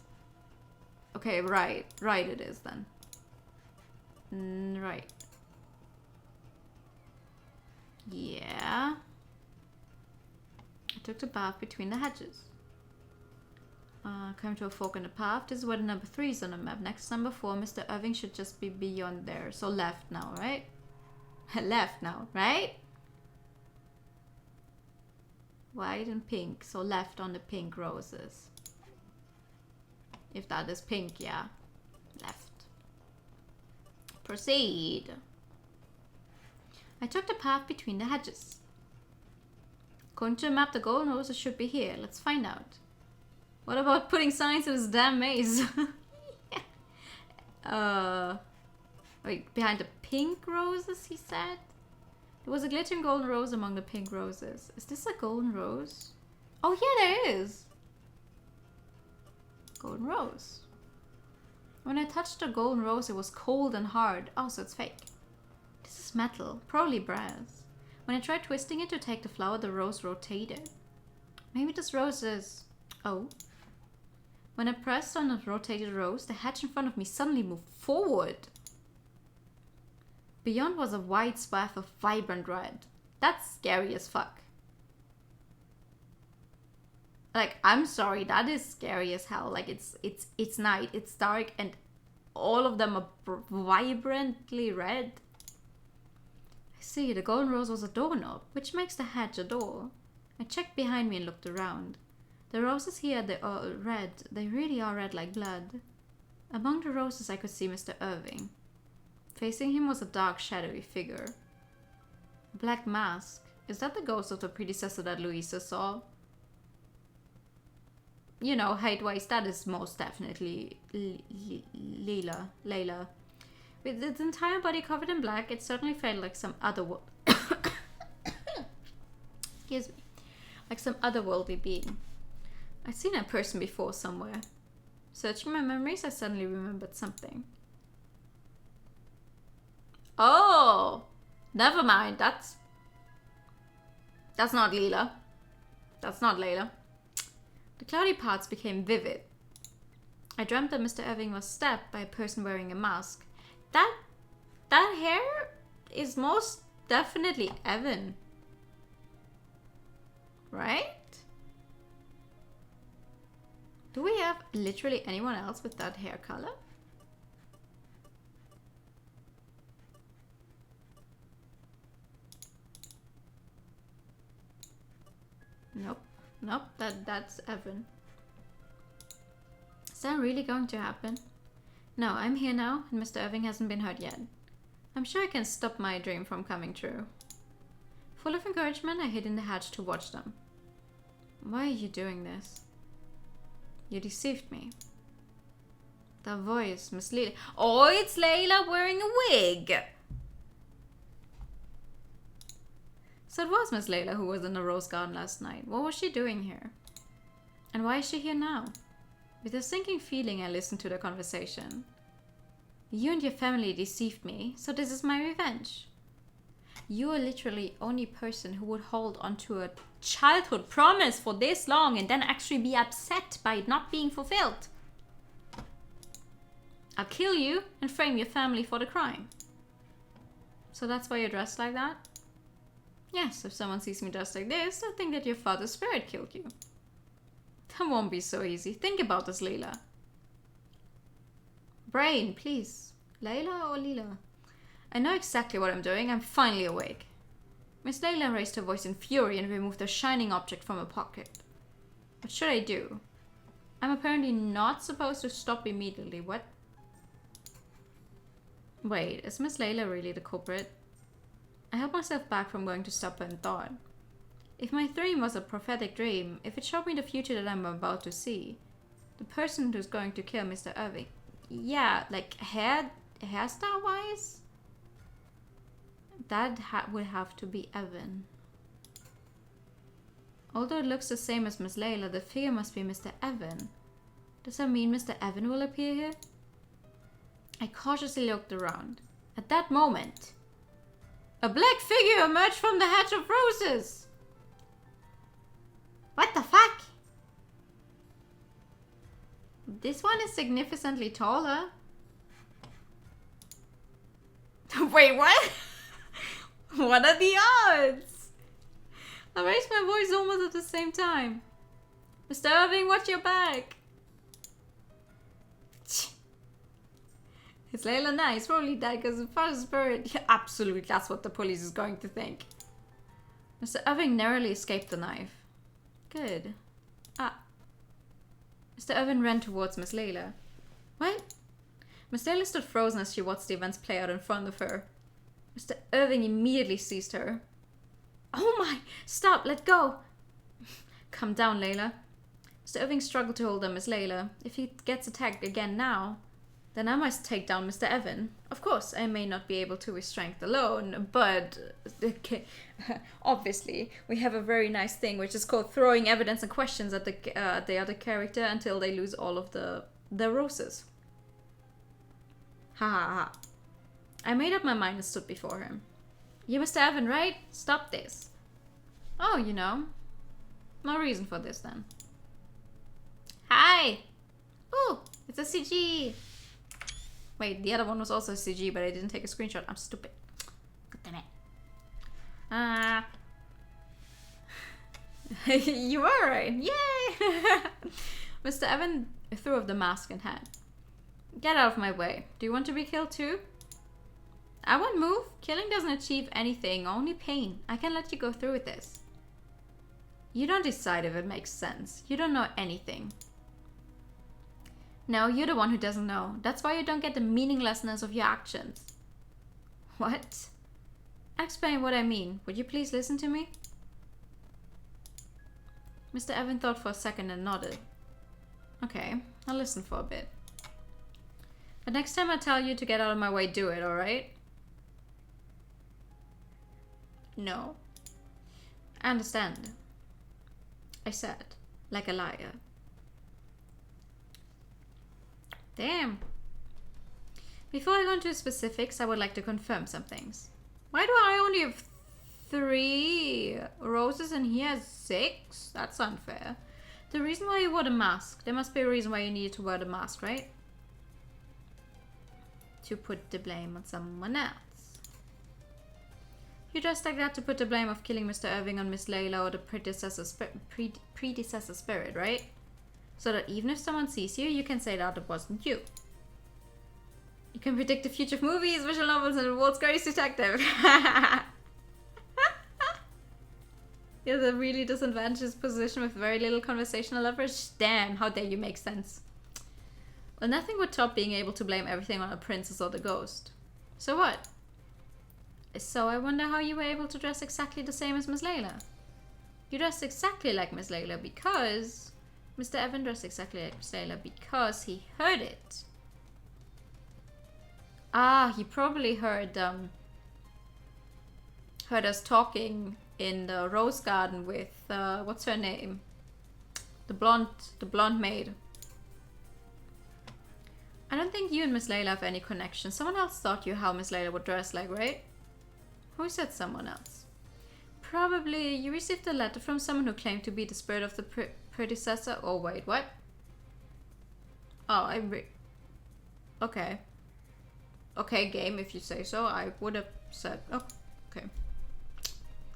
Okay, right. Right it is then. Right. Yeah. I took the path between the hedges. Come to a fork in the path. This is where the number 3 is on the map. Next number 4, Mr. Irving should just be beyond there. So left now, right? Left now, right? White and pink, so left on the pink roses. If that is pink, yeah. Left. Proceed. I took the path between the hedges. According to the map, the golden roses should be here. Let's find out. What about putting signs in this damn maze? Wait, behind the pink roses, he said? There was a glittering golden rose among the pink roses. Is this a golden rose? Oh yeah, there is. Golden rose. When I touched the golden rose, it was cold and hard. Oh, so it's fake. This is metal, probably brass. When I tried twisting it to take the flower, the rose rotated. Maybe this rose is... Oh. When I pressed on the rotated rose, the hedge in front of me suddenly moved forward. Beyond was a wide swath of vibrant red. That's scary as fuck. Like, I'm sorry, that is scary as hell. Like, it's night, it's dark, and all of them are vibrantly red. I see, the golden rose was a doorknob, which makes the hedge a door. I checked behind me and looked around. The roses here, they are red. They really are red like blood. Among the roses, I could see Mr. Irving. Facing him was a dark, shadowy figure. A black mask. Is that the ghost of the predecessor that Louisa saw? You know, height-wise, that is most definitely Layla. With its entire body covered in black, it certainly felt like some otherworld. Excuse me. Like some otherworldly being. I'd seen that person before somewhere. Searching my memories, I suddenly remembered something. Oh! Never mind, that's not Leela. That's not Layla. The cloudy parts became vivid. I dreamt that Mr. Irving was stabbed by a person wearing a mask. That hair is most definitely Evan. Right? Do we have literally anyone else with that hair color? Nope, that's Evan. Is that really going to happen? No, I'm here now, and Mr. Irving hasn't been hurt yet. I'm sure I can stop my dream from coming true. Full of encouragement, I hid in the hatch to watch them. Why are you doing this? You deceived me. That voice, Miss Layla. Oh, it's Layla wearing a wig! So it was Miss Layla who was in the rose garden last night. What was she doing here? And why is she here now? With a sinking feeling, I listened to the conversation. You and your family deceived me, so this is my revenge. You are literally the only person who would hold onto a childhood promise for this long and then actually be upset by it not being fulfilled. I'll kill you and frame your family for the crime. So that's why you're dressed like that? Yes, if someone sees me dressed like this, they'll think that your father's spirit killed you. That won't be so easy. Think about this, Layla. Brain, please. Layla or Leela? I know exactly what I'm doing. I'm finally awake. Miss Layla raised her voice in fury and removed a shining object from her pocket. What should I do? I'm apparently not supposed to stop immediately. What? Wait, is Miss Layla really the culprit? I held myself back from going to stop her and thought. If my dream was a prophetic dream, if it showed me the future that I'm about to see, the person who's going to kill Mr. Irving, yeah, like hairstyle-wise, that would have to be Evan. Although it looks the same as Miss Layla, the figure must be Mr. Evan. Does that mean Mr. Evan will appear here? I cautiously looked around. At that moment, a black figure emerged from the hedge of roses. What the fuck? This one is significantly taller. Wait, what? What are the odds? I raised my voice almost at the same time. Mr. Irving, watch your back. Is Layla nice? Probably dead because the father's spirit. Yeah, absolutely, that's what the police is going to think. Mr. Irving narrowly escaped the knife. Good. Ah. Mr. Irving ran towards Miss Layla. What? Miss Layla stood frozen as she watched the events play out in front of her. Mr. Irving immediately seized her. Oh my! Stop! Let go! Calm down, Layla. Mr. Irving struggled to hold on Miss Layla. If he gets attacked again now, then I must take down Mr. Evan. Of course, I may not be able to with strength alone, but obviously, we have a very nice thing which is called throwing evidence and questions at the other character until they lose all of their roses. Ha ha ha. I made up my mind and stood before him. You Mr. Evan, right? Stop this. Oh, you know. No reason for this then. Hi! Ooh, it's a CG! Wait, the other one was also a CG, but I didn't take a screenshot. I'm stupid. Damn it. You were right. Yay! Mr. Evan threw off the mask and hat. Get out of my way. Do you want to be killed too? I won't move. Killing doesn't achieve anything, only pain. I can let you go through with this. You don't decide if it makes sense. You don't know anything. No, you're the one who doesn't know. That's why you don't get the meaninglessness of your actions. What? Explain what I mean. Would you please listen to me? Mr. Evan thought for a second and nodded. Okay, I'll listen for a bit. But next time I tell you to get out of my way, do it, alright? No. I understand. I said, like a liar. Damn. Before I go into specifics, I would like to confirm some things. Why do I only have 3 roses and he has 6? That's unfair. The reason why you wore the mask. There must be a reason why you needed to wear the mask, right? To put the blame on someone else. You dressed like that to put the blame of killing Mr. Irving on Miss Layla or the predecessor spirit, right? So that even if someone sees you, you can say that it wasn't you. You can predict the future of movies, visual novels, and the world's greatest detective. You're the really disadvantaged position with very little conversational leverage. Damn, how dare you make sense. Well, nothing would top being able to blame everything on a princess or the ghost. So what? So I wonder how you were able to dress exactly the same as Miss Layla. You dressed exactly like Miss Layla because... Mr. Evan dressed exactly like Miss Layla because he heard it. Ah, he probably heard us talking in the rose garden with what's her name? The blonde maid. I don't think you and Miss Layla have any connection. Someone else taught you how Miss Layla would dress like, right? Who said someone else? Probably you received a letter from someone who claimed to be the spirit of the predecessor. Oh wait, what? Oh, okay. Okay, game, if you say so. I would have said, oh, okay.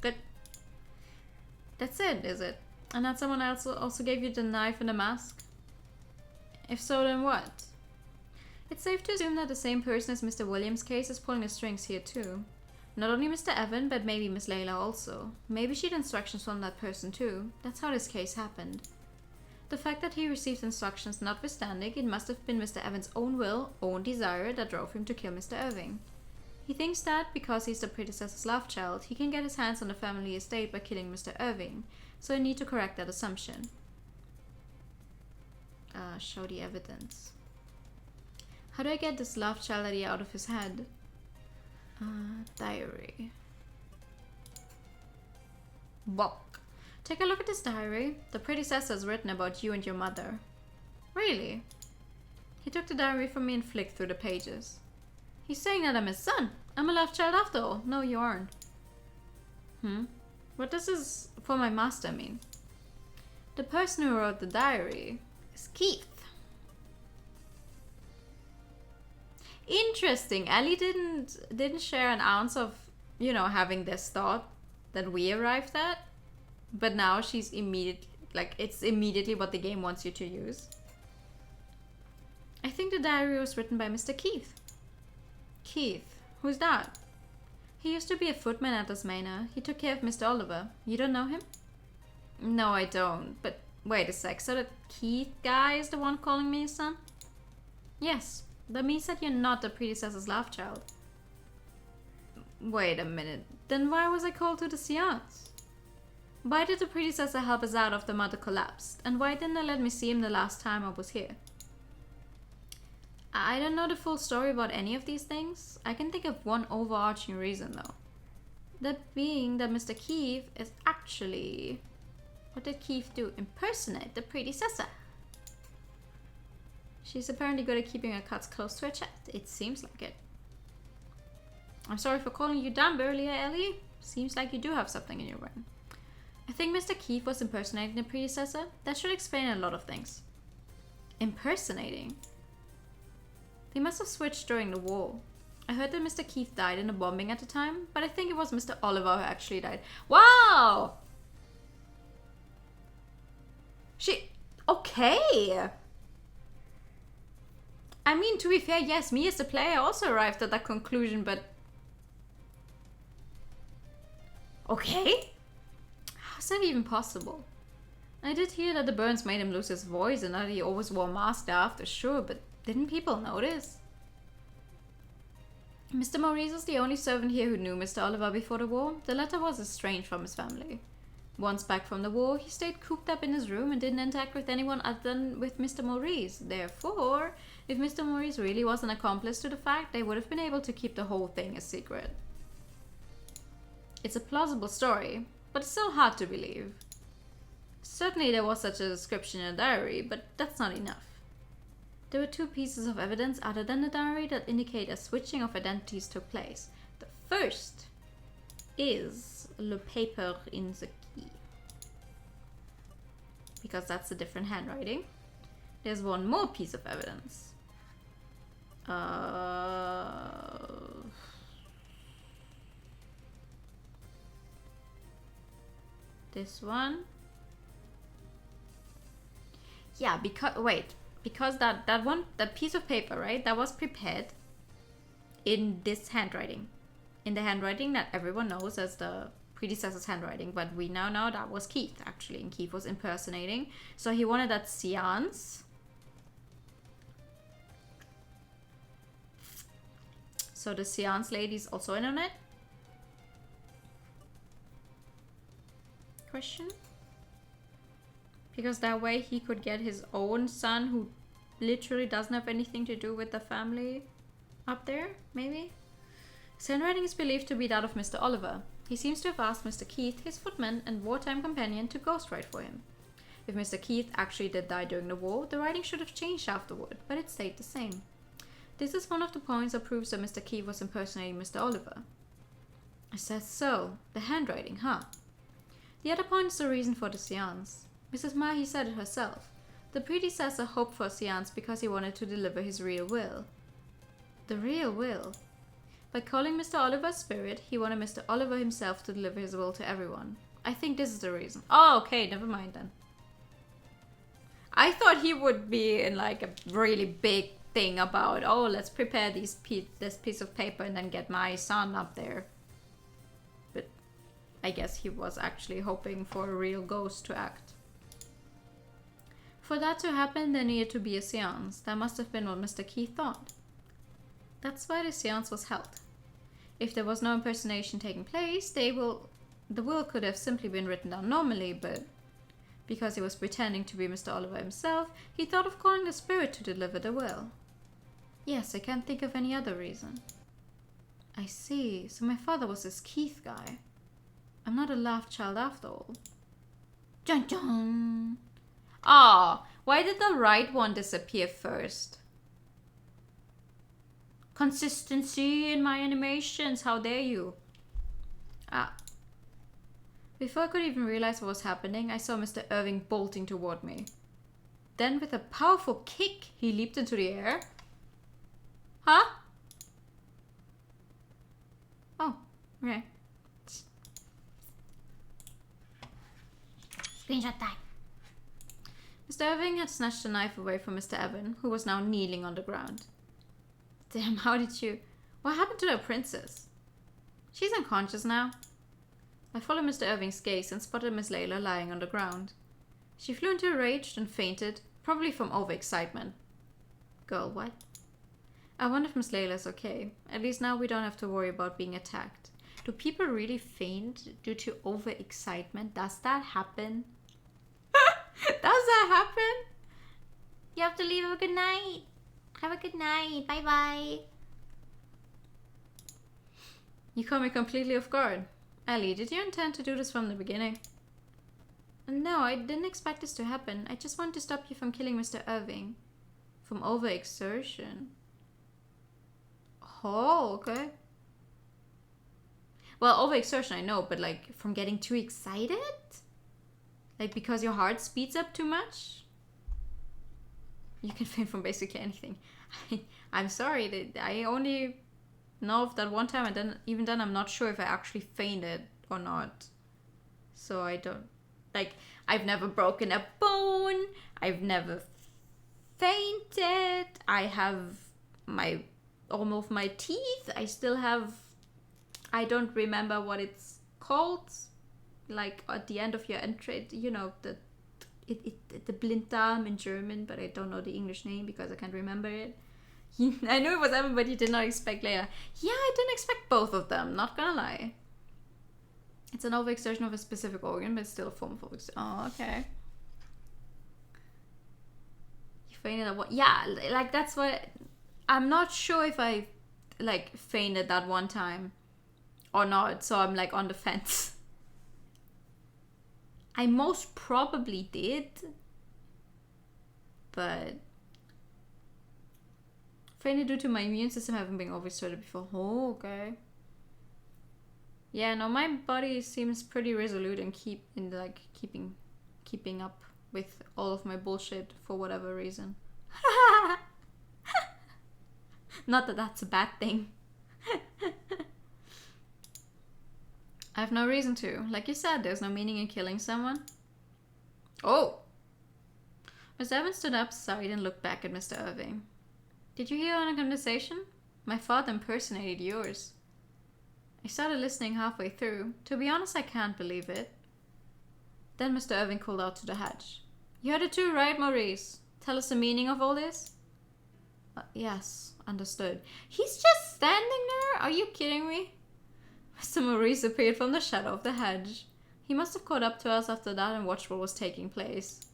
Good. That's it, is it? And that someone else also gave you the knife and the mask? If so, then what? It's safe to assume that the same person as Mr. Williams' case is pulling the strings here too. Not only Mr. Evan, but maybe Miss Layla also. Maybe she had instructions from that person too. That's how this case happened. The fact that he received instructions notwithstanding, it must have been Mr. Evan's own will, own desire that drove him to kill Mr. Irving. He thinks that, because he's the predecessor's love child, he can get his hands on the family estate by killing Mr. Irving, so I need to correct that assumption. Show the evidence. How do I get this love child idea out of his head? Diary. Book. Take a look at this diary. The predecessor has written about you and your mother. Really? He took the diary from me and flicked through the pages. He's saying that I'm his son. I'm a love child after all. No, you aren't. What does this for my master mean? The person who wrote the diary is Keith. Interesting. Ellie didn't share an ounce of, you know, having this thought that we arrived at. But now she's it's immediately what the game wants you to use. I think the diary was written by Mr. Keith. Keith? Who's that? He used to be a footman at this manor. He took care of Mr. Oliver. You don't know him? No, I don't. But wait a sec. So the Keith guy is the one calling me his son? Yes. That means that you're not the predecessor's love child. Wait a minute. Then why was I called to the seance? Why did the predecessor help us out after Mother collapsed? And why didn't they let me see him the last time I was here? I don't know the full story about any of these things. I can think of one overarching reason though. That being that Mr. Keith is actually... What did Keith do? Impersonate the predecessor. She's apparently good at keeping her cards close to her chest. It seems like it. I'm sorry for calling you dumb earlier, Ellie. Seems like you do have something in your brain. I think Mr. Keith was impersonating the predecessor. That should explain a lot of things. Impersonating? They must have switched during the war. I heard that Mr. Keith died in a bombing at the time, but I think it was Mr. Oliver who actually died. Wow! Okay! I mean, to be fair, yes, me as the player also arrived at that conclusion, but... Okay? How's that even possible? I did hear that the burns made him lose his voice and that he always wore a mask after, sure, but didn't people notice? Mr. Maurice was the only servant here who knew Mr. Oliver before the war. The latter was estranged from his family. Once back from the war, he stayed cooped up in his room and didn't interact with anyone other than with Mr. Maurice. Therefore, if Mr. Maurice really was an accomplice to the fact, they would have been able to keep the whole thing a secret. It's a plausible story, but it's still hard to believe. Certainly there was such a description in a diary, but that's not enough. There were two pieces of evidence other than the diary that indicate a switching of identities took place. The first is le paper in the key, because that's a different handwriting. There's one more piece of evidence. This one. Yeah, because that piece of paper, right, that was prepared in this handwriting. In the handwriting that everyone knows as the predecessor's handwriting, but we now know that was Keith, actually, and Keith was impersonating. So he wanted that seance. So the seance lady's also in on it? Question? Because that way he could get his own son, who literally doesn't have anything to do with the family, up there, maybe? His handwriting is believed to be that of Mr. Oliver. He seems to have asked Mr. Keith, his footman and wartime companion, to ghostwrite for him. If Mr. Keith actually did die during the war, the writing should have changed afterward, but it stayed the same. This is one of the points that proves that Mr. Keith was impersonating Mr. Oliver. I said so. The handwriting, huh? The other point is the reason for the seance. Mrs. Mahi said it herself. The predecessor hoped for a seance because he wanted to deliver his real will. The real will? By calling Mr. Oliver's spirit, he wanted Mr. Oliver himself to deliver his will to everyone. I think this is the reason. Oh, okay, never mind then. I thought he would be in like a really big thing about, oh, let's prepare this piece of paper and then get my son up there. But I guess he was actually hoping for a real ghost to act. For that to happen, there needed to be a seance. That must have been what Mr. Keith thought. That's why the seance was held. If there was no impersonation taking place, the will could have simply been written down normally, but because he was pretending to be Mr. Oliver himself, he thought of calling the spirit to deliver the will. Yes, I can't think of any other reason. I see. So my father was this Keith guy. I'm not a love child after all. Dun dun! Ah, why did the right one disappear first? Consistency in my animations, how dare you? Ah. Before I could even realize what was happening, I saw Mr. Irving bolting toward me. Then with a powerful kick, he leaped into the air. Huh? Oh, okay. Screenshot time. Mr. Irving had snatched the knife away from Mr. Evan, who was now kneeling on the ground. Damn, how did you... What happened to the princess? She's unconscious now. I followed Mr. Irving's gaze and spotted Miss Layla lying on the ground. She flew into a rage and fainted, probably from overexcitement. Girl, what? I wonder if Miss Layla's okay. At least now we don't have to worry about being attacked. Do people really faint due to overexcitement? Does that happen? Does that happen? You have to leave. Have a good night. Have a good night. Bye-bye. You caught me completely off guard. Ellie, did you intend to do this from the beginning? No, I didn't expect this to happen. I just wanted to stop you from killing Mr. Irving. From overexertion. Oh, okay. Well, overexertion I know, but like from getting too excited? Like because your heart speeds up too much? You can faint from basically anything. I'm sorry, I only know of that one time, and then even then I'm not sure if I actually fainted or not. So I don't, like, I've never broken a bone, I've never fainted, I have all of my teeth, I still have, I don't remember what it's called, like at the end of your entry, you know, the Blinddarm in German, but I don't know the English name because I can't remember it. I knew it was everybody did not expect Leia. Yeah, I didn't expect both of them, not gonna lie. It's an overexertion of a specific organ, but it's still a form of overexertion. Oh, okay. You fainted at what? Yeah, like that's what... I'm not sure if I like fainted that one time or not, so I'm like on the fence. I most probably did, but fainted due to my immune system having been overexerted before. Oh, okay. Yeah, no, my body seems pretty resolute and keeping up with all of my bullshit for whatever reason. Not that that's a bad thing. I have no reason to. Like you said, there's no meaning in killing someone. Oh! Mr. Evans stood up, sighed, and looked back at Mr. Irving. Did you hear our conversation? My father impersonated yours. I started listening halfway through. To be honest, I can't believe it. Then Mr. Irving called out to the hedge. You heard it too, right, Maurice? Tell us the meaning of all this? Yes, understood. He's just standing there? Are you kidding me? Mr. Maurice appeared from the shadow of the hedge. He must have caught up to us after that and watched what was taking place.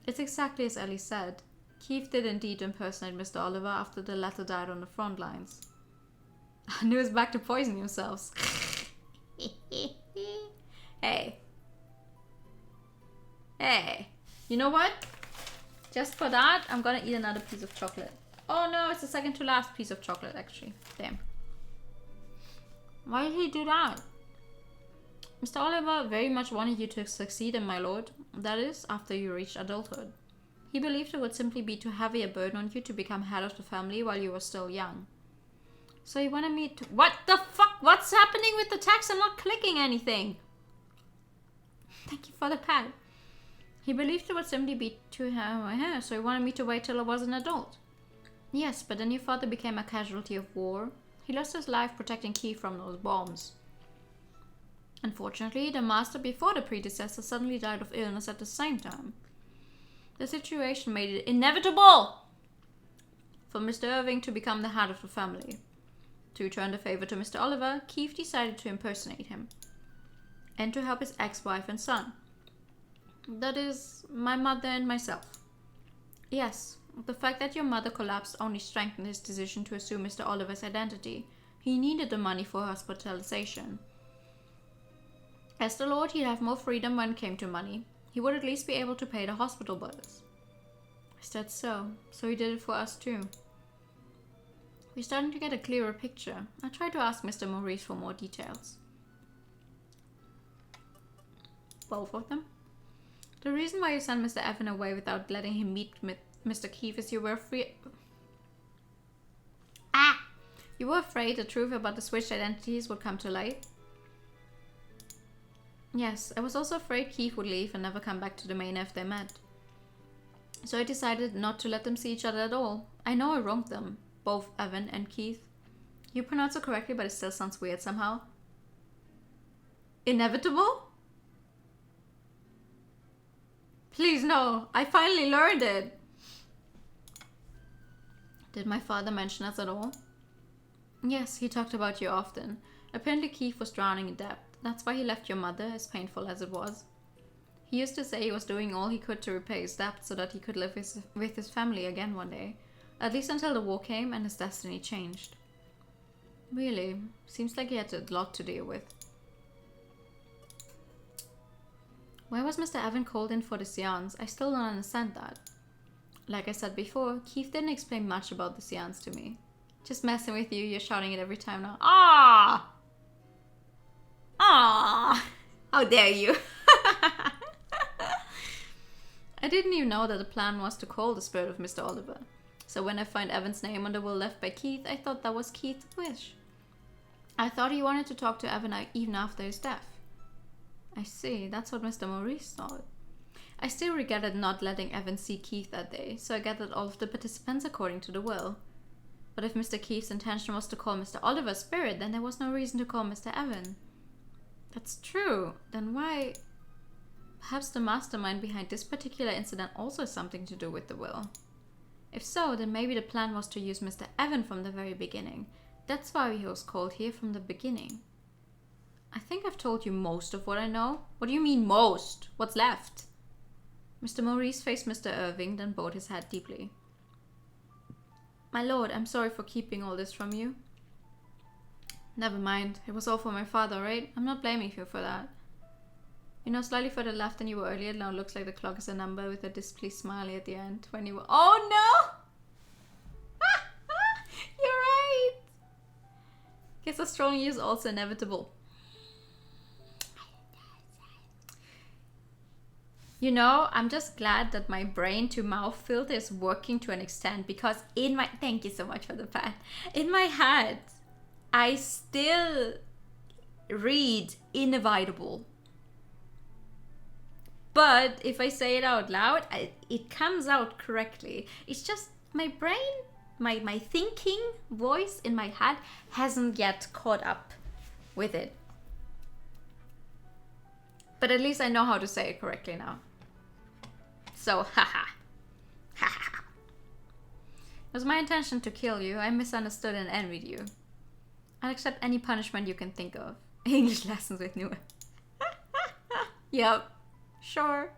It's exactly as Ellie said. Keith did indeed impersonate Mr. Oliver after the latter died on the front lines. And he was back to poisoning themselves. Hey. Hey. You know what? Just for that, I'm gonna eat another piece of chocolate. Oh no, it's the second to last piece of chocolate actually. Damn. Why did he do that? Mr. Oliver very much wanted you to succeed, my lord. That is, after you reached adulthood. He believed it would simply be too heavy a burden on you to become head of the family while you were still young. So he wanted me to... What the fuck? What's happening with the text? I'm not clicking anything. Thank you for the pad. He believed it would simply be too heavy, so he wanted me to wait till I was an adult. Yes, but then your father became a casualty of war. He lost his life protecting Keith from those bombs. Unfortunately, the master before the predecessor suddenly died of illness at the same time. The situation made it inevitable for Mr. Irving to become the head of the family. To return the favor to Mr. Oliver, Keith decided to impersonate him and to help his ex-wife and son. That is, my mother and myself. Yes, the fact that your mother collapsed only strengthened his decision to assume Mr. Oliver's identity. He needed the money for hospitalization. As the Lord, he'd have more freedom when it came to money. He would at least be able to pay the hospital bills. Is that so? So he did it for us too. We're starting to get a clearer picture. I tried to ask Mr. Maurice for more details. Both of them? The reason why you sent Mr. Evan away without letting him meet Mr. Keith is you were You were afraid the truth about the switched identities would come to light? Yes, I was also afraid Keith would leave and never come back to the main if they met. So I decided not to let them see each other at all. I know I wronged them, both Evan and Keith. You pronounce it correctly, but it still sounds weird somehow. Inevitable? Please, no. I finally learned it. Did my father mention us at all? Yes, he talked about you often. Apparently Keith was drowning in debt. That's why he left your mother, as painful as it was. He used to say he was doing all he could to repay his debt so that he could live with his family again one day. At least until the war came and his destiny changed. Really, seems like he had a lot to deal with. Why was Mr. Evan called in for the seance? I still don't understand that. Like I said before, Keith didn't explain much about the seance to me. Just messing with you, you're shouting it every time now. Ah! Ah! How dare you! I didn't even know that the plan was to call the spirit of Mr. Oliver. So when I find Evan's name on the will left by Keith, I thought that was Keith's wish. I thought he wanted to talk to Evan even after his death. I see, that's what Mr. Maurice thought. I still regretted not letting Evan see Keith that day, so I gathered all of the participants according to the will. But if Mr. Keith's intention was to call Mr. Oliver's spirit, then there was no reason to call Mr. Evan. That's true. Then why... Perhaps the mastermind behind this particular incident also has something to do with the will. If so, then maybe the plan was to use Mr. Evan from the very beginning. That's why he was called here from the beginning. I think I've told you most of what I know. What do you mean most? What's left? Mr. Maurice faced Mr. Irving, then bowed his head deeply. My lord, I'm sorry for keeping all this from you. Never mind. It was all for my father, right? I'm not blaming you for that. You know, slightly further left than you were earlier. Now it looks like the clock is a number with a displeased smiley at the end. When you were... Oh no! You're right! Guess a strong year is also inevitable. You know, I'm just glad that my brain to mouth filter is working to an extent, because in my... Thank you so much for the pat. In my head, I still read inevitable. But if I say it out loud, it comes out correctly. It's just my brain, my thinking voice in my head hasn't yet caught up with it. But at least I know how to say it correctly now. So, haha. Haha. It was my intention to kill you. I misunderstood and envied you. I'll accept any punishment you can think of. English lessons with Nua. Yep. Sure.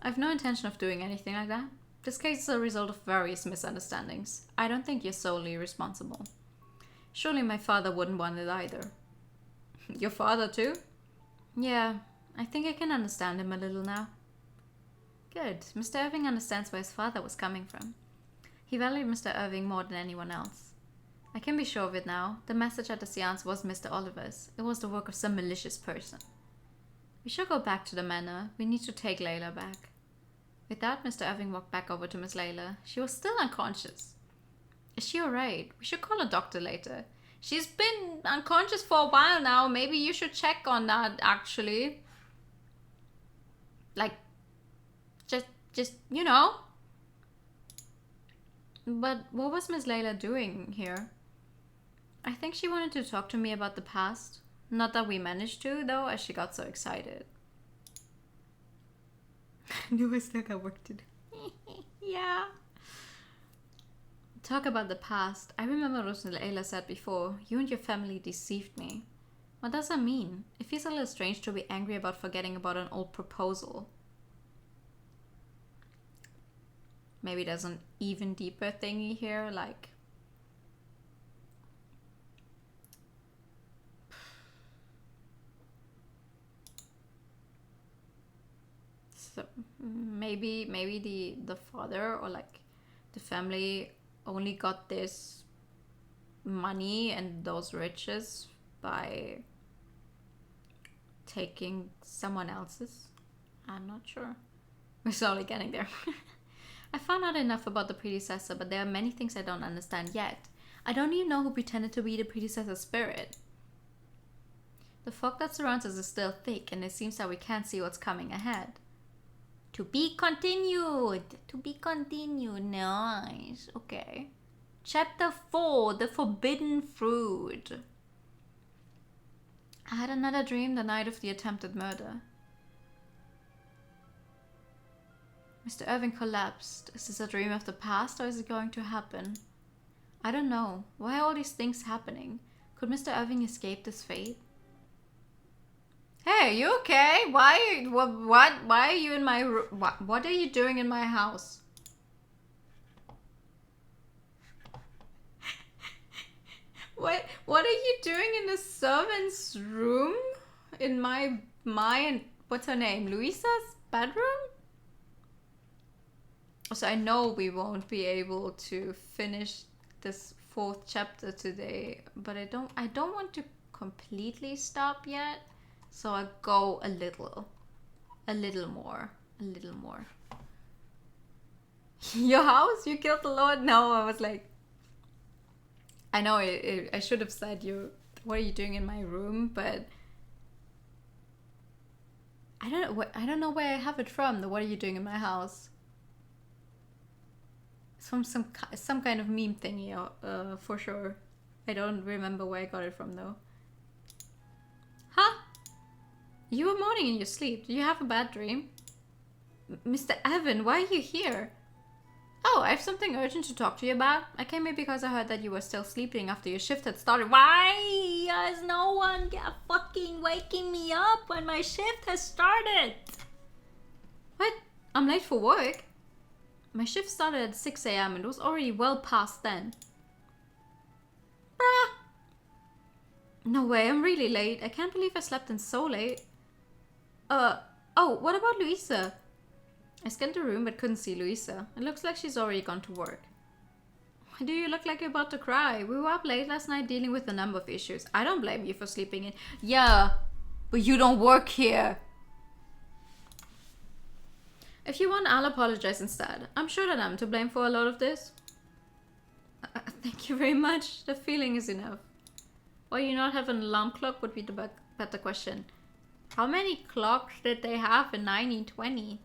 I've no intention of doing anything like that. This case is a result of various misunderstandings. I don't think you're solely responsible. Surely my father wouldn't want it either. Your father too? Yeah, I think I can understand him a little now. Good. Mr. Irving understands where his father was coming from. He valued Mr. Irving more than anyone else. I can be sure of it now. The message at the seance was Mr. Oliver's. It was the work of some malicious person. We shall go back to the manor. We need to take Layla back. With that, Mr. Irving walked back over to Miss Layla. She was still unconscious. Is she alright? We should call a doctor later. She's been unconscious for a while now. Maybe you should check on that, actually. Like, just, you know. But what was Miss Layla doing here? I think she wanted to talk to me about the past. Not that we managed to, though, as she got so excited. Knew I still got work to do. Yeah. Talk about the past. I remember what Layla said before. You and your family deceived me. What does that mean? It feels a little strange to be angry about forgetting about an old proposal. Maybe there's an even deeper thingy here, like... So maybe the father or like the family only got this money and those riches by taking someone else's. I'm not sure. We're slowly getting there. I found out enough about the predecessor, but there are many things I don't understand yet. I don't even know who pretended to be the predecessor's spirit. The fog that surrounds us is still thick, and it seems that we can't see what's coming ahead. To be continued. To be continued. Nice. Okay. Chapter 4. The Forbidden Fruit. I had another dream the night of the attempted murder. Mr. Irving collapsed. Is this a dream of the past or is it going to happen? I don't know. Why are all these things happening? Could Mr. Irving escape this fate? Hey, you okay? Why are you in my room? What are you doing in my house? What are you doing in the servant's room? In my what's her name? Luisa's bedroom? So I know we won't be able to finish this 4th chapter today, but I don't want to completely stop yet. So I'll go a little more. Your house? You killed the Lord? No, I was like, I know I should have said what are you doing in my room, but I don't know where I have it from. The what are you doing in my house? It's from some kind of meme thingy, for sure. I don't remember where I got it from though. Huh? You were moaning in your sleep. Did you have a bad dream? Mr. Evan, why are you here? Oh, I have something urgent to talk to you about. I came here because I heard that you were still sleeping after your shift had started. Why is no one fucking waking me up when my shift has started? What? I'm late for work? My shift started at 6 a.m. and it was already well past then. Bruh. No way, I'm really late. I can't believe I slept in so late. Oh, what about Luisa? I scanned the room but couldn't see Luisa. It looks like she's already gone to work. Why do you look like you're about to cry? We were up late last night dealing with a number of issues. I don't blame you for sleeping in. Yeah, but you don't work here. If you want, I'll apologize instead. I'm sure that I'm to blame for a lot of this. Thank you very much. The feeling is enough. Why you not have an alarm clock would be the better question. How many clocks did they have in 1920?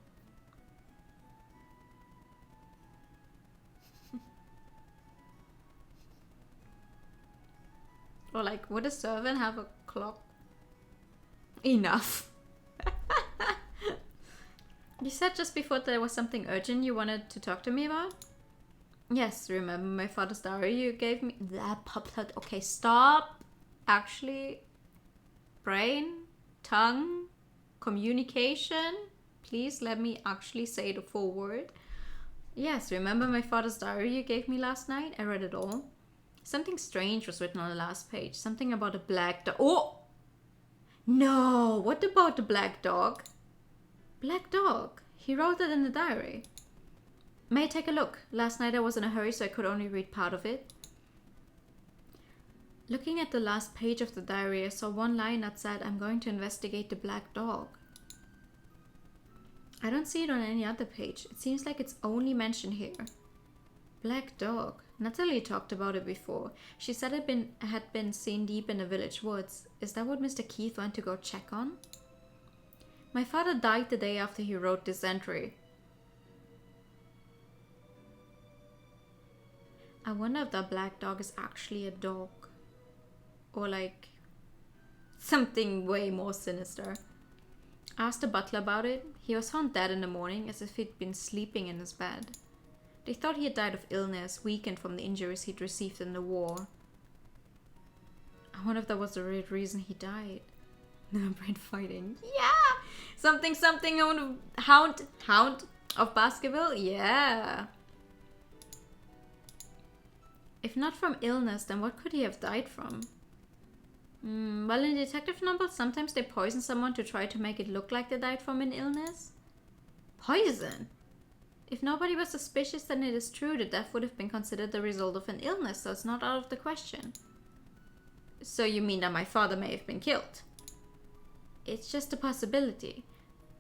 Or like, would a servant have a clock? Enough. You said just before there was something urgent you wanted to talk to me about? Yes, remember my father's diary you gave me? That puppet. Okay, stop. Actually, brain, tongue, communication. Please let me actually say the full word. Yes, remember my father's diary you gave me last night? I read it all. Something strange was written on the last page. Something about a black dog. Oh! No! What about the black dog? Black dog? He wrote it in the diary. May I take a look? Last night I was in a hurry, so I could only read part of it. Looking at the last page of the diary, I saw one line that said, I'm going to investigate the black dog. I don't see it on any other page. It seems like it's only mentioned here. Black dog. Natalie talked about it before. She said it had been seen deep in the village woods. Is that what Mr. Keith went to go check on? My father died the day after he wrote this entry. I wonder if that black dog is actually a dog. Or like something way more sinister. I asked the butler about it. He was found dead in the morning as if he'd been sleeping in his bed. They thought he had died of illness, weakened from the injuries he'd received in the war. I wonder if that was the real reason he died. Brain fighting. Yeah! Something hound of basketball? Yeah. If not from illness, then what could he have died from? Well, in detective novels, sometimes they poison someone to try to make it look like they died from an illness. Poison? If nobody was suspicious, then it is true the death would have been considered the result of an illness, so it's not out of the question. So you mean that my father may have been killed? It's just a possibility.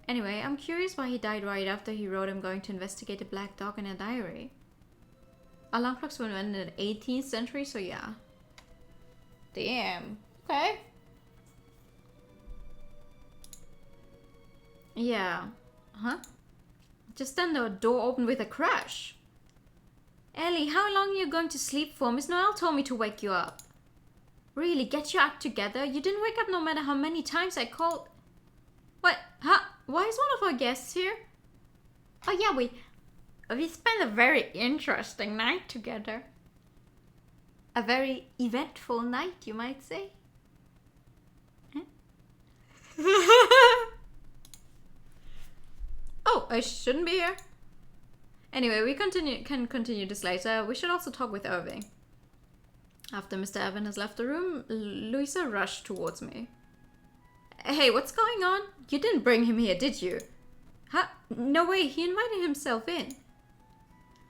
Anyway, I'm curious why he died right after he wrote I'm going to investigate a black dog in a diary. Alarm clocks were invented in the 18th century, so yeah. Damn. Okay. Yeah. Huh? Just then the door opened with a crash. Ellie, how long are you going to sleep for? Miss Noel told me to wake you up. Really, get your act together. You didn't wake up no matter how many times I called. What? Huh? Why is one of our guests here? Oh yeah, we spent a very interesting night together. A very eventful night, you might say. Oh, I shouldn't be here. Anyway, we can continue this later. We should also talk with Irving. After Mr. Evan has left the room, Louisa rushed towards me. Hey, what's going on? You didn't bring him here, did you? Huh? No way, he invited himself in.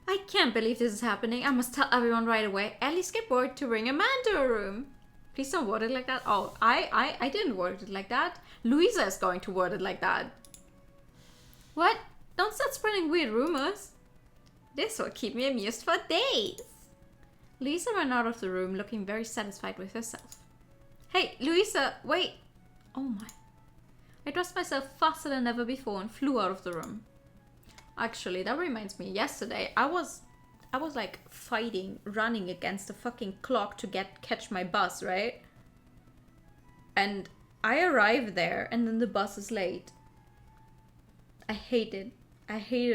I can't believe this is happening. I must tell everyone right away. At least get word to bring a man to a room. Please don't word it like that. Oh, I didn't word it like that. Louisa is going to word it like that. What? Don't start spreading weird rumors. This will keep me amused for days. Louisa ran out of the room looking very satisfied with herself. Hey, Louisa, wait. Oh my. I dressed myself faster than ever before and flew out of the room. Actually, that reminds me, yesterday I was like fighting, running against the fucking clock to catch my bus, right? And I arrived there and then the bus is late. I hated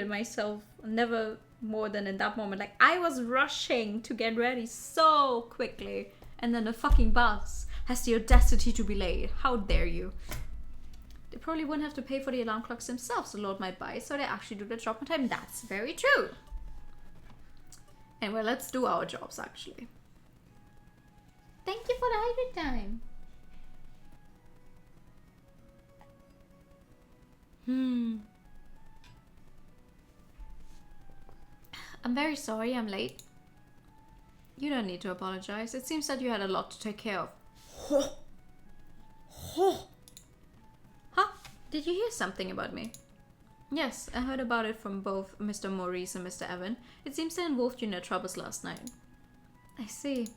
myself never more than in that moment. Like, I was rushing to get ready so quickly and then the fucking bus has the audacity to be late. How dare you? They probably wouldn't have to pay for the alarm clocks themselves to load my bike, so they actually do the job on time. That's very true. Anyway, let's do our jobs, actually. Thank you for the 100 time. I'm very sorry I'm late. You don't need to apologize. It seems that you had a lot to take care of. Huh? Did you hear something about me? Yes, I heard about it from both Mr. Maurice and Mr. Evan. It seems they involved you in their troubles last night. I see.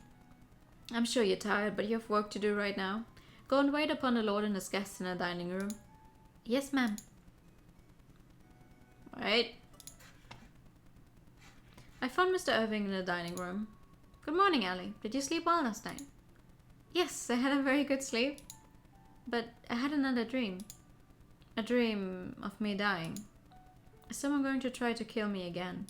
I'm sure you're tired, but you have work to do right now. Go and wait upon the Lord and his guests in the dining room. Yes, ma'am. Right. I found Mr. Irving in the dining room. Good morning, Ellie. Did you sleep well last night? Yes, I had a very good sleep. But I had another dream. A dream of me dying. Is someone going to try to kill me again?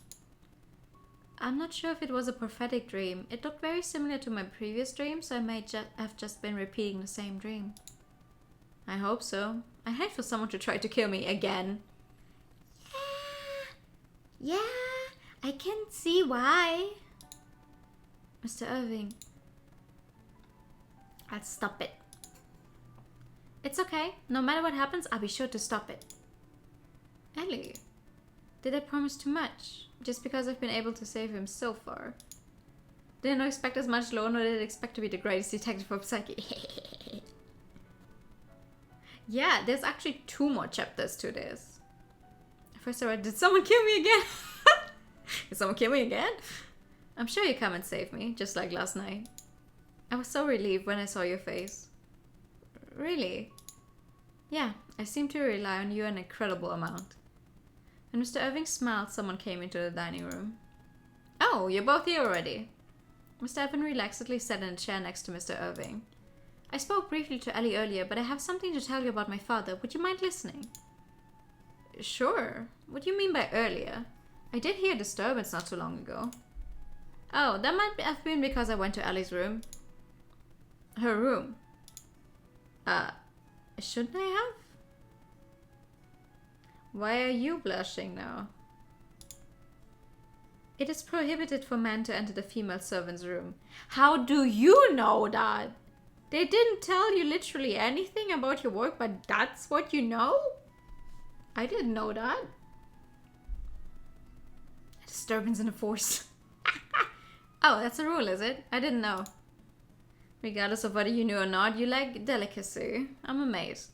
I'm not sure if it was a prophetic dream. It looked very similar to my previous dream, so I may have just been repeating the same dream. I hope so. I hate for someone to try to kill me again. Yeah, I can see why. Mr. Irving. I'll stop it. It's okay. No matter what happens, I'll be sure to stop it. Ellie, did I promise too much? Just because I've been able to save him so far. Didn't expect as much loan, nor did I expect to be the greatest detective of psyche. Yeah, there's actually 2 more chapters to this. First I read, did someone kill me again? Did someone kill me again? I'm sure you come and save me, just like last night. I was so relieved when I saw your face. Really? Yeah, I seem to rely on you an incredible amount. When Mr. Irving smiled, someone came into the dining room. Oh, you're both here already. Mr. Evan relaxedly sat in a chair next to Mr. Irving. I spoke briefly to Ellie earlier, but I have something to tell you about my father. Would you mind listening? Sure. What do you mean by earlier? I did hear a disturbance not too long ago. Oh, that might have been because I went to Ellie's room. Her room. Shouldn't I have? Why are you blushing now? It is prohibited for men to enter the female servant's room. How do you know that? They didn't tell you literally anything about your work, but that's what you know? I didn't know that. A disturbance in the force. Oh, that's a rule, is it? I didn't know. Regardless of whether you knew or not, you like delicacy. I'm amazed.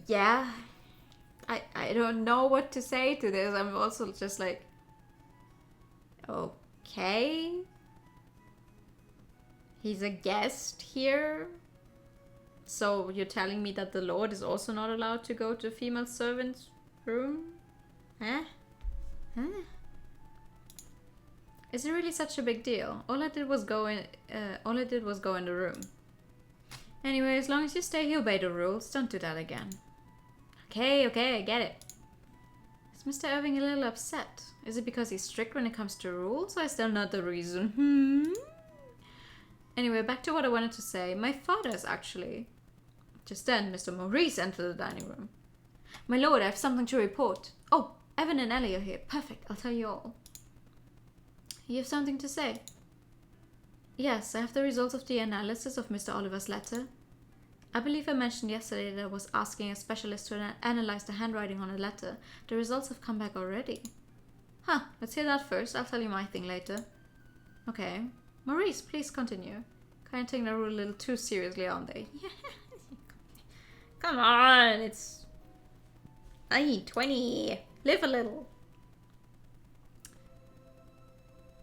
Yeah. I don't know what to say to this. I'm also just like, okay. He's a guest here. So you're telling me that the Lord is also not allowed to go to a female servant's room? Huh? Huh? Is it really such a big deal? All I did was go in the room. Anyway, as long as you stay here, obey the rules. Don't do that again. Okay, I get it. Is Mr. Irving a little upset? Is it because he's strict when it comes to rules, or is there another reason? Anyway, back to what I wanted to say. My father's actually... Just then, Mr. Maurice entered the dining room. My lord, I have something to report. Oh, Evan and Ellie are here. Perfect, I'll tell you all. You have something to say? Yes, I have the results of the analysis of Mr. Oliver's letter. I believe I mentioned yesterday that I was asking a specialist to analyze the handwriting on a letter. The results have come back already. Huh, let's hear that first. I'll tell you my thing later. Okay. Maurice, please continue. Kind of taking the rule a little too seriously, aren't they? Come on, it's... 20. Live a little.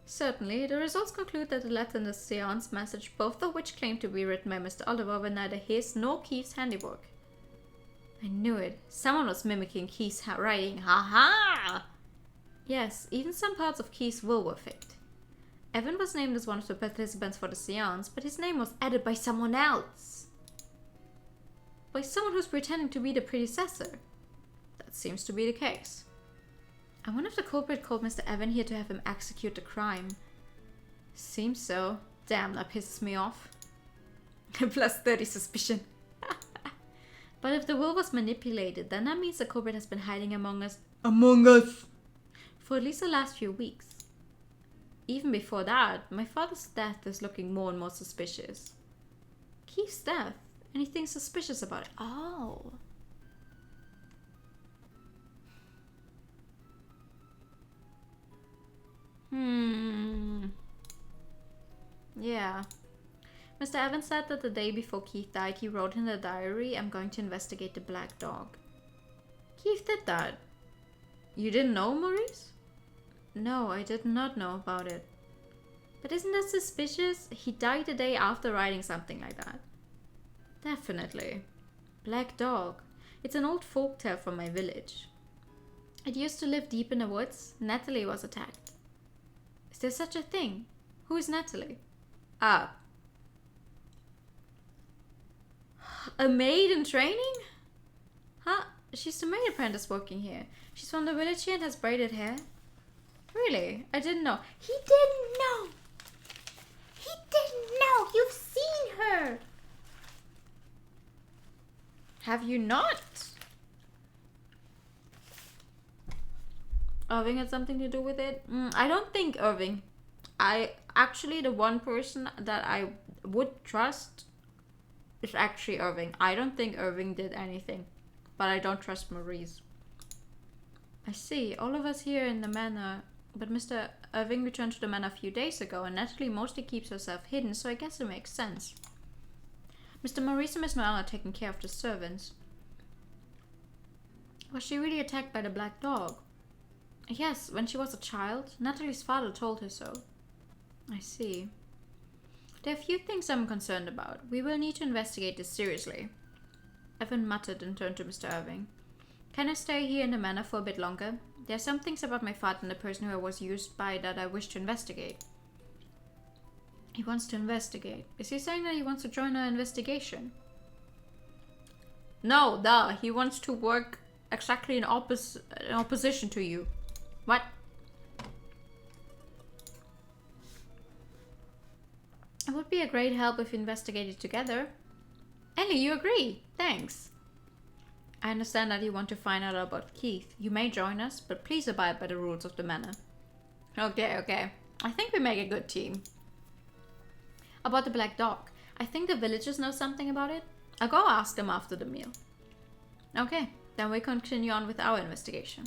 Certainly, the results conclude that the letter and the seance message, both of which claim to be written by Mr. Oliver, were neither his nor Keith's handiwork. I knew it. Someone was mimicking Keith's writing. Ha ha! Yes, even some parts of Keith's will were faked. Evan was named as one of the participants for the seance, but his name was added by someone else. By someone who's pretending to be the predecessor. That seems to be the case. I wonder if the culprit called Mr. Evan here to have him execute the crime. Seems so. Damn, that pisses me off. Plus 30 suspicion. But if the will was manipulated, then that means the culprit has been hiding among us. Among us! For at least the last few weeks. Even before that, my father's death is looking more and more suspicious. Keith's death? Anything suspicious about it? Oh. Yeah. Mr. Evans said that the day before Keith died, he wrote in the diary, I'm going to investigate the black dog. Keith did that. You didn't know, Maurice? No, I did not know about it. But isn't that suspicious? He died the day after writing something like that. Definitely. Black dog. It's an old folktale from my village. It used to live deep in the woods. Natalie was attacked. Is there such a thing? Who is Natalie? Ah. A maid in training? Huh? She's the maid apprentice working here. She's from the village here and has braided hair. Really? I didn't know. He didn't know. He didn't know. You've seen her. Have you not? Irving had something to do with it? I don't think Irving. The one person that I would trust is actually Irving. I don't think Irving did anything. But I don't trust Maurice. I see. All of us here in the manor. But Mr. Irving returned to the manor a few days ago, and Natalie mostly keeps herself hidden, so I guess it makes sense. Mr. Maurice and Miss Noel are taking care of the servants. Was she really attacked by the black dog? Yes, when she was a child. Natalie's father told her so. I see. There are a few things I'm concerned about. We will need to investigate this seriously. Evan muttered and turned to Mr. Irving. Can I stay here in the manor for a bit longer? There are some things about my father and the person who I was used by that I wish to investigate. He wants to investigate. Is he saying that he wants to join our investigation? No, duh. He wants to work exactly in opposition to you. What? It would be a great help if we investigated together. Ellie, you agree? Thanks. I understand that you want to find out about Keith. You may join us, but please abide by the rules of the manor. Okay. I think we make a good team. About the black dog. I think the villagers know something about it. I'll go ask them after the meal. Okay, then we continue on with our investigation.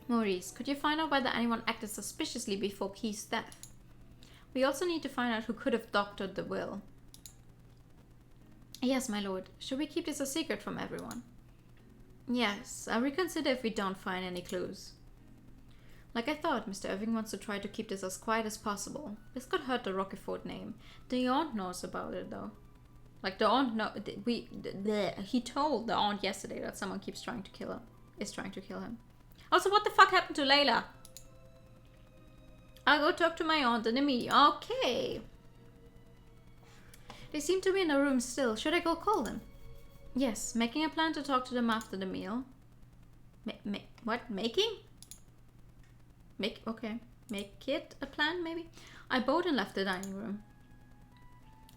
Maurice, could you find out whether anyone acted suspiciously before Keith's death? We also need to find out who could have doctored the will. Yes, my lord. Should we keep this a secret from everyone? Yes, I'll reconsider if we don't find any clues. Like I thought, Mr. Irving wants to try to keep this as quiet as possible. This could hurt the Roquefort name. The aunt knows about it, though. Like the aunt, no, he told the aunt yesterday that someone keeps trying to kill him. Is trying to kill him. Also, what the fuck happened to Layla? I'll go talk to my aunt in the meeting. Okay. They seem to be in the room still. Should I go call them? Yes, making a plan to talk to them after the meal. What? Making? Okay. Make it a plan, maybe? I bowed and left the dining room.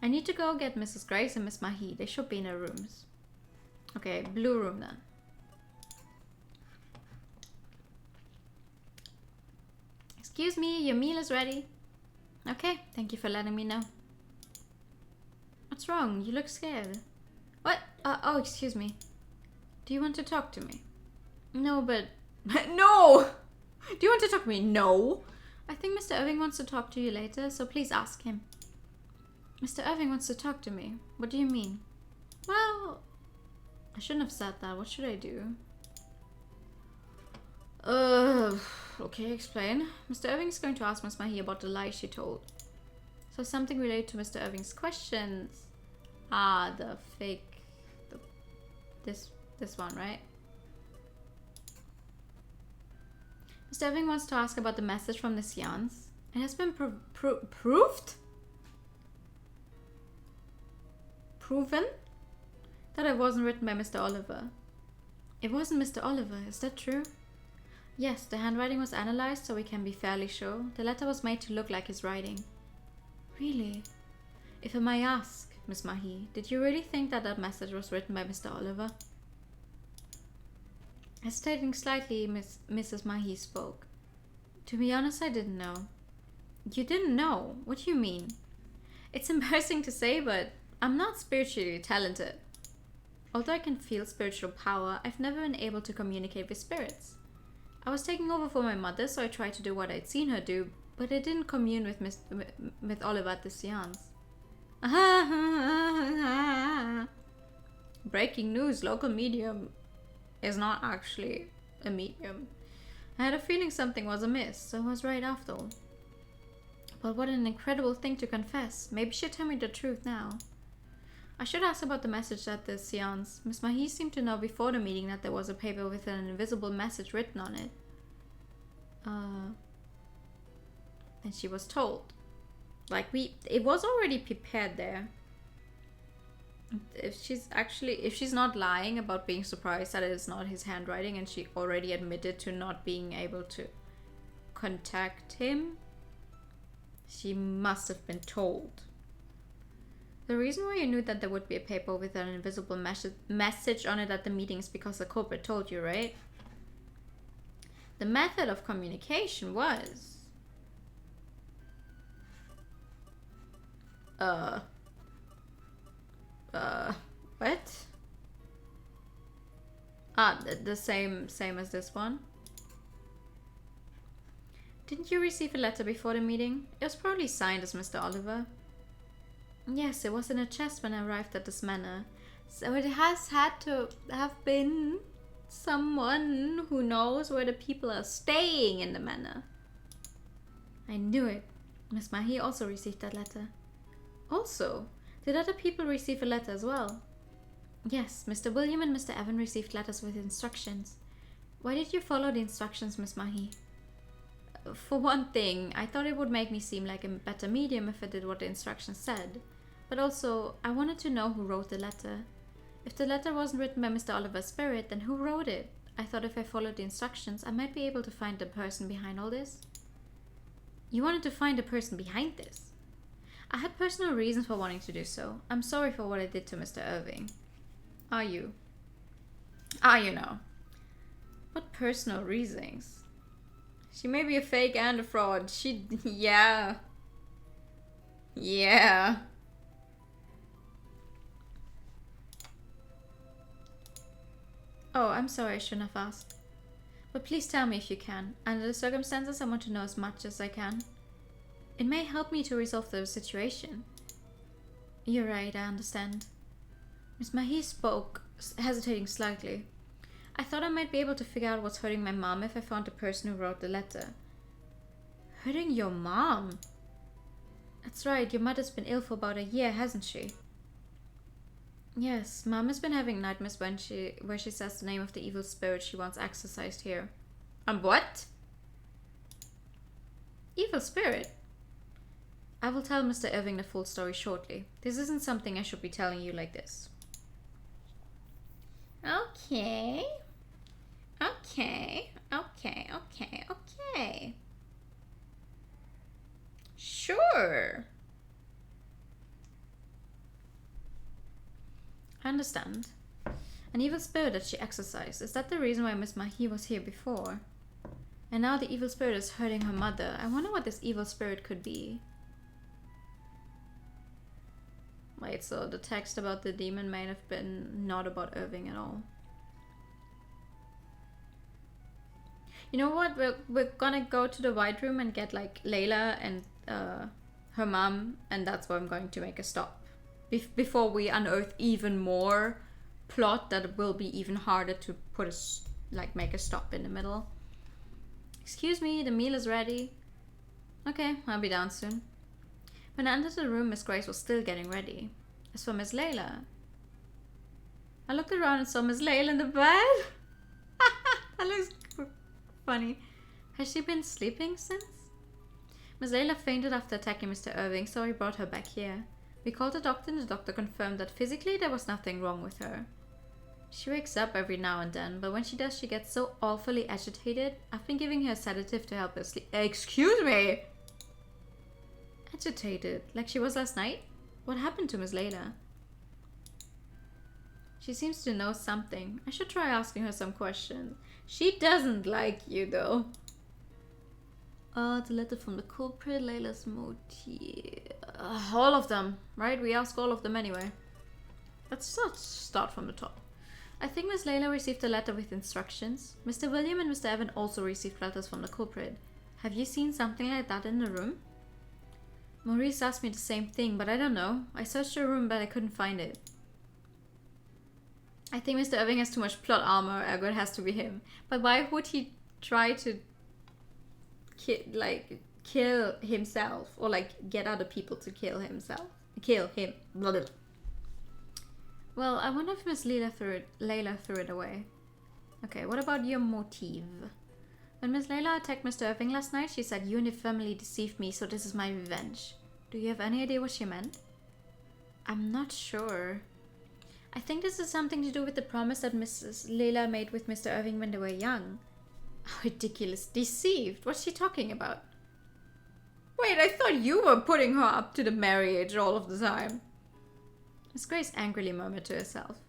I need to go get Mrs. Grace and Miss Mahi. They should be in their rooms. Okay, blue room then. Excuse me, your meal is ready. Okay, thank you for letting me know. What's wrong? You look scared. What? Oh, excuse me. Do you want to talk to me? No, but... No! Do you want to talk to me? No! I think Mr. Irving wants to talk to you later, so please ask him. Mr. Irving wants to talk to me. What do you mean? Well... I shouldn't have said that. What should I do? Okay, explain. Mr. Irving is going to ask Miss Mahi about the lie she told. So something related to Mr. Irving's questions. Ah, the fake... This one, right? Mr. Irving wants to ask about the message from the seance. It has been proved? Proven? That it wasn't written by Mr. Oliver. It wasn't Mr. Oliver, is that true? Yes, the handwriting was analyzed so we can be fairly sure. The letter was made to look like his writing. Really? If I may ask, Miss Mahi, did you really think that that message was written by Mr. Oliver? Hesitating slightly, Mrs. Mahi spoke. To be honest, I didn't know. You didn't know? What do you mean? It's embarrassing to say, but I'm not spiritually talented. Although I can feel spiritual power, I've never been able to communicate with spirits. I was taking over for my mother, so I tried to do what I'd seen her do, but I didn't commune with Oliver at the seance. Breaking news, local medium is not actually a medium. I had a feeling something was amiss, so I was right after all. But what an incredible thing to confess. Maybe she'll tell me the truth now. I should ask about the message at the seance. Miss Mahi seemed to know before the meeting that there was a paper with an invisible message written on it. And she was told. Like, it was already prepared there. If she's not lying about being surprised that it is not his handwriting, and she already admitted to not being able to contact him, she must have been told. The reason why you knew that there would be a paper with an invisible message on it at the meeting is because the culprit told you, right? The method of communication was... what? Ah, the same as this one. Didn't you receive a letter before the meeting? It was probably signed as Mr. Oliver. Yes, it was in a chest when I arrived at this manor. So it has had to have been someone who knows where the people are staying in the manor. I knew it. Miss Mahi also received that letter. Also, did other people receive a letter as well? Yes, Mr. William and Mr. Evan received letters with instructions. Why did you follow the instructions, Miss Mahi? For one thing, I thought it would make me seem like a better medium if I did what the instructions said. But also, I wanted to know who wrote the letter. If the letter wasn't written by Mr. Oliver's spirit, then who wrote it? I thought if I followed the instructions, I might be able to find the person behind all this. You wanted to find the person behind this? I had personal reasons for wanting to do so. I'm sorry for what I did to Mr. Irving. Are you? You know. What personal reasons? She may be a fake and a fraud. Yeah. Yeah. Oh, I'm sorry, I shouldn't have asked. But please tell me if you can. Under the circumstances, I want to know as much as I can. It may help me to resolve the situation. You're right, I understand. Miss Mahi spoke, hesitating slightly. I thought I might be able to figure out what's hurting my mom if I found the person who wrote the letter. Hurting your mom? That's right, your mother's been ill for about a year, hasn't she? Yes, Mom has been having nightmares where she says the name of the evil spirit she wants exorcised here. What? Evil spirit? I will tell Mr. Irving the full story shortly. This isn't something I should be telling you like this. Okay. Okay. Sure. I understand. An evil spirit that she exorcised. Is that the reason why Miss Mahi was here before? And now the evil spirit is hurting her mother. I wonder what this evil spirit could be. Wait, so the text about the demon may have been not about Irving at all. You know what? We're gonna go to the White Room and get like Layla and her mom, and that's where I'm going to make a stop. Before we unearth even more plot that will be even harder to put make a stop in the middle. Excuse me, the meal is ready. Okay, I'll be down soon. When I entered the room, Miss Grace was still getting ready. As for Miss Layla, I looked around and saw Miss Layla in the bed. That looks funny. Has she been sleeping since? Miss Layla fainted after attacking Mr. Irving, so he brought her back here. We called the doctor and the doctor confirmed that physically there was nothing wrong with her. She wakes up every now and then, but when she does, she gets so awfully agitated. I've been giving her a sedative to help her sleep. Excuse me! Agitated? Like she was last night? What happened to Miss Layla? She seems to know something. I should try asking her some questions. She doesn't like you, though. Oh, the letter from the culprit, Layla's motive. All of them, right? We ask all of them anyway. Let's start from the top. I think Miss Layla received a letter with instructions. Mr. William and Mr. Evan also received letters from the culprit. Have you seen something like that in the room? Maurice asked me the same thing, but I don't know. I searched the room, but I couldn't find it. I think Mr. Irving has too much plot armor, ergo it has to be him. But why would he try to kill himself? Or get other people to kill himself? Kill him. Blah, blah. Well, I wonder if Miss Layla threw it away. Okay, what about your motive? When Miss Layla attacked Mr. Irving last night, she said, "You and your family deceived me, so this is my revenge." Do you have any idea what she meant? I'm not sure. I think this is something to do with the promise that Mrs. Layla made with Mr. Irving when they were young. How ridiculous. Deceived? What's she talking about? Wait, I thought you were putting her up to the marriage all of the time. Miss Grace angrily murmured to herself.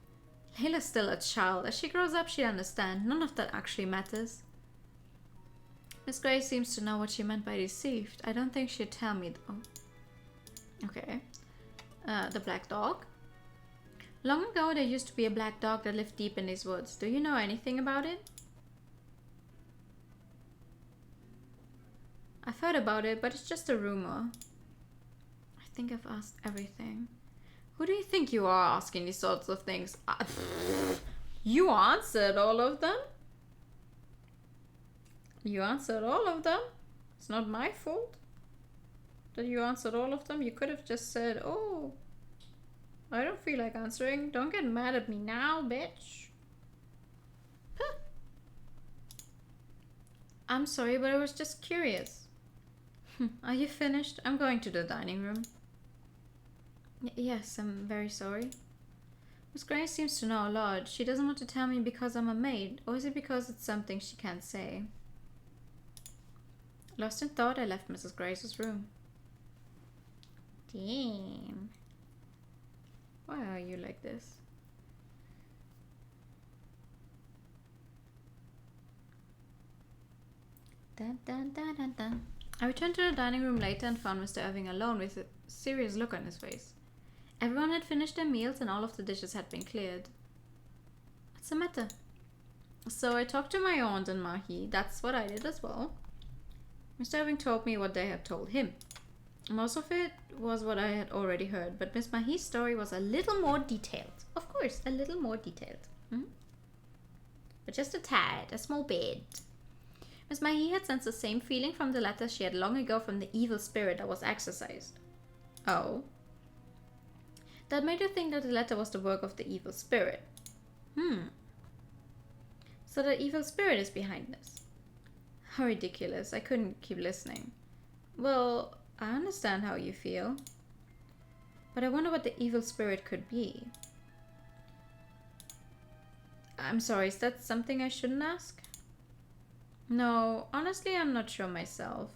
Layla's still a child. As she grows up, she'll understand. None of that actually matters. Miss Grace seems to know what she meant by deceived. I don't think she'd tell me though. Okay. The black dog. Long ago, there used to be a black dog that lived deep in these woods. Do you know anything about it? I've heard about it, but it's just a rumor. I think I've asked everything. Who do you think you are asking these sorts of things? You answered all of them? You answered all of them? It's not my fault that you answered all of them. You could have just said, "Oh, I don't feel like answering. Don't get mad at me now, bitch." Huh. I'm sorry, but I was just curious. Are you finished? I'm going to the dining room. Yes, I'm very sorry. Miss Grace seems to know a lot. She doesn't want to tell me because I'm a maid, or is it because it's something she can't say? Lost in thought, I left Mrs. Grace's room. Damn. Why are you like this? Dun, dun, dun, dun, dun. I returned to the dining room later and found Mr. Irving alone with a serious look on his face. Everyone had finished their meals and all of the dishes had been cleared. What's the matter? So I talked to my aunt and Mahi. That's what I did as well. Mr. Irving told me what they had told him. Most of it was what I had already heard, but Miss Mahi's story was a little more detailed. Of course, a little more detailed. But just a tad, a small bit. Miss Mahi had sensed the same feeling from the letter she had long ago from the evil spirit that was exorcised. Oh. That made you think that the letter was the work of the evil spirit. So the evil spirit is behind this. How ridiculous. I couldn't keep listening. Well, I understand how you feel. But I wonder what the evil spirit could be. I'm sorry, is that something I shouldn't ask? No, honestly, I'm not sure myself.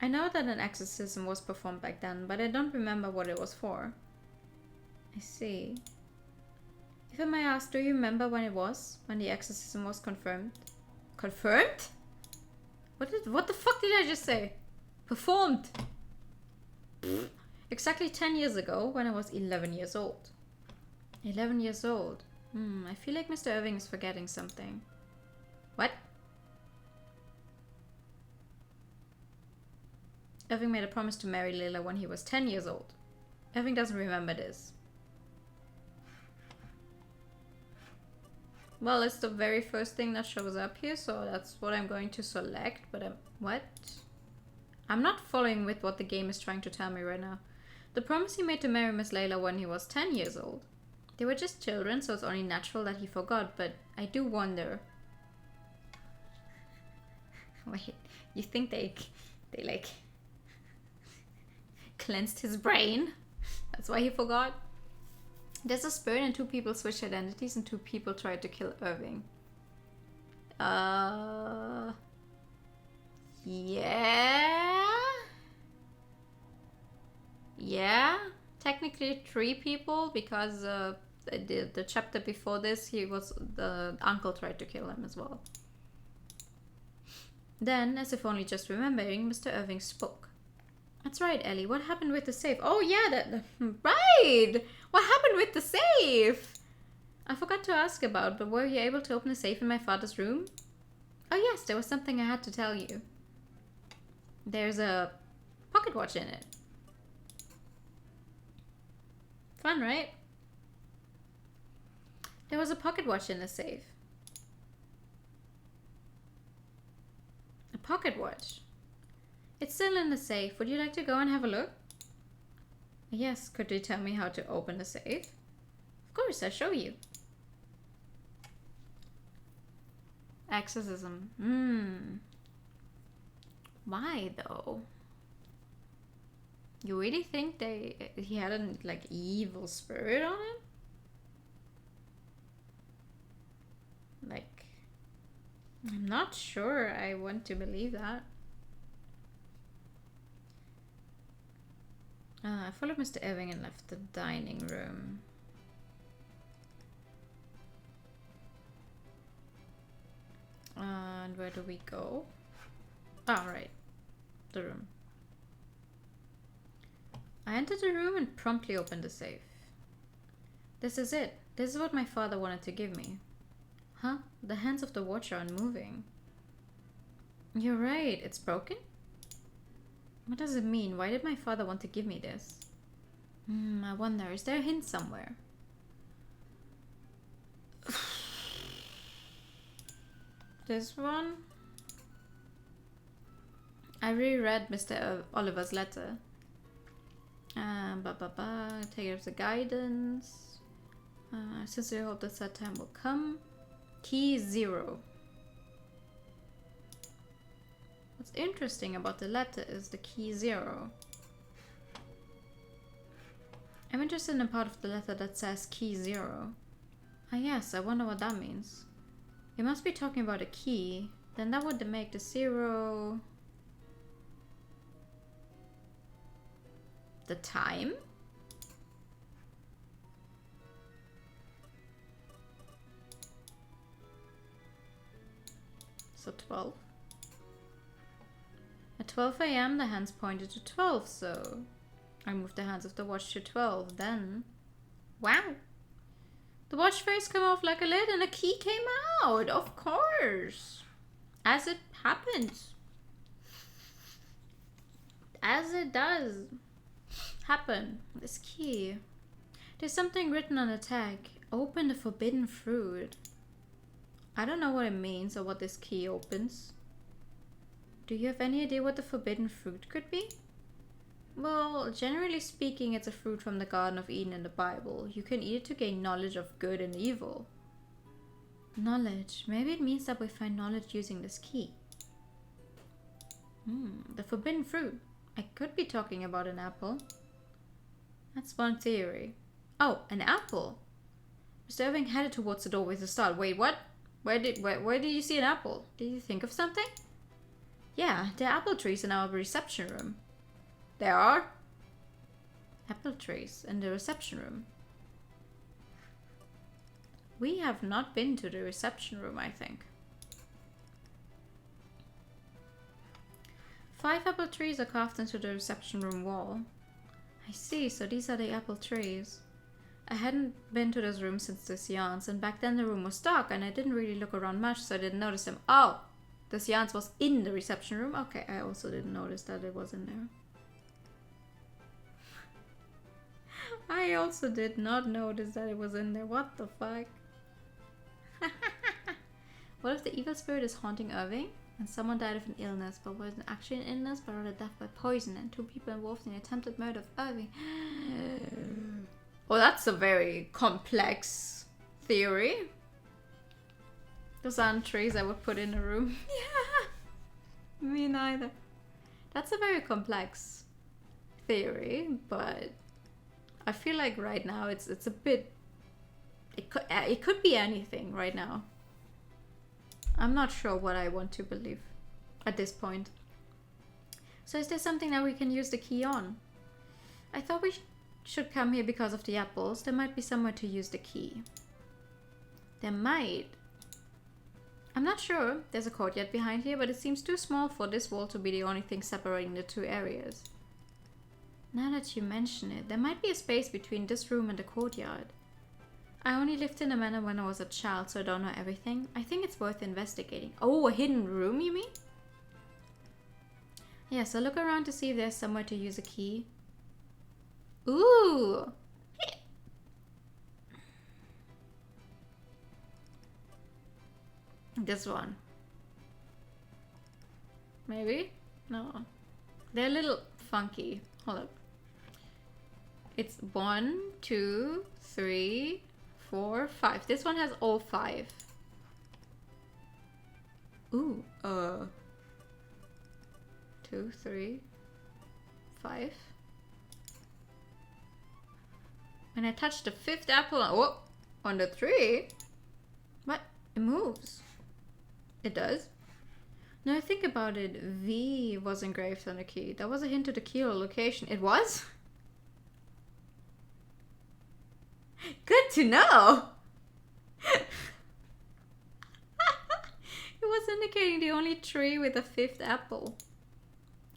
I know that an exorcism was performed back then, but I don't remember what it was for. I see. If I may ask, do you remember when it was? When the exorcism was confirmed? Confirmed? What the fuck did I just say? Performed! Exactly 10 years ago, when I was 11 years old. 11 years old. I feel like Mr. Irving is forgetting something. What? Irving made a promise to marry Layla when he was 10 years old. Irving doesn't remember this. Well, it's the very first thing that shows up here, so that's what I'm going to select, but what? I'm not following with what the game is trying to tell me right now. The promise he made to marry Miss Layla when he was 10 years old. They were just children, so it's only natural that he forgot, but I do wonder. Wait, you think they like cleansed his brain? That's why he forgot? There's a spirit and two people switched identities and two people tried to kill Irving. Yeah? Yeah? Technically 3 people, because the chapter before this, the uncle tried to kill him as well. Then, as if only just remembering, Mr. Irving spoke. That's right, Ellie. What happened with the safe? Oh yeah, right! What happened with the safe? I forgot to ask about, but were you able to open the safe in my father's room? Oh yes, there was something I had to tell you. There's a pocket watch in it. Fun, right? There was a pocket watch in the safe. A pocket watch? It's still in the safe. Would you like to go and have a look? Yes, could you tell me how to open the safe? Of course, I'll show you. Exorcism. Why though? You really think he had a like evil spirit on him? Like, I'm not sure I want to believe that. I followed Mr. Irving and left the dining room. And where do we go? Oh, right. The room. I entered the room and promptly opened the safe. This is it. This is what my father wanted to give me. Huh? The hands of the watch are unmoving. You're right. It's broken? What does it mean? Why did my father want to give me this? I wonder, is there a hint somewhere? This one? I reread Mr. Oliver's letter. Take it as a guidance. Sincerely hope that sad time will come. Key 0. What's interesting about the letter is the key 0. I'm interested in the part of the letter that says key 0. Ah yes, I wonder what that means. It must be talking about a key. Then that would make the 0... the time? So 12. At 12 a.m. the hands pointed to 12, so I moved the hands of the watch to 12. Then, wow! The watch face came off like a lid and a key came out! Of course! As it happens. As it does happen. This key. There's something written on the tag. Open the forbidden fruit. I don't know what it means or what this key opens. Do you have any idea what the forbidden fruit could be? Well, generally speaking, it's a fruit from the Garden of Eden in the Bible. You can eat it to gain knowledge of good and evil. Knowledge. Maybe it means that we find knowledge using this key. The forbidden fruit. I could be talking about an apple. That's one theory. Oh, an apple. Mr. Irving headed towards the doorway to start. Wait, what? Where did you see an apple? Did you think of something? Yeah, there are apple trees in our reception room. There are? Apple trees in the reception room. We have not been to the reception room, I think. 5 apple trees are carved into the reception room wall. I see, so these are the apple trees. I hadn't been to this room since the seance, and back then the room was dark and I didn't really look around much, so I didn't notice them. Oh, the seance was in the reception room? Okay, I also didn't notice that it was in there. I also did not notice that it was in there. What the fuck? What if the evil spirit is haunting Irving? And someone died of an illness, but wasn't actually an illness, but rather death by poison, and 2 people involved in the attempted murder of Irving. Well, that's a very complex theory. Those aren't trees I would put in a room. Yeah, me neither. That's a very complex theory, but I feel like right now it's a bit. It could be anything right now. I'm not sure what I want to believe at this point. So is there something that we can use the key on? I thought we should come here because of the apples. There might be somewhere to use the key. There might. I'm not sure. There's a courtyard behind here, but it seems too small for this wall to be the only thing separating the 2 areas. Now that you mention it, there might be a space between this room and the courtyard. I only lived in a manor when I was a child, so I don't know everything. I think it's worth investigating. Oh, a hidden room, you mean? Yeah, so look around to see if there's somewhere to use a key. Ooh! This one. Maybe? No. They're a little funky. Hold up. It's 1, 2, 3, 4, 5. This one has all 5. Ooh, 2, 3, 5. When I touch the 5th apple, oh, on the 3. What? It moves. It does. Now I think about it, V was engraved on the key. That was a hint to the key or location. It was? Good to know! It was indicating the only tree with a 5th apple.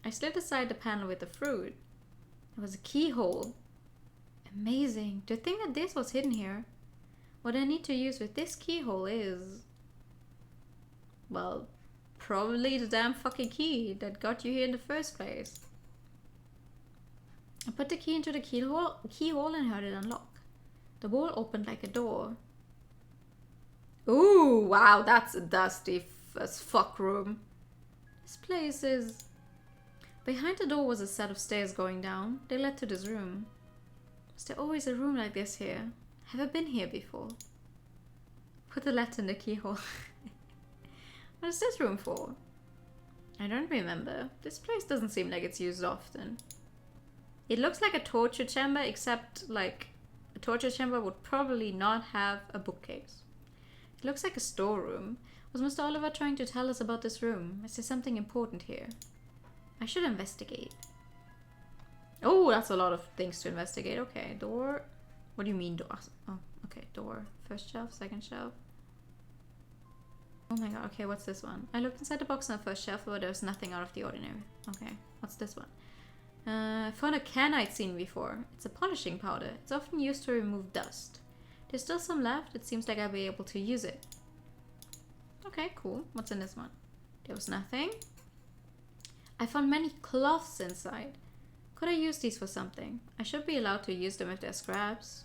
I slid aside the panel with the fruit. There was a keyhole. Amazing. To think that this was hidden here. What I need to use with this keyhole is... well, probably the damn fucking key that got you here in the first place. I put the key into the keyhole and heard it unlock. The wall opened like a door. Ooh, wow, that's a dusty as fuck room. This place is... Behind the door was a set of stairs going down. They led to this room. Is there always a room like this here? Have I been here before? Put the letter in the keyhole. What is this room for? I don't remember. This place doesn't seem like it's used often. It looks like a torture chamber, except like a torture chamber would probably not have a bookcase. It looks like a storeroom. Was Mr. Oliver trying to tell us about this room? Is there something important here? I should investigate. Oh, that's a lot of things to investigate. Okay, door. What do you mean door? Oh, okay, door. First shelf, second shelf. Oh my god, okay, what's this one? I looked inside the box on the first shelf, but there was nothing out of the ordinary. Okay, what's this one? I found a can I'd seen before. It's a polishing powder. It's often used to remove dust. There's still some left. It seems like I'll be able to use it. Okay, cool. What's in this one? There was nothing. I found many cloths inside. Could I use these for something? I should be allowed to use them if they're scraps.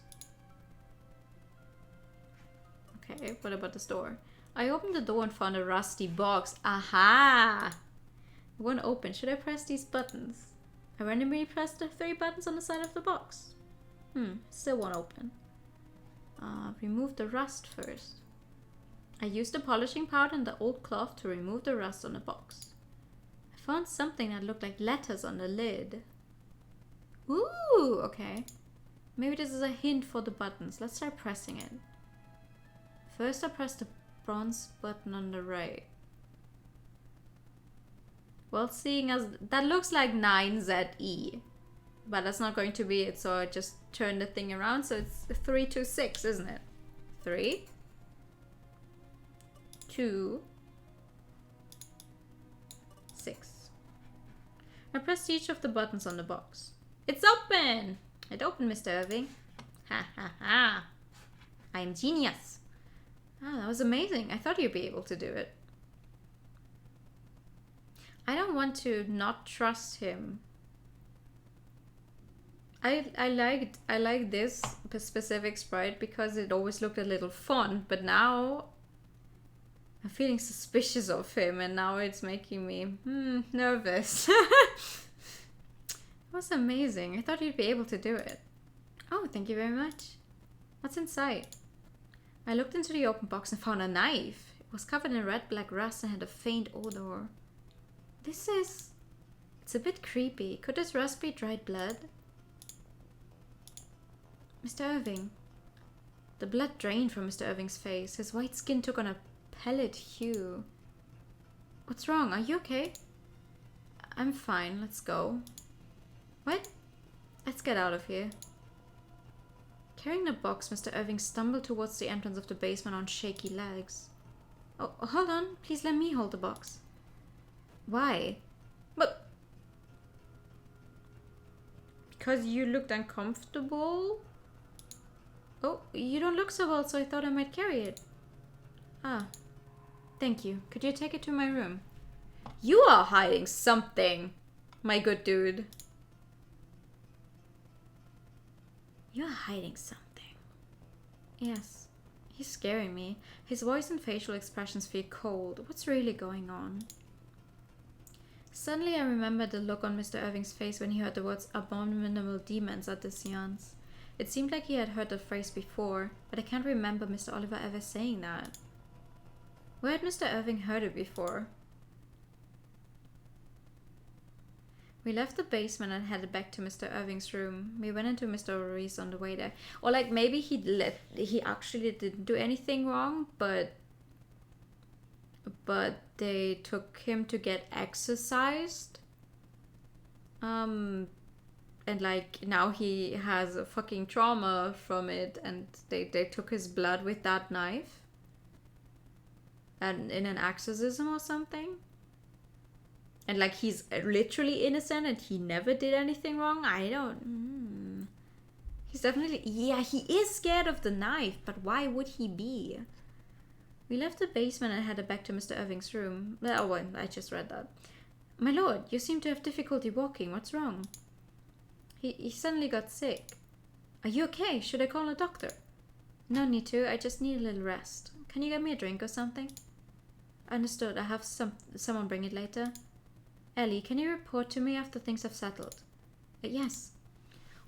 Okay, what about this door? I opened the door and found a rusty box. Aha! It won't open. Should I press these buttons? I randomly pressed the 3 buttons on the side of the box. Still won't open. Remove the rust first. I used the polishing powder and the old cloth to remove the rust on the box. I found something that looked like letters on the lid. Ooh, okay. Maybe this is a hint for the buttons. Let's try pressing it. First I press the bronze button on the right. Well, seeing as that looks like 9ZE, but that's not going to be it, so I just turn the thing around, so it's 3, 2, 6, isn't it? 3, 2, 6. I pressed each of the buttons on the box. It's open! It opened, Mr. Irving. Ha ha ha. I am genius. Ah, that was amazing. I thought you'd be able to do it. I don't want to not trust him. I liked this specific sprite because it always looked a little fun, but now I'm feeling suspicious of him, and now it's making me nervous. It was amazing. I thought you'd be able to do it. Oh, thank you very much. What's inside? I looked into the open box and found a knife. It was covered in red black rust and had a faint odor. It's a bit creepy. Could this rust be dried blood? Mr. Irving. The blood drained from Mr. Irving's face. His white skin took on a pallid hue. What's wrong? Are you okay? I'm fine. Let's go. What? Let's get out of here. Carrying the box, Mr. Irving stumbled towards the entrance of the basement on shaky legs. Oh, hold on. Please let me hold the box. Why? But... because you looked uncomfortable? Oh, you don't look so well, so I thought I might carry it. Ah. Thank you. Could you take it to my room? You are hiding something, my good dude. You're hiding something. Yes. He's scaring me. His voice and facial expressions feel cold. What's really going on? Suddenly I remembered the look on Mr. Irving's face when he heard the words abominable demons at the seance. It seemed like he had heard the phrase before, but I can't remember Mr. Oliver ever saying that. Where had Mr. Irving heard it before? We left the basement and headed back to Mr. Irving's room. We went into Mr. Maurice on the way there. Or like maybe he actually didn't do anything wrong, but they took him to get exercised. And like now he has a fucking trauma from it, and they took his blood with that knife. And in an exorcism or something. And like he's literally innocent and he never did anything wrong. I don't... He's definitely... yeah, he is scared of the knife, but why would he be? We left the basement and headed back to Mr. Irving's room. Oh, well, I just read that. My lord, you seem to have difficulty walking. What's wrong? He suddenly got sick. Are you okay? Should I call a doctor? No need to. I just need a little rest. Can you get me a drink or something? Understood. I have someone bring it later. Ellie, can you report to me after things have settled? Yes.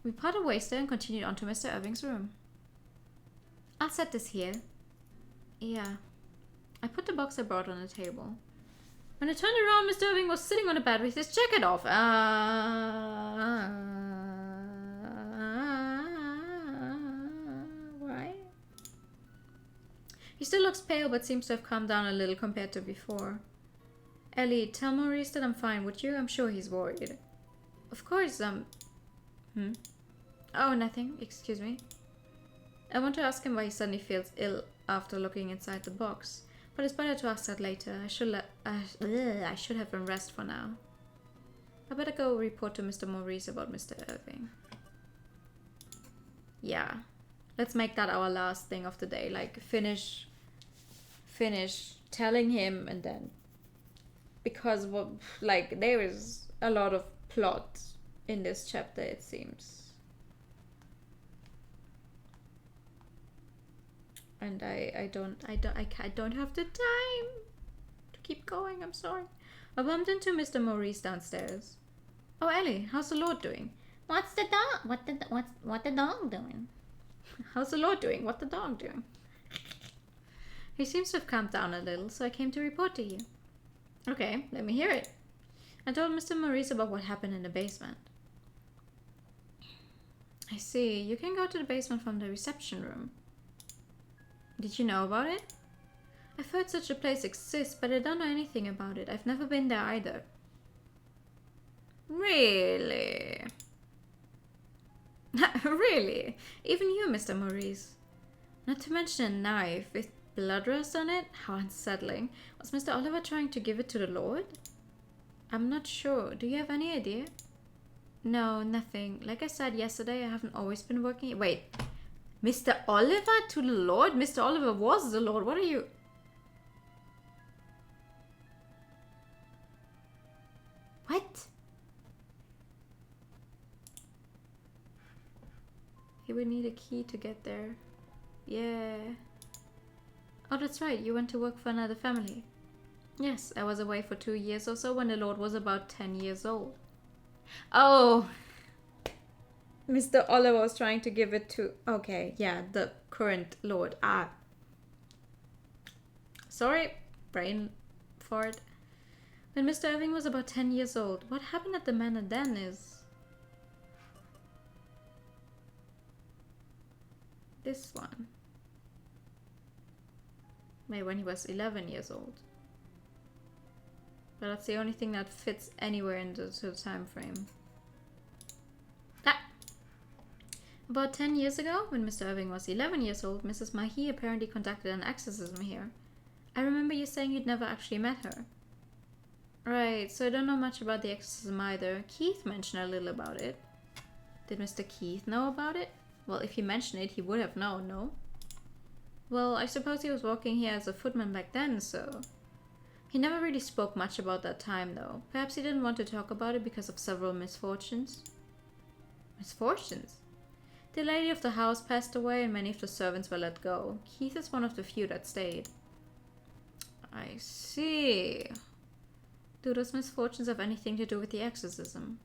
We parted ways there and continued on to Mr. Irving's room. I'll set this here. Yeah. I put the box I brought on the table. When I turned around, Mr. Irving was sitting on the bed with his jacket off. Why? He still looks pale, but seems to have calmed down a little compared to before. Ellie, tell Maurice that I'm fine, would you? I'm sure he's worried. Of course, Oh, nothing. Excuse me. I want to ask him why he suddenly feels ill after looking inside the box. But it's better to ask that later. I should have him rest for now. I better go report to Mr. Maurice about Mr. Irving. Yeah. Let's make that our last thing of the day. Like, finish telling him, and then... because, like, there is a lot of plot in this chapter, it seems. And I don't have the time to keep going. I'm sorry. I bumped into Mr. Maurice downstairs. Oh, Ellie, how's the Lord doing? What's the dog? What the dog doing? How's the Lord doing? What the dog doing? He seems to have calmed down a little, so I came to report to you. Okay, let me hear it. I told Mr. Maurice about what happened in the basement. I see. You can go to the basement from the reception room. Did you know about it? I've heard such a place exists, but I don't know anything about it. I've never been there either. Really? Really? Even you, Mr. Maurice? Not to mention a knife with blood rust on it? How unsettling. Was Mr. Oliver trying to give it to the Lord? I'm not sure. Do you have any idea? No, nothing. Like I said yesterday, I haven't always been working... Wait. Mr. Oliver to the Lord? Mr. Oliver was the Lord. What are you... What? He would need a key to get there. Yeah. Oh, that's right. You went to work for another family. Yes, I was away for 2 years or so when the Lord was about 10 years old. Oh. Mr. Oliver was trying to give it to... Okay, yeah, the current Lord. Ah. Sorry, brain fart. When Mr. Irving was about 10 years old, what happened at the manor then is... this one. Maybe when he was 11 years old. But that's the only thing that fits anywhere in the time frame. Ah! About 10 years ago, when Mr. Irving was 11 years old, Mrs. Mahi apparently conducted an exorcism here. I remember you saying you'd never actually met her. Right, so I don't know much about the exorcism either. Keith mentioned a little about it. Did Mr. Keith know about it? Well, if he mentioned it, he would have known, no? Well, I suppose he was working here as a footman back then, so... He never really spoke much about that time, though. Perhaps he didn't want to talk about it because of several misfortunes. Misfortunes? The lady of the house passed away and many of the servants were let go. Keith is one of the few that stayed. I see. Do those misfortunes have anything to do with the exorcism?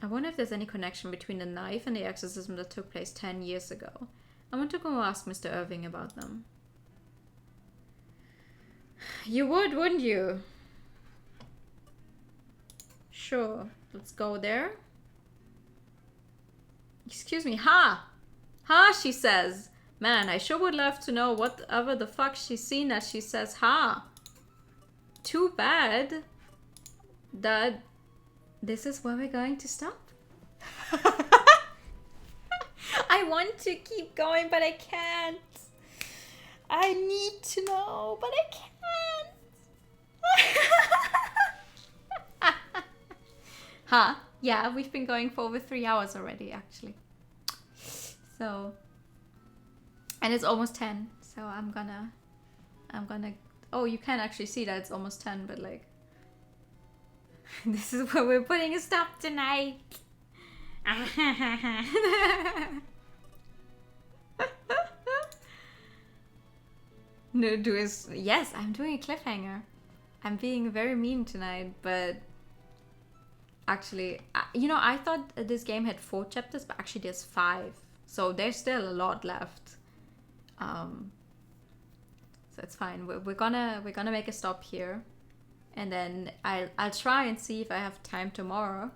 I wonder if there's any connection between the knife and the exorcism that took place 10 years ago. I want to go ask Mr. Irving about them. You would, wouldn't you? Sure. Let's go there. Excuse me. Ha! Ha, she says. Man, I sure would love to know whatever the fuck she's seen that she says ha. Too bad that this is where we're going to stop. I want to keep going, but I can't. I need to know, but I can't. Huh? Yeah, we've been going for over 3 hours already, actually. So, and it's almost 10, so I'm gonna, oh, you can't actually see that it's almost 10, but like, this is where we're putting a stop tonight. No, yes, I'm doing a cliffhanger. I'm being very mean tonight, but actually, you know, I thought this game had 4 chapters, but actually there's 5. So there's still a lot left. So it's fine. We're gonna make a stop here, and then I'll try and see if I have time tomorrow.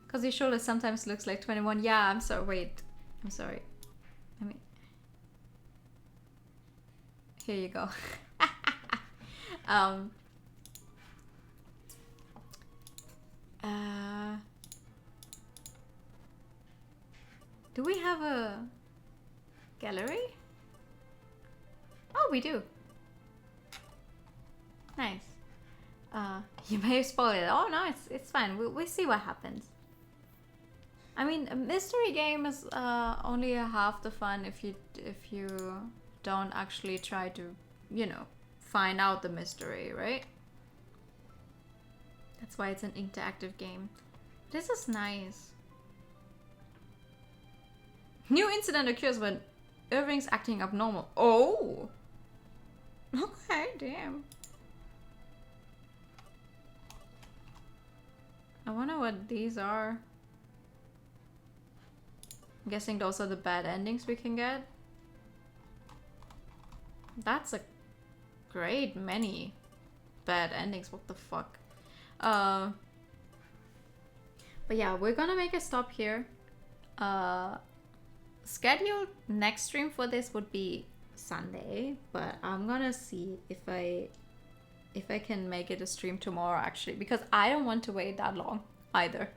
Cause your shoulder sometimes looks like 21. Yeah, I'm sorry. Wait, I'm sorry. I mean, here you go. Do we have a gallery? Oh, we do. Nice. You may have spoiled it. Oh no, it's fine. We'll see what happens. I mean, a mystery game is only a half the fun if you don't actually try to, you know, find out the mystery, right? That's why it's an interactive game. This is nice. New incident occurs when Irving's acting abnormal. Oh! Okay, damn. I wonder what these are. I'm guessing those are the bad endings we can get. That's a great many bad endings. What the fuck? But yeah, we're gonna make a stop here. Scheduled next stream for this would be Sunday, but I'm gonna see if I can make it a stream tomorrow actually, because I don't want to wait that long either.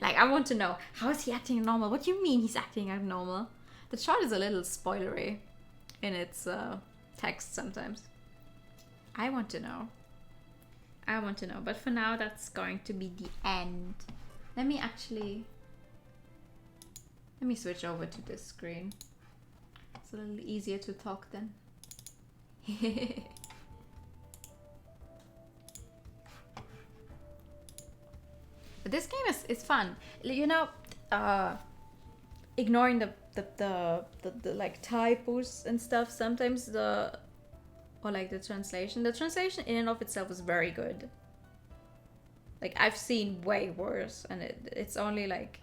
Like, I want to know, how is he acting normal? What do you mean he's acting abnormal? The chart is a little spoilery in its text sometimes. I want to know. But for now, that's going to be the end. Let me switch over to this screen. It's a little easier to talk then. But this game is fun. You know, ignoring the like typos and stuff, sometimes the translation. The translation in and of itself is very good. Like, I've seen way worse, and it's only like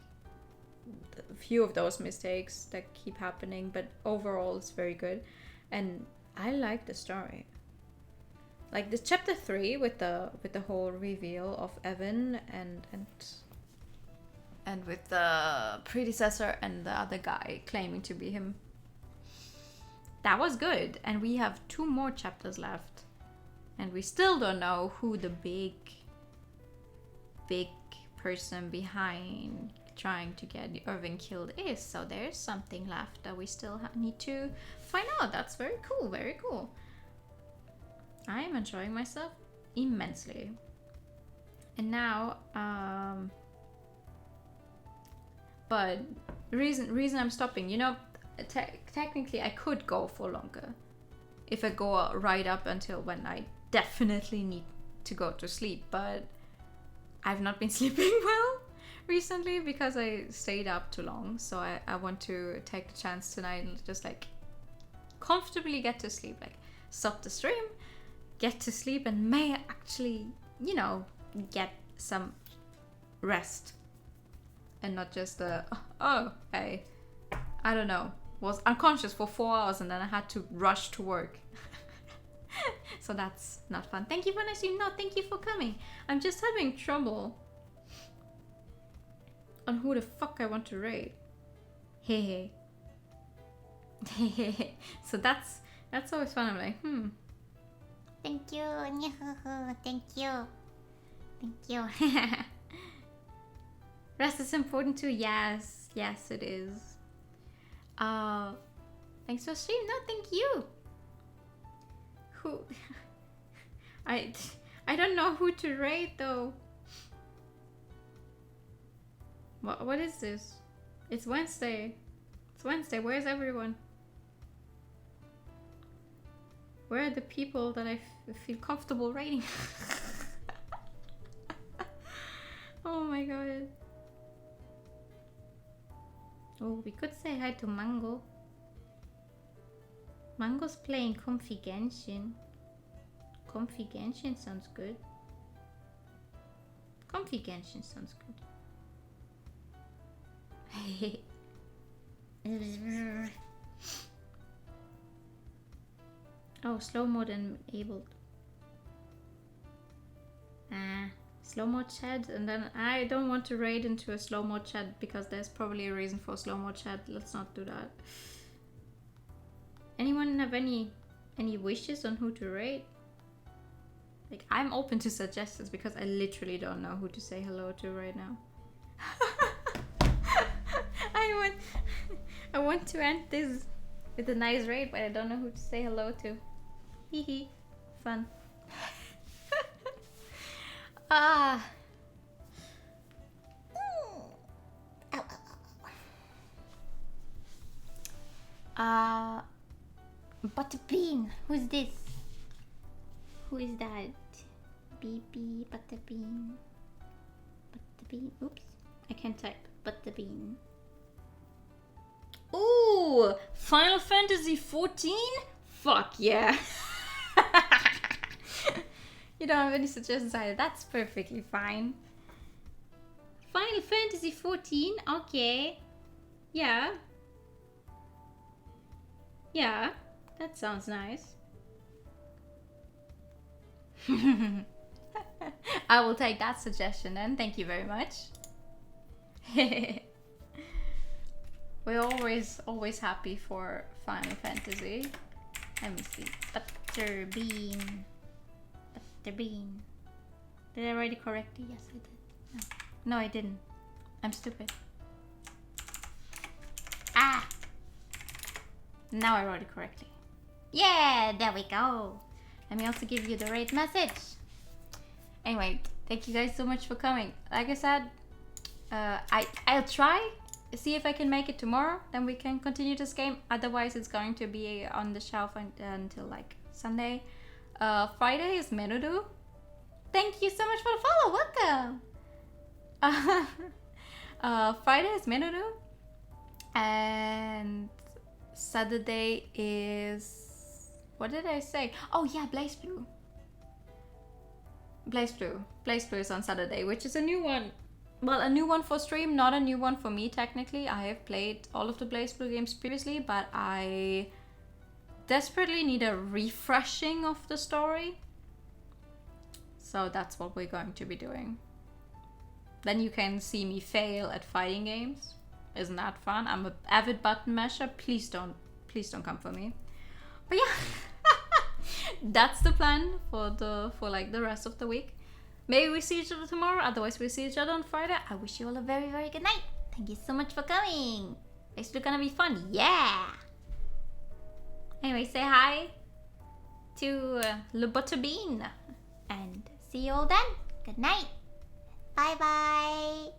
a few of those mistakes that keep happening, but overall it's very good. And I like the story. Like the chapter 3 with the whole reveal of Evan and with the predecessor and the other guy claiming to be him. That was good, and we have 2 more chapters left, and we still don't know who the big person behind trying to get Irving killed is. So there's something left that we still need to find out. That's very cool, very cool. I am enjoying myself immensely. And now, but reason I'm stopping, you know, technically I could go for longer if I go right up until when I definitely need to go to sleep, but I've not been sleeping well recently because I stayed up too long. So I want to take the chance tonight and just like comfortably get to sleep, like stop the stream, get to sleep, and may actually, you know, get some rest and not just I don't know, was unconscious for 4 hours and then I had to rush to work. So that's not fun. Thank you for listening. No, thank you for coming. I'm just having trouble on who the fuck I want to raid. Hey. So that's always fun. I'm like, Thank you. Thank you. Thank you. Rest is important too. Yes, it is. Thanks for stream. No, thank you. Who? I don't know who to raid though. What is this? It's Wednesday. It's Wednesday. Where's everyone? Where are the people that I feel comfortable raiding? Oh my god. Oh, we could say hi to Mango. Mango's playing Comfy Genshin. Comfy Genshin sounds good. Comfy Genshin sounds good. Oh, slow mode enabled. Slow mode chat, and then I don't want to raid into a slow mode chat because there's probably a reason for slow mode chat. Let's not do that. Anyone have any wishes on who to raid? Like, I'm open to suggestions because I literally don't know who to say hello to right now. I want to end this with a nice raid, but I don't know who to say hello to. Hehe. Fun. Butterbean. Who's this? Who is that? BB Butterbean. Butterbean. Oops. I can't type. Butterbean. Ooh, Final Fantasy 14? Fuck yeah. You don't have any suggestions either. That's perfectly fine. Final Fantasy 14. Okay. Yeah. Yeah. That sounds nice. I will take that suggestion then. Thank you very much. We're always happy for Final Fantasy. Let me see. Butterbean. Butterbean. Did I write it correctly? Yes, I did. No, I didn't. I'm stupid. Ah! Now I wrote it correctly. Yeah, there we go. Let me also give you the right message. Anyway, thank you guys so much for coming. Like I said, I'll try see if I can make it tomorrow. Then we can continue this game. Otherwise, it's going to be on the shelf until like Sunday. Friday is Menudo. Thank you so much for the follow. Welcome. Friday is Menudo, and Saturday is, what did I say? Oh yeah, Blaze Blue. Blaze Blue is on Saturday, which is a new one. Well, a new one for stream, not a new one for me technically. I have played all of the Blaze Blue games previously, but I desperately need a refreshing of the story. So that's what we're going to be doing. Then you can see me fail at fighting games. Isn't that fun? I'm an avid button masher. Please don't come for me. But yeah, that's the plan for like the rest of the week. Maybe we see each other tomorrow. Otherwise, we'll see each other on Friday. I wish you all a very, very good night. Thank you so much for coming. It's gonna be fun. Yeah. Anyway, say hi to Le Butterbean. And see you all then. Good night. Bye bye.